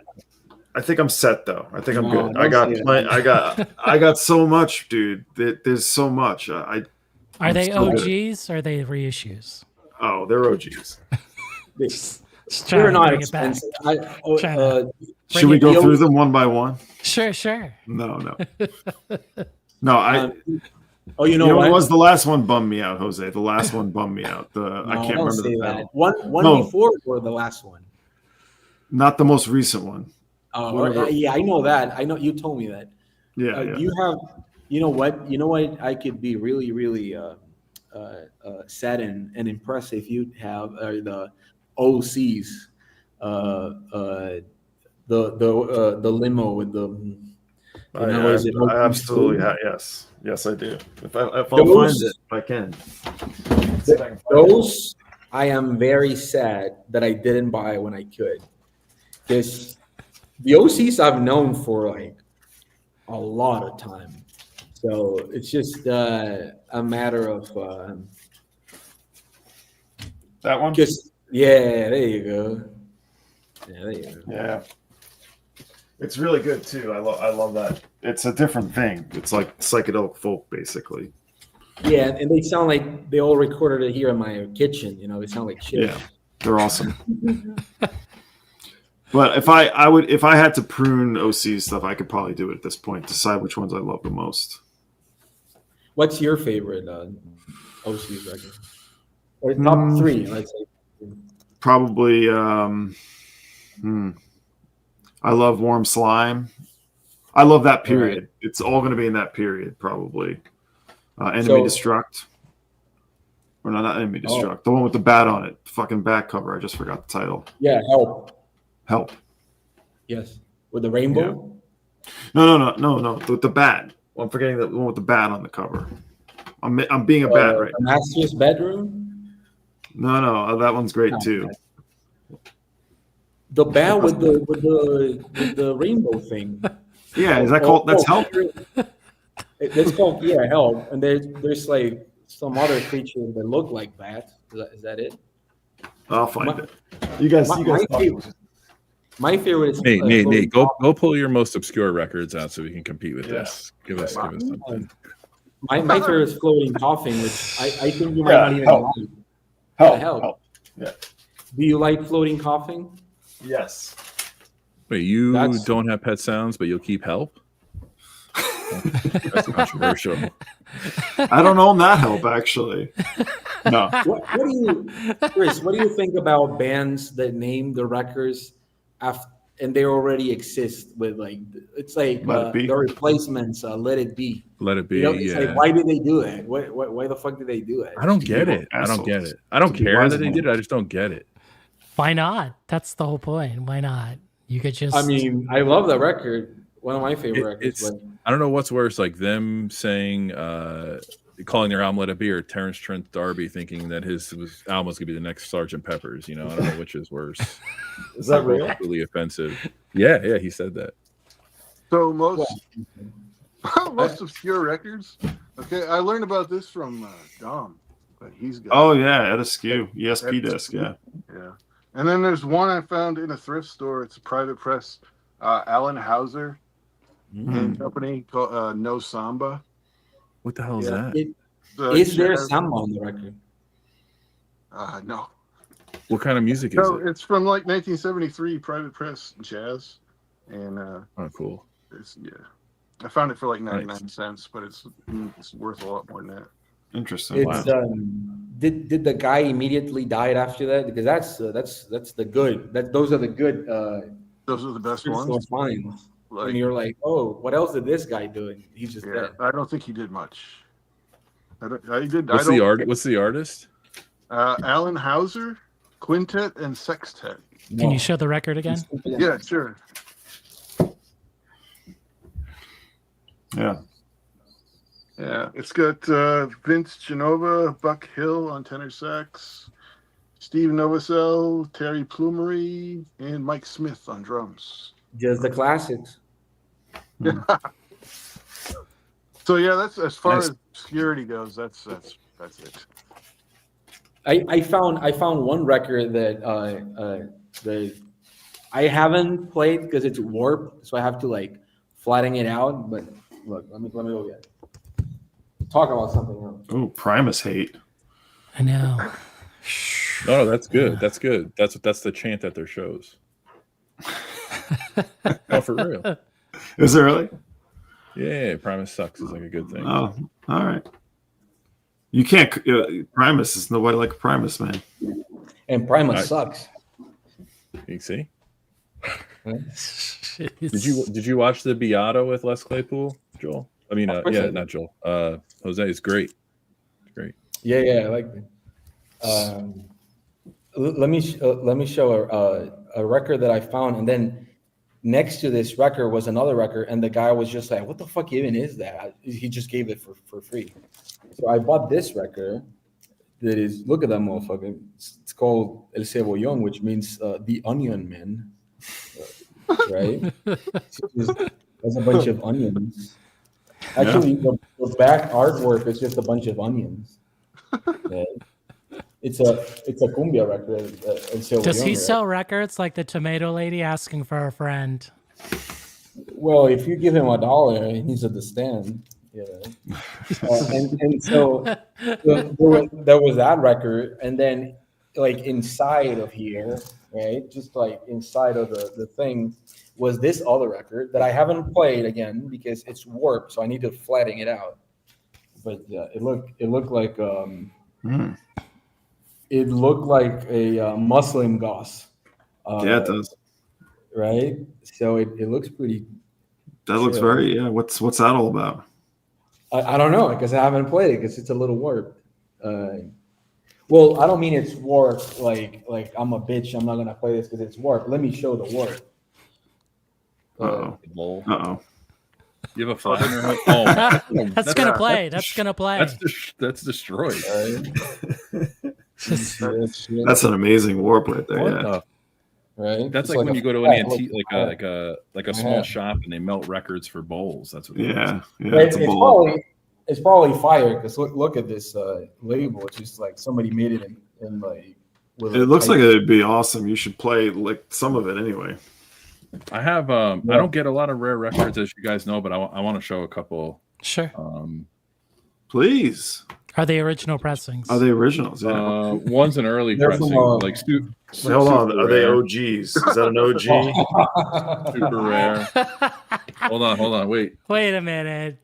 I think I'm set though. I think I'm good. I got so much, dude. There's so much. Are they OGs or are they reissues? Oh, they're OGs. They're not expensive. Should we go through them one by one? Sure. No. No, you know what was the last one bummed me out, Jose? The last one bummed me out. I can't remember the title. One before or the last one? Not the most recent one. Oh, yeah, I know that. I know you told me that. Yeah, You have, you know what? I could be really, really sad and impressive you have are the OCs, the limo with the. I absolutely yes I do. If I'll find it, if I can. Those I am very sad that I didn't buy when I could. Because the OCs I've known for like a lot of time. So it's just a matter of that one. Just there you go. Yeah, there you go. Yeah, it's really good too. I love that. It's a different thing. It's like psychedelic folk, basically. Yeah, and they sound like they all recorded it here in my kitchen. You know, they sound like shit. Yeah, they're awesome. But if I had to prune OC stuff, I could probably do it at this point. Decide which ones I love the most. What's your favorite OC record? Or top three, let's say. Probably. I love Warm Slime. I love that period. Right. It's all going to be in that period, probably. Enemy Destruct. Or no, not Enemy Destruct. The one with the bat on it. Fucking back cover. I just forgot the title. Yeah, Help. Yes. With the rainbow? Yeah. No. With the bat. Well, I'm forgetting the one with the bat on the cover. I'm being a bat right now. Master's Bedroom? No, that one's great too. The bat with the rainbow thing. Yeah, is that called? That's Help. It's called Help. And there's like some other creatures that look like bats. Is that it? I'll find it. You guys. My favorite is Nate. Go pull your most obscure records out so we can compete with this. Give us something. My favorite is Floating Coughing, which I think you might not even like. Help. Yeah. Do you like Floating Coughing? Yes. Wait, don't have Pet Sounds, but you'll keep Help? That's controversial. I don't own that Help, actually. No. Chris, what do you think about bands that name the records and they already exist with like it's like the Replacements, Let It Be. Let It Be. You know, it's like, why did they do it? Why the fuck did they do it? I don't get it. I don't care that they did it. I just don't get it. Why not? That's the whole point. Why not? You could just. I mean, I love that record. One of my favorite records. I don't know what's worse, like them saying, calling their album "Let It Be" or Terrence Trent D'Arby thinking that his album was gonna be the next Sgt. Pepper's. You know, I don't know which is worse. Is that real? Really offensive. Yeah, he said that. So most obscure records. Okay, I learned about this from Dom, but he's got. Oh yeah, at a SKU ESP disc. Yeah. And then there's one I found in a thrift store. It's a private press. Alan Hauser and company called No Samba. What the hell is that? Is there samba on the record? No. What kind of music is it? It's from like 1973, private press jazz, and oh, cool. I found it for like 99 cents, but it's worth a lot more than that. Interesting. It's did the guy immediately died after that? Because that's the good. Those are the good. Those are the best ones. And you're like, oh, what else did this guy do? And he's just dead. I don't think he did much. What's the artist? Alan Hauser, Quintet and Sextet. Can you show the record again? Yeah, sure. Yeah, it's got Vince Genova, Buck Hill on tenor sax, Steve Novosel, Terry Plumery, and Mike Smith on drums. Just the classics. So yeah, that's as far as obscurity goes. That's it. I found one record that I haven't played because it's warped, so I have to like flatten it out. But look, let me go get it. Talk about something else. Oh, Primus hate. I know. No, that's good. That's good. That's the chant at their shows. Oh, for real. Is it really? Yeah, Primus sucks is like a good thing. Oh, all right. You can't. Primus is nobody like Primus, man. And Primus sucks. You see? Did you watch the Beato with Les Claypool, Joel? I mean, not Joel. Jose is great. Great. Yeah, I like that. Let me show a record that I found, and then next to this record was another record, and the guy was just like, "What the fuck even is that?" He just gave it for free. So I bought this record. That is, look at that motherfucker. It's called El Cebollón, which means the Onion Man, right? There's a bunch of onions. Actually, the back artwork is just a bunch of onions. Right? It's a cumbia record. El Cebollón, Does he sell records like the tomato lady asking for a friend? Well, if you give him $1, he's at the stand. Yeah, and so there was that record, and then like inside of here, right, just like inside of the thing was this other record that I haven't played again because it's warped, so I need to flatten it out. But it looked like it looked like a Muslim goss. Yeah, it does. Right, so it looks pretty. That looks very What's that all about? I don't know because I haven't played it because it's a little warped. Well, I don't mean it's warped like I'm a bitch. I'm not gonna play this because it's warped. Let me show the warp. Uh-oh. You have a file in your head? Oh, that's gonna play. That's gonna play. That's destroyed. That's an amazing warp right there. Right. That's like when you go to an antique, like a small shop, and they melt records for bowls. That's what. It's probably fire because look at this label. It's just like somebody made it in like. It looks like it'd be awesome. You should play like some of it anyway. I have. I don't get a lot of rare records, as you guys know, but I want to show a couple. Sure. Please. Are they original pressings? Are they originals? Yeah. One's an early pressing, like hold on. Are they OGs? Is that an OG? Super rare. Hold on. Wait a minute.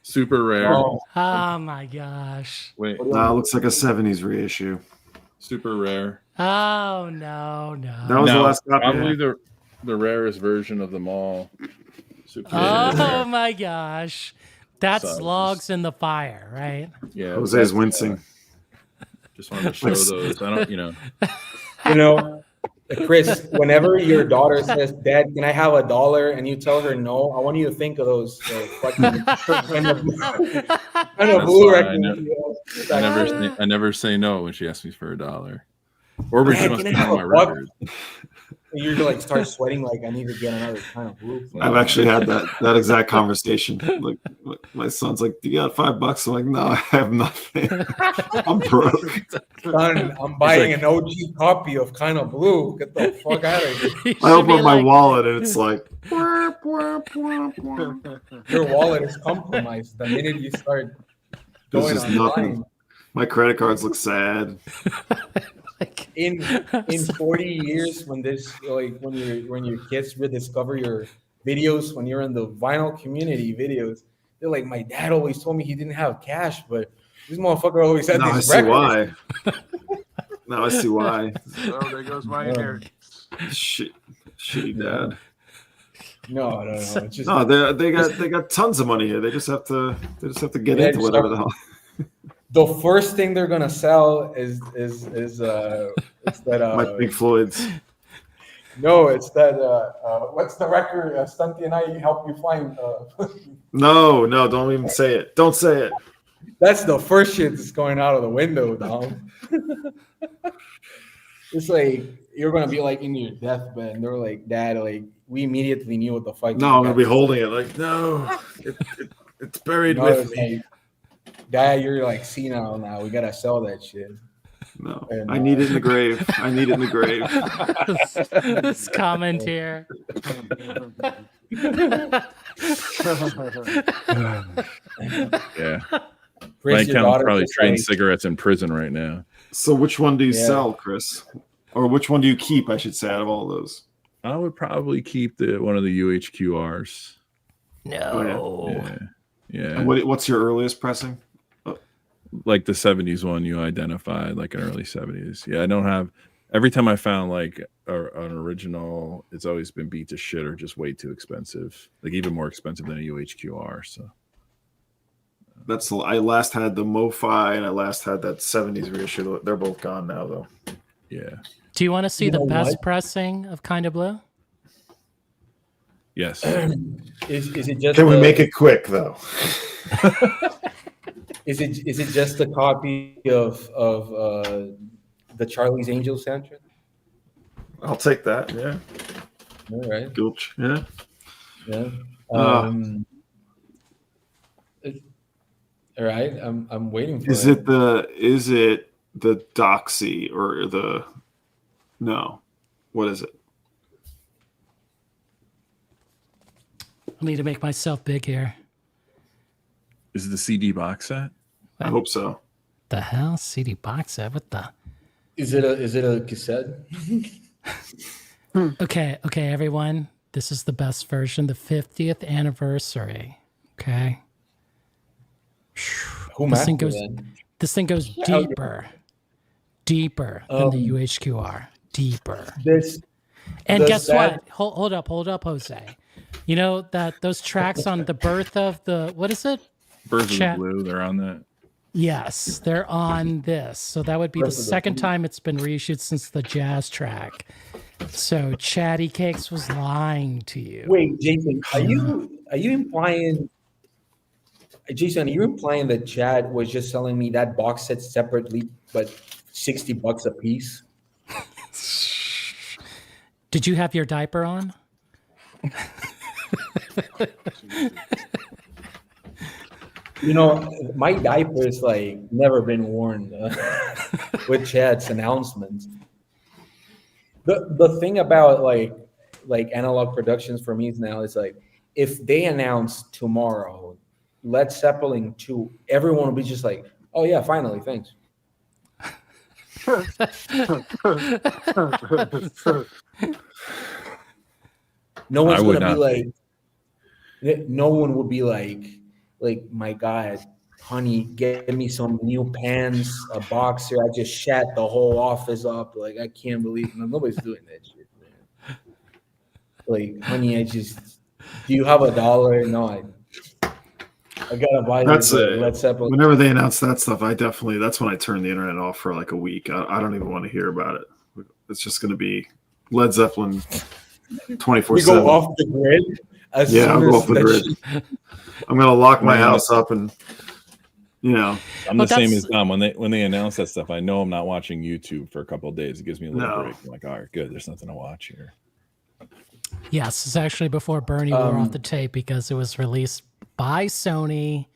Super rare. Oh my gosh. Wait. It looks like a 70s reissue. Super rare. Oh no. That was the last copy. Probably the rarest version of them all. Super rare. My gosh. That's logs in the fire, right? Yeah. Jose's wincing. Just wanted to show those. I don't, You know, Chris, whenever your daughter says, "Dad, can I have $1?" and you tell her no, I want you to think of those fucking kind of blue records. I never say no when she asks me for $1. Or when she wants to have my record. You like start sweating like I need to get another kind of blue. I've actually had that exact conversation. Like my son's like, "Do you got $5?" I'm like, "No, I have nothing. I'm broke." Son, I'm buying an OG copy of Kind of Blue. Get the fuck out of here. I open up my wallet and it's like your wallet is compromised the minute you start going online. Nothing. My credit cards look sad. In 40 years, when your kids rediscover your videos, when you're in the vinyl community videos, they're like, "My dad always told me he didn't have cash, but this motherfucker always had these records." Now I see why. So there goes my inheritance. Shitty dad. No. It's just they got tons of money here. They just have to get into whatever the hell. The first thing they're gonna sell is that my Pink Floyd's. No, it's that what's the record Stunty and I help you find? No, don't even say it. Don't say it. That's the first shit that's going out of the window, dog. It's like you're gonna be like in your deathbed, and they're like, "Dad, like we immediately knew what the fuck." No, I'm gonna be holding it like, no, it's buried with me. Like, Dad, you're like senile now. We gotta sell that shit. No, and, I need it in the grave. I need it in the grave. This comment here. Yeah. My account's probably trading cigarettes in prison right now. So which one do you sell, Chris? Or which one do you keep, I should say, out of all those? I would probably keep one of the UHQRs. No. Yeah. And what's your earliest pressing? Like the 70s one you identified, like an early 70s. Yeah, I don't have. Every time I found like an original, it's always been beat to shit or just way too expensive. Like even more expensive than a UHQR. So I last had the MoFi and I last had that 70s reissue. They're both gone now though. Yeah. Do you want to see You the know best what? pressing of Kinda Blue? Yes. Is it just? Can we make it quick though? Is it just a copy of the Charlie's Angels soundtrack? I'll take that. Yeah. All right. Gulch. Yeah. Yeah. Uh, All right. I'm waiting for Is it the Doxy or the no? What is it? I need to make myself big here. Is it the CD box set? I hope so. The hell? CD box set? What the? Is it a cassette? Okay, everyone. This is the best version, the 50th anniversary. Okay. Who This thing mastered goes. that? This thing goes deeper than the UHQR. Deeper. And does guess that- what? Hold up, Jose. You know that those tracks on the birth of the what is it? Birds of the Chat. Blue, they're on that. Yes, they're on this. So that would be the Birth of the second Blue. time it's been reissued since the jazz track. So Chatty Cakes was lying to you. Wait, Jason, are you implying? Jason, are you implying that Chad was just selling me that box set separately, but $60 a piece? Did you have your diaper on? You know, my diaper's like never been worn with Chad's announcements. The thing about like Analog Productions for me now is like, if they announce tomorrow Led Zeppelin 2, everyone will be just like, oh yeah, finally, thanks. No one's I would gonna be not like, no one would be like, my God, honey, get me some new pants, a boxer. I just shat the whole office up. Like, I can't believe it. Nobody's doing that shit, man. Like, honey, do you have $1? No, I gotta buy That's this it. Led Zeppelin. Whenever they announce that stuff, that's when I turn the internet off for like a week. I don't even want to hear about it. It's just going to be Led Zeppelin 24/7. We go off the grid. Yeah, soon I'll go as off the that grid. shit- I'm going to lock my Yeah. house up and, I'm Well, the same that's- as Dom. When they announce that stuff, I know I'm not watching YouTube for a couple of days. It gives me a little No. break. I'm like, all right, good. There's nothing to watch here. Yes, it's actually before Bernie wore off the tape because it was released by Sony,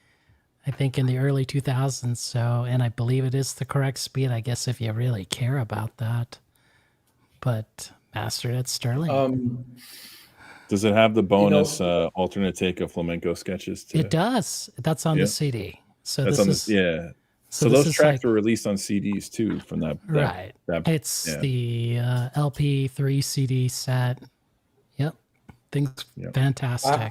I think in the early 2000s. So, and I believe it is the correct speed, I guess, if you really care about that. But mastered at Sterling. Does it have the bonus alternate take of flamenco sketches too? It does. That's on Yeah. the CD. So That's this on is the, yeah. so So this those is tracks like- were released on CDs too from that. right. It's yeah. the LP3 CD set. Yep, things Yep. fantastic.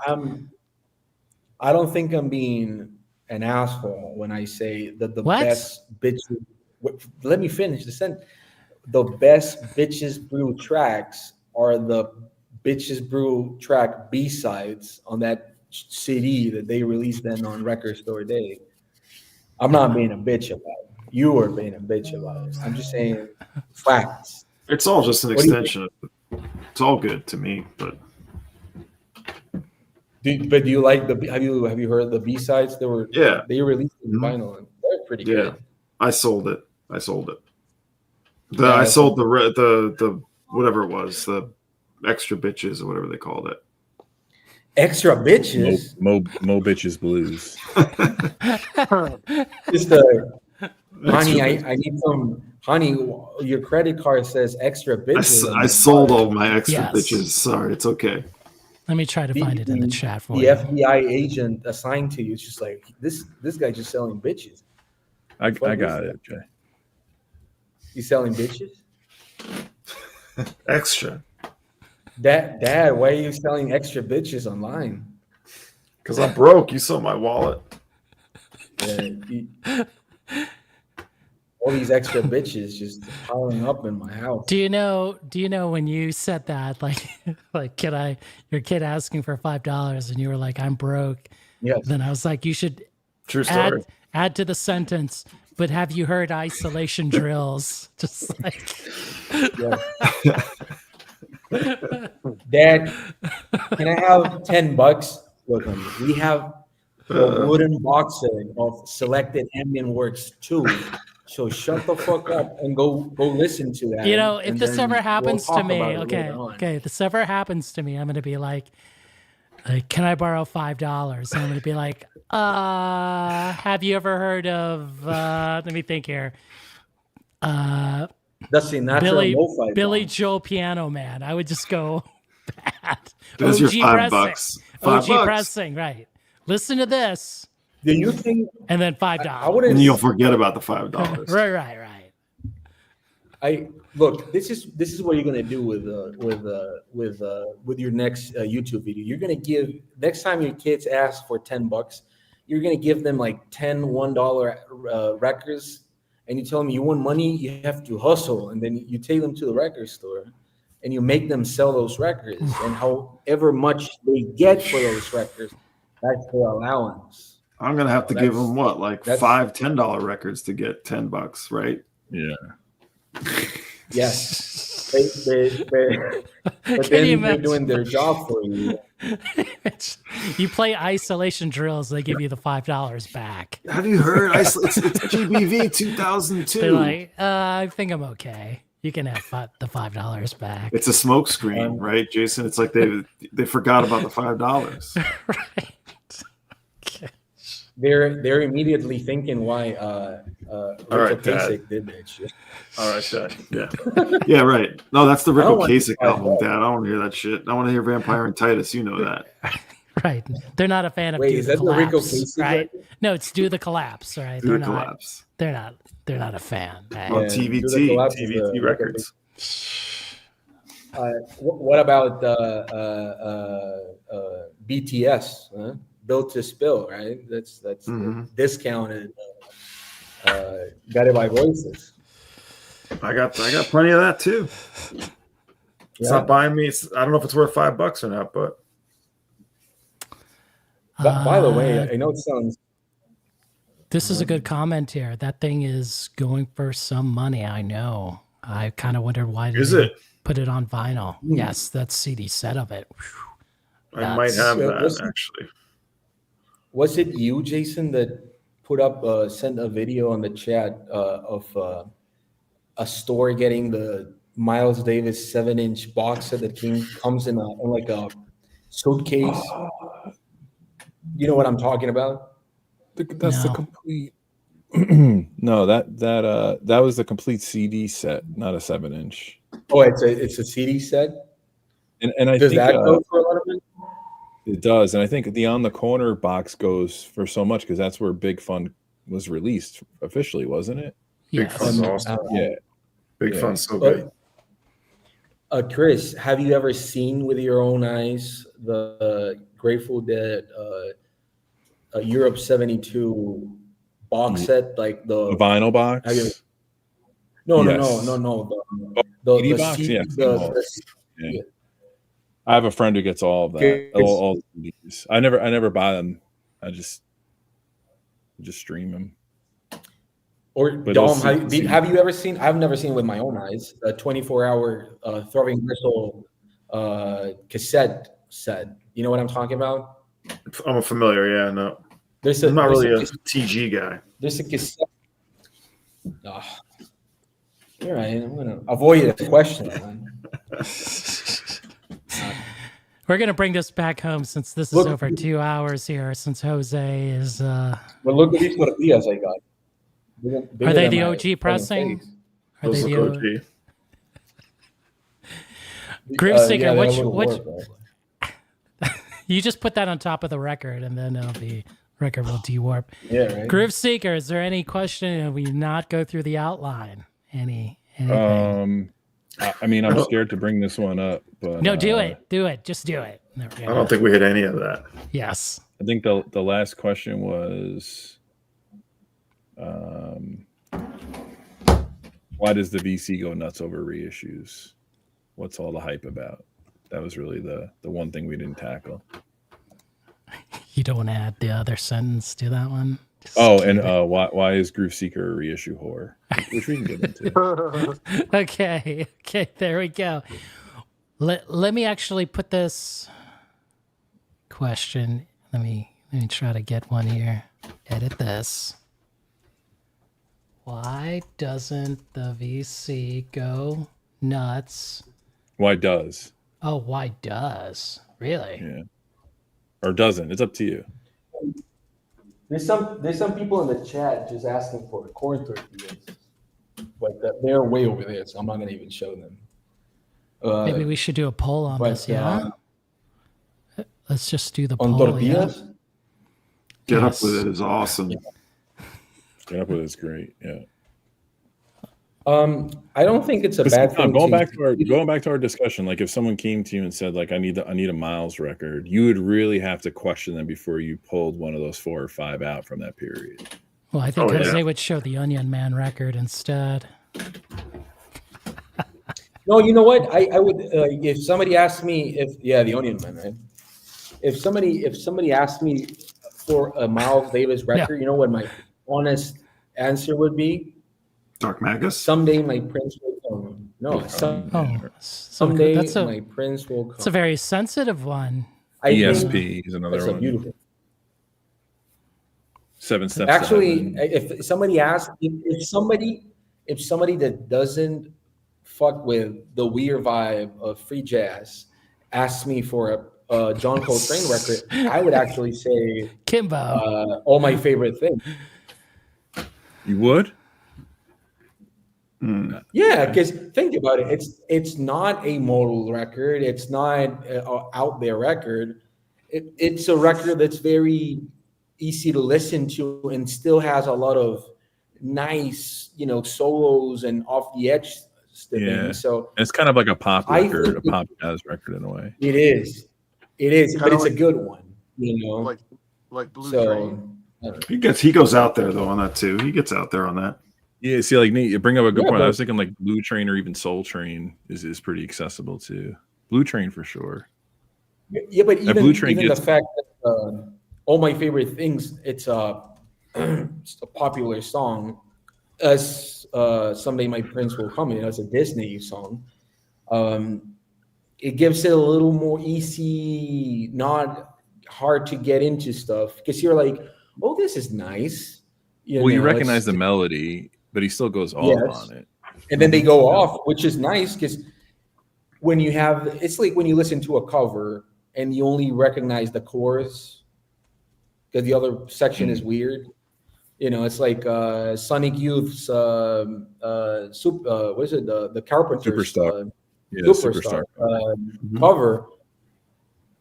I don't think I'm being an asshole when I say that the What? best bitches. Let me finish the sentence. The best Bitches Brew tracks are the Bitches Brew track B-sides on that CD that they released then on Record Store Day. I'm not being a bitch about it. You are being a bitch about it. I'm just saying facts. it's all just an What do you extension. It's all good to me, but But do you like the? Have you heard the B-sides? yeah, They released in Mhm. vinyl. And they're pretty yeah. good. I sold it. I Yeah, sold the whatever it was, the extra bitches or whatever they called it. Extra bitches. Mo Bitches Blues. Just honey, I need some. Honey, your credit card says extra bitches. I sold all my extra Yes. bitches. Sorry, it's okay. Let me try to find it in the chat for The you. FBI agent assigned to you is just like this guy just selling bitches. I What is got that? it, Jay. He's selling bitches? Extra. Dad, why are you selling extra bitches online? Because I'm broke. You saw my wallet. All these extra bitches just piling up in my house. Do you know when you said that, like your kid asking for $5 and you were like, I'm broke. Yes. Then I was like, you should True story. Add to the sentence. But have you heard isolation drills? Just like Dad, can I have $10? Look, we have a wooden box set of selected ambient works too. So shut the fuck up and go listen to that. You know, if and this then ever happens we'll to talk me, about it okay, later on. if this ever happens to me, I'm gonna be like, can I borrow $5? And I'm gonna be like, have you ever heard of? Let me think here. That's the natural lo-fi Billy bomb. Joel Piano Man. I would just go bad. There's your $5. OG $5. pressing, right? Listen to this, Do you think and then $5. I wouldn't? And you'll forget about the $5. Right. I look. This is what you're gonna do with your next YouTube video. You're gonna give next time your kids ask for $10, you're gonna give them like 10 $1 records, and you tell them you want money, you have to hustle, and then you take them to the record store, and you make them sell those records, and however much they get for those records, that's their allowance. I'm gonna have to give them what, like that's- $5 $10 records to get $10, right? Yeah. Yes. But Can then you they're imagine? doing their job for you. You play isolation drills, they give you the $5 back. Have you heard? It's GBV 2002. They're like, I think I'm okay. You can have the $5 back. It's a smoke screen, right, Jason? It's like they forgot about the $5. Right. Okay. They're immediately thinking why right, Rico Dad. Kasich did that shit. All right, Dad. Yeah. Yeah, right. No, that's the I don't Rico want Kasich to find album, out. Dad. I don't want to hear that shit. I want to hear Vampire and Titus. You know that. Right. They're not a fan of Wait, Do is the that the Rico Collapse, Kasich right? record? No, it's Do the Collapse, right? Do the Collapse. They're not a fan. Right? On Yeah, Do the TVT. Collapse is TVT a Records. What about BTS? Huh? Built to Spill, right? That's Mhm. discounted. Got it by Voices. I got plenty of that too. It's Yeah. not buying me. I don't know if it's worth $5 or not, but By the way, I know it sounds. This is a good comment here. That thing is going for some money. I know. I kind of wonder why is they it? put it on vinyl. Yes, that's CD set of it. Whew. I might have Yeah, that listen. actually. Was it you, Jason, that put up sent a video on the chat of a store getting the Miles Davis 7-inch box set that comes in like a suitcase? You know what I'm talking about? That's the No. complete. No, that was the complete CD set, not a 7-inch. Oh, it's a CD set. And I Does think that go for a lot of it? it does, and I think the On the Corner box goes for so much because that's where Big Fun was released officially, wasn't it? Big Yes. Fun's awesome. Yeah. Big Yeah. Fun's so good. Chris, have you ever seen with your own eyes the Grateful Dead Europe 72 box set, like The vinyl box. Have you? No. Yes. The CD box? CD, Yes. Yeah. I have a friend who gets all of that. It's- All the CDs. I never buy them. I just stream them. Or But Dom, also- have you ever seen? I've never seen with my own eyes a 24-hour Throbbing Gristle cassette set. You know what I'm talking about? I'm familiar. Yeah, no. There's I'm not really a there's TG guy. There's a cassette. Oh, all right, I'm gonna avoid the question. Man. We're going to bring this back home since this is Look- over 2 hours here, since Jose is. But look at these tortillas I got. Are they the OG pressing? Are Those they look the OG. Groove Seeker? which? You just put that on top of the record, and then the record will de-warp. Yeah, right. Groove Seeker, is there any question? Or we not go through the outline? Anything? I mean, I'm scared to bring this one up, but No, do it. Just do it. There we I go. don't think we hit any of that. Yes. I think the last question was, why does the VC go nuts over reissues? What's all the hype about? That was really the one thing we didn't tackle. You don't want to add the other sentence to that one. Just Oh, keep and it. why is Groove Seeker a reissue whore? Which we can get into. Okay, there we go. Let me actually put this question. Let me try to get one here. Edit this. Why doesn't the VC go nuts? Why does? Oh, why does? Really? Yeah. Or doesn't. It's up to you. There's some people in the chat just asking for corn tortillas, but they're way over there, so I'm not gonna even show them. Maybe we should do a poll on this, yeah? Let's just do the On poll, tortillas? yeah? Get Yes. Up With It is awesome. Get Up With It's great. Yeah. I don't think it's a bad thing. Going back to our discussion, like if someone came to you and said, like, I need a Miles record, you would really have to question them before you pulled one of those 4 or 5 out from that period. Well, I think Oh, yeah. Jose would show the Onion Man record instead. No, you know what? I would if somebody asked me the Onion Man, right? If somebody asked me for a Miles Davis record, you know what my honest answer would be? Dark Magus? Someday my prince will come. No, someday my prince will come. It's a very sensitive one. ESP is another That's a one. beautiful. 7 Steps. Actually, if somebody asked, if somebody that doesn't fuck with the weird vibe of free jazz asks me for a John Coltrane record, I would actually say Kimbo. all my favorite things. You would? Yeah, because think about it. It's not a modal record. It's not an out there record. It's a record that's very easy to listen to and still has a lot of nice, solos and off the edge stuff. Yeah. So it's kind of like a pop I record, think a pop jazz record in a way. it is, Kinda but it's a like- good one. like Blue So Train. He goes out there though on that too. He gets out there on that. Yeah, see, like Nate, you bring up a good Yeah, point. I but- was thinking like Blue Train or even Soul Train is pretty accessible too. Blue Train for sure. Yeah, but even, Blue Train even gets- the fact that all my favorite things, it's a popular song. As Someday My Prince Will Come, it's a Disney song. It gives it a little more easy, not hard to get into stuff because you're like, oh, this is nice. You recognize the melody, but he still goes off on it. And then they go off, which is nice because when you have, it's like when you listen to a cover and you only recognize the chorus because the other section is weird. It's like Sonic Youth's what is it? The Carpenters Superstar. Superstar cover.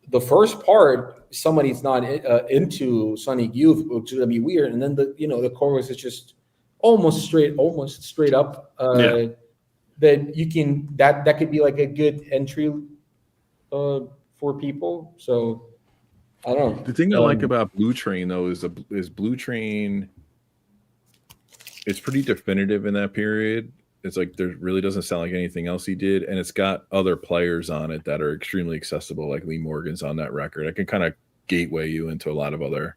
The first part, somebody's not into Sonic Youth, which is gonna be weird, and then the chorus is just almost straight up. That you can that could be like a good entry for people. So I don't know. The thing I like about Blue Train though is Blue Train. It's pretty definitive in that period. It's like there really doesn't sound like anything else he did, and it's got other players on it that are extremely accessible. Like Lee Morgan's on that record. I can kind of gateway you into a lot of other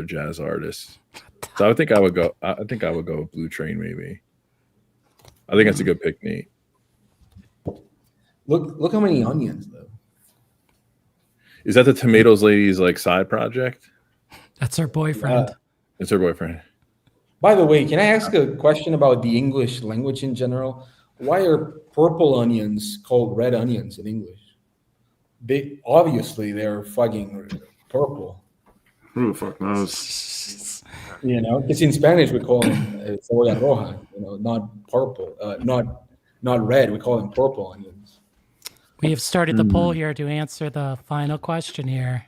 jazz artists. So I think I would go with Blue Train maybe. I think that's a good pick, Nate. Look how many onions though. Is that the Tomatoes Ladies like side project? That's her boyfriend. It's her boyfriend. By the way, can I ask a question about the English language in general? Why are purple onions called red onions in English? They're fucking purple. Who the fuck knows? Because in Spanish we call them cebolla roja, not purple, not red. We call them purple onions. We have started the poll here to answer the final question here.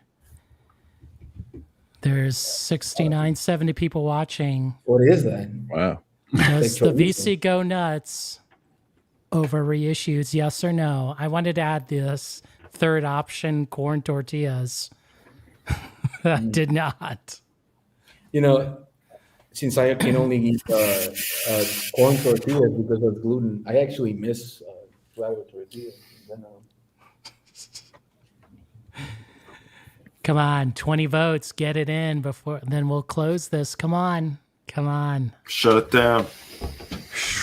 There's 69, 70 people watching. What is that? Wow. Does the VC go nuts over reissues? Yes or no? I wanted to add this third option, corn tortillas. I did not. Since I can only eat corn tortillas because of gluten, I actually miss flour tortillas. Come on, 20 votes. Get it in before. Then we'll close this. Come on. Shut it down.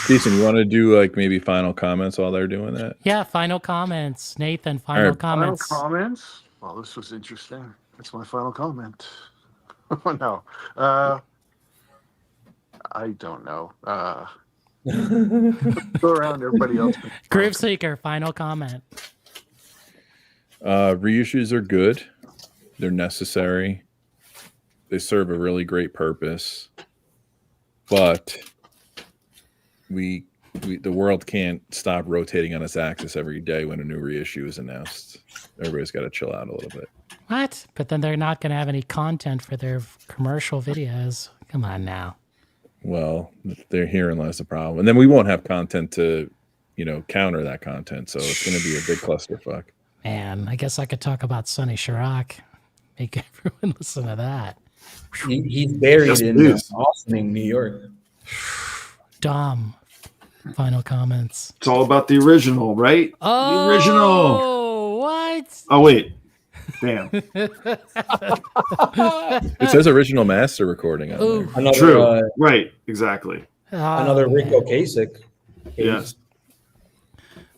Jason, you want to do like maybe final comments while they're doing that? Yeah, final comments. Nathan, final right. comments. Final comments? Well, this was interesting. That's my final comment. No. I don't know. Go around, everybody else. Groove Seeker, final comment. Reissues are good. They're necessary. They serve a really great purpose. But the world can't stop rotating on its axis every day when a new reissue is announced. Everybody's got to chill out a little bit. What? But then they're not going to have any content for their commercial videos. Come on now. Well, herein lies the problem. And then we won't have content to, counter that content. So it's going to be a big clusterfuck. Man, I guess I could talk about Sonny Chirac. Make everyone listen to that. He's buried in Austining, New York. Dom, final comments. It's all about the original, right? Oh, the original. What? Oh, wait. Damn. It says original master recording on there. Another, True. Right. Exactly. Another Rico Kasich. Yes.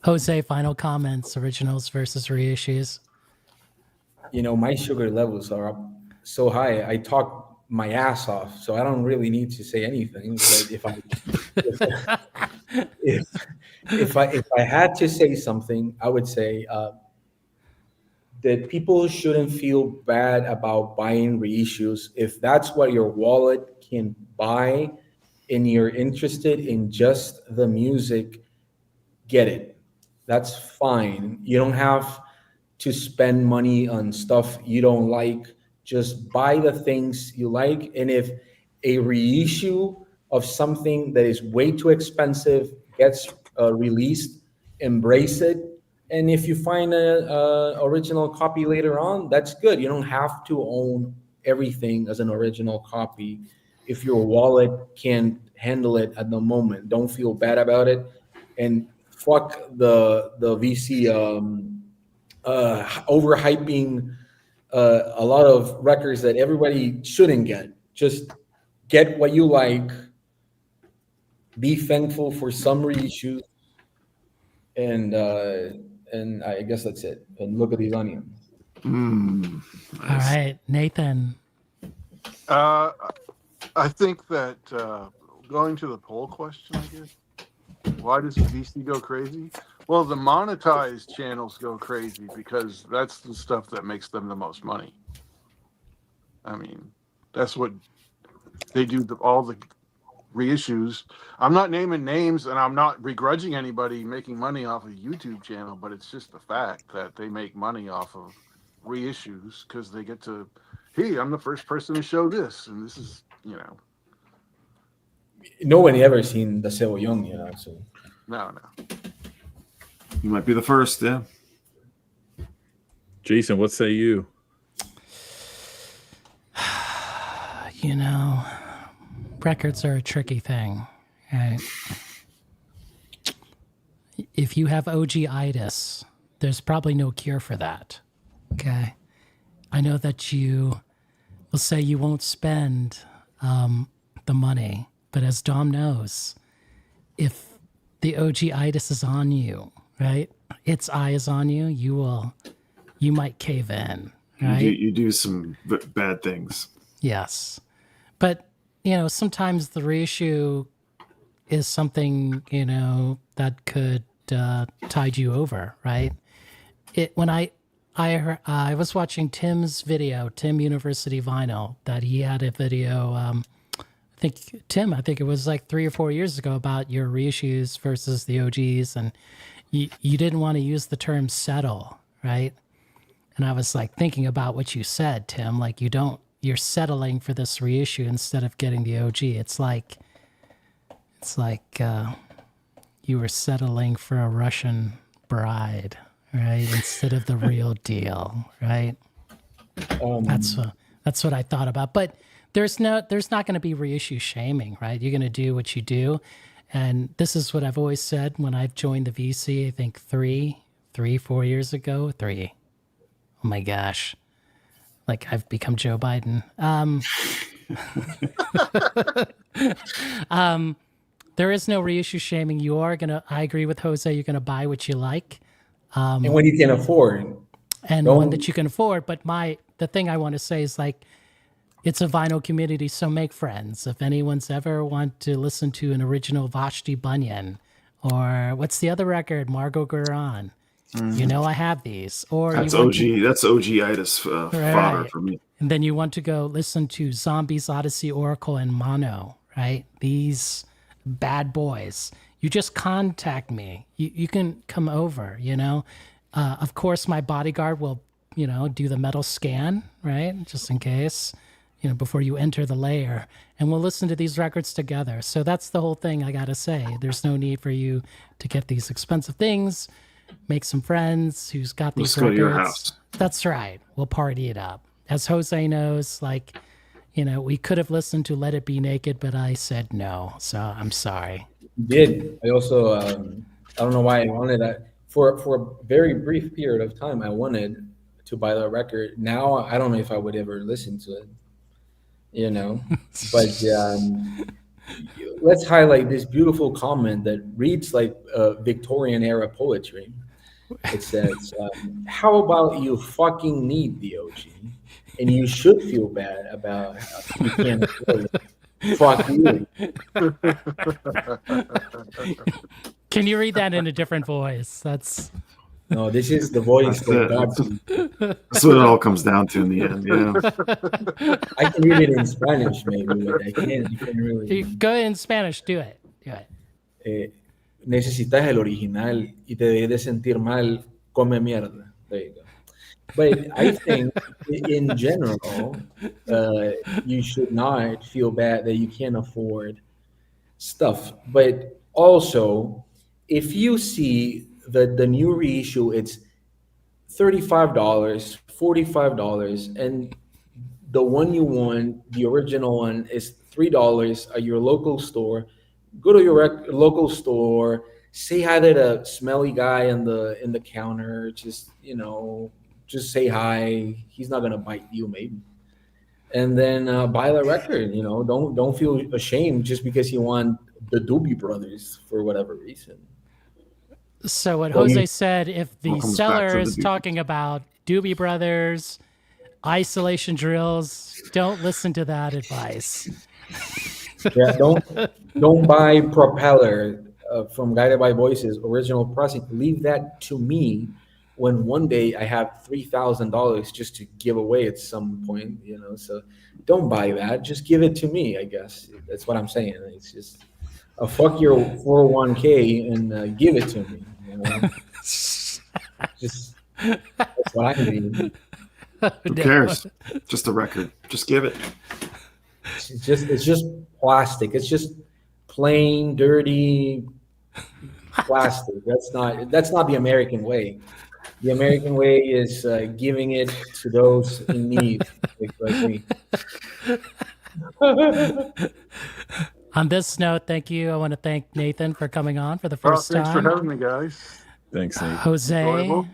Jose, final comments. Originals versus reissues. My sugar levels are up so high. I talk my ass off, so I don't really need to say anything. But if I had to say something, I would say that people shouldn't feel bad about buying reissues. If that's what your wallet can buy and you're interested in just the music, get it. That's fine. You don't have to spend money on stuff you don't like. Just buy the things you like. And if a reissue of something that is way too expensive gets released, embrace it. And if you find a original copy later on, that's good. You don't have to own everything as an original copy. If your wallet can't handle it at the moment, don't feel bad about it. And fuck the VC overhyping a lot of records that everybody shouldn't get. Just get what you like. Be thankful for some reissues, and I guess that's it. And look at these onions. Nice. All right, Nathan. I think that going to the poll question, I guess. Why does VC go crazy? Well, the monetized channels go crazy because that's the stuff that makes them the most money. I mean, that's what they do. All the reissues. I'm not naming names, and I'm not begrudging anybody making money off a YouTube channel, but it's just the fact that they make money off of reissues because they get to, hey, I'm the first person to show this, and this is, No one ever seen the Cebollón, so. No. You might be the first, yeah. Jason, what say you? Records are a tricky thing. Right? If you have OG-itis, there's probably no cure for that. Okay? I know that you will say you won't spend the money, but as Dom knows, if the OG-itis is on you, right? Its eye is on you, you might cave in, right? You do some bad things. Yes. But, sometimes the reissue is something, that could tide you over, right? When I was watching Tim's video, Tim University Vinyl, that he had a video, I think it was like 3 or 4 years ago about your reissues versus the OGs, and you didn't want to use the term settle, right? And I was like thinking about what you said, Tim, like you're settling for this reissue instead of getting the OG. It's like you were settling for a Russian bride, right? Instead of the real deal, right? That's what I thought about. But there's not going to be reissue shaming, right? You're going to do what you do. And this is what I've always said when I've joined the VC, I think 4 years ago. 3. Oh my gosh. Like I've become Joe Biden. There is no reissue shaming. You are going to, I agree with Jose, you're going to buy what you like. And when you can afford. And one that you can afford. But the thing I want to say is like, it's a vinyl community, so make friends. If anyone's ever want to listen to an original Vashti Bunyan, or what's the other record, Margot Guerin, you know I have these. Or that's that's OG-itis fodder for me. And then you want to go listen to Zombies, Odyssey, Oracle, and Mono, right? These bad boys. You just contact me. You can come over, you know. Of course, my bodyguard will, you know, do the metal scan, right? Just in case, you know, before you enter the layer. And we'll listen to these records together. So that's the whole thing I got to say. There's no need for you to get these expensive things. Make some friends who's got these records. Go to your house. That's right. We'll party it up. As Jose knows, like, you know, we could have listened to Let It Be Naked, but I said no. So I'm sorry. You did. I also, I don't know why I wanted that. For a very brief period of time, I wanted to buy the record. Now, I don't know if I would ever listen to it, you know. But let's highlight this beautiful comment that reads like Victorian era poetry. It says, how about you fucking need the OG? And you should feel bad about how you can't afford it. Fuck you. Can you read that in a different voice? No, this is the voice that God. That's what it all comes down to in the end. Yeah. I can read it in Spanish, maybe, but I can't. You can't really. Go ahead in Spanish. Do it. Necesitas el original y te debes de sentir mal. Come mierda. There you go. But I think, in general, you should not feel bad that you can't afford stuff. But also, if you see the new reissue, it's $35, $45, and the one you want, the original one, is $3 at your local store. Go to your local store, say hi to the smelly guy in the counter. Just, you know, just say hi. He's not gonna bite you, maybe. And then buy the record. You know, don't feel ashamed just because you want the Doobie Brothers for whatever reason. So what Jose said, if the seller is talking about Doobie Brothers, isolation drills, don't listen to that advice. Yeah, don't buy Propeller from Guided by Voices original pricing. Leave that to me. When one day I have $3,000 just to give away at some point, you know. So don't buy that. Just give it to me. I guess that's what I'm saying. It's just fuck your 401k and give it to me. You know? Just that's what I need. Who cares? Just a record. Just give it. It's just plastic. It's just plain dirty plastic. That's not the American way. The American way is giving it to those in need, like me. On this note, thank you. I want to thank Nathan for coming on for the first time. Thanks for having me, guys. Thanks, Nate. Jose, Enjoyable.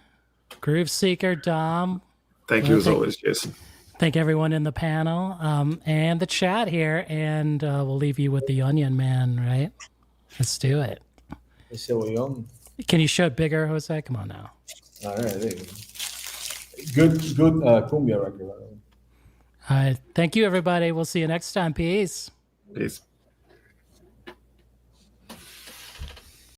Groove Seeker, Dom. Thank you as always, Jason. Thank everyone in the panel and the chat here. And we'll leave you with the Onion Man, right? Let's do it. Can you show it bigger, Jose? Come on now. All right, there you go. Good cumbia record. All right. Thank you, everybody. We'll see you next time. Peace. Peace.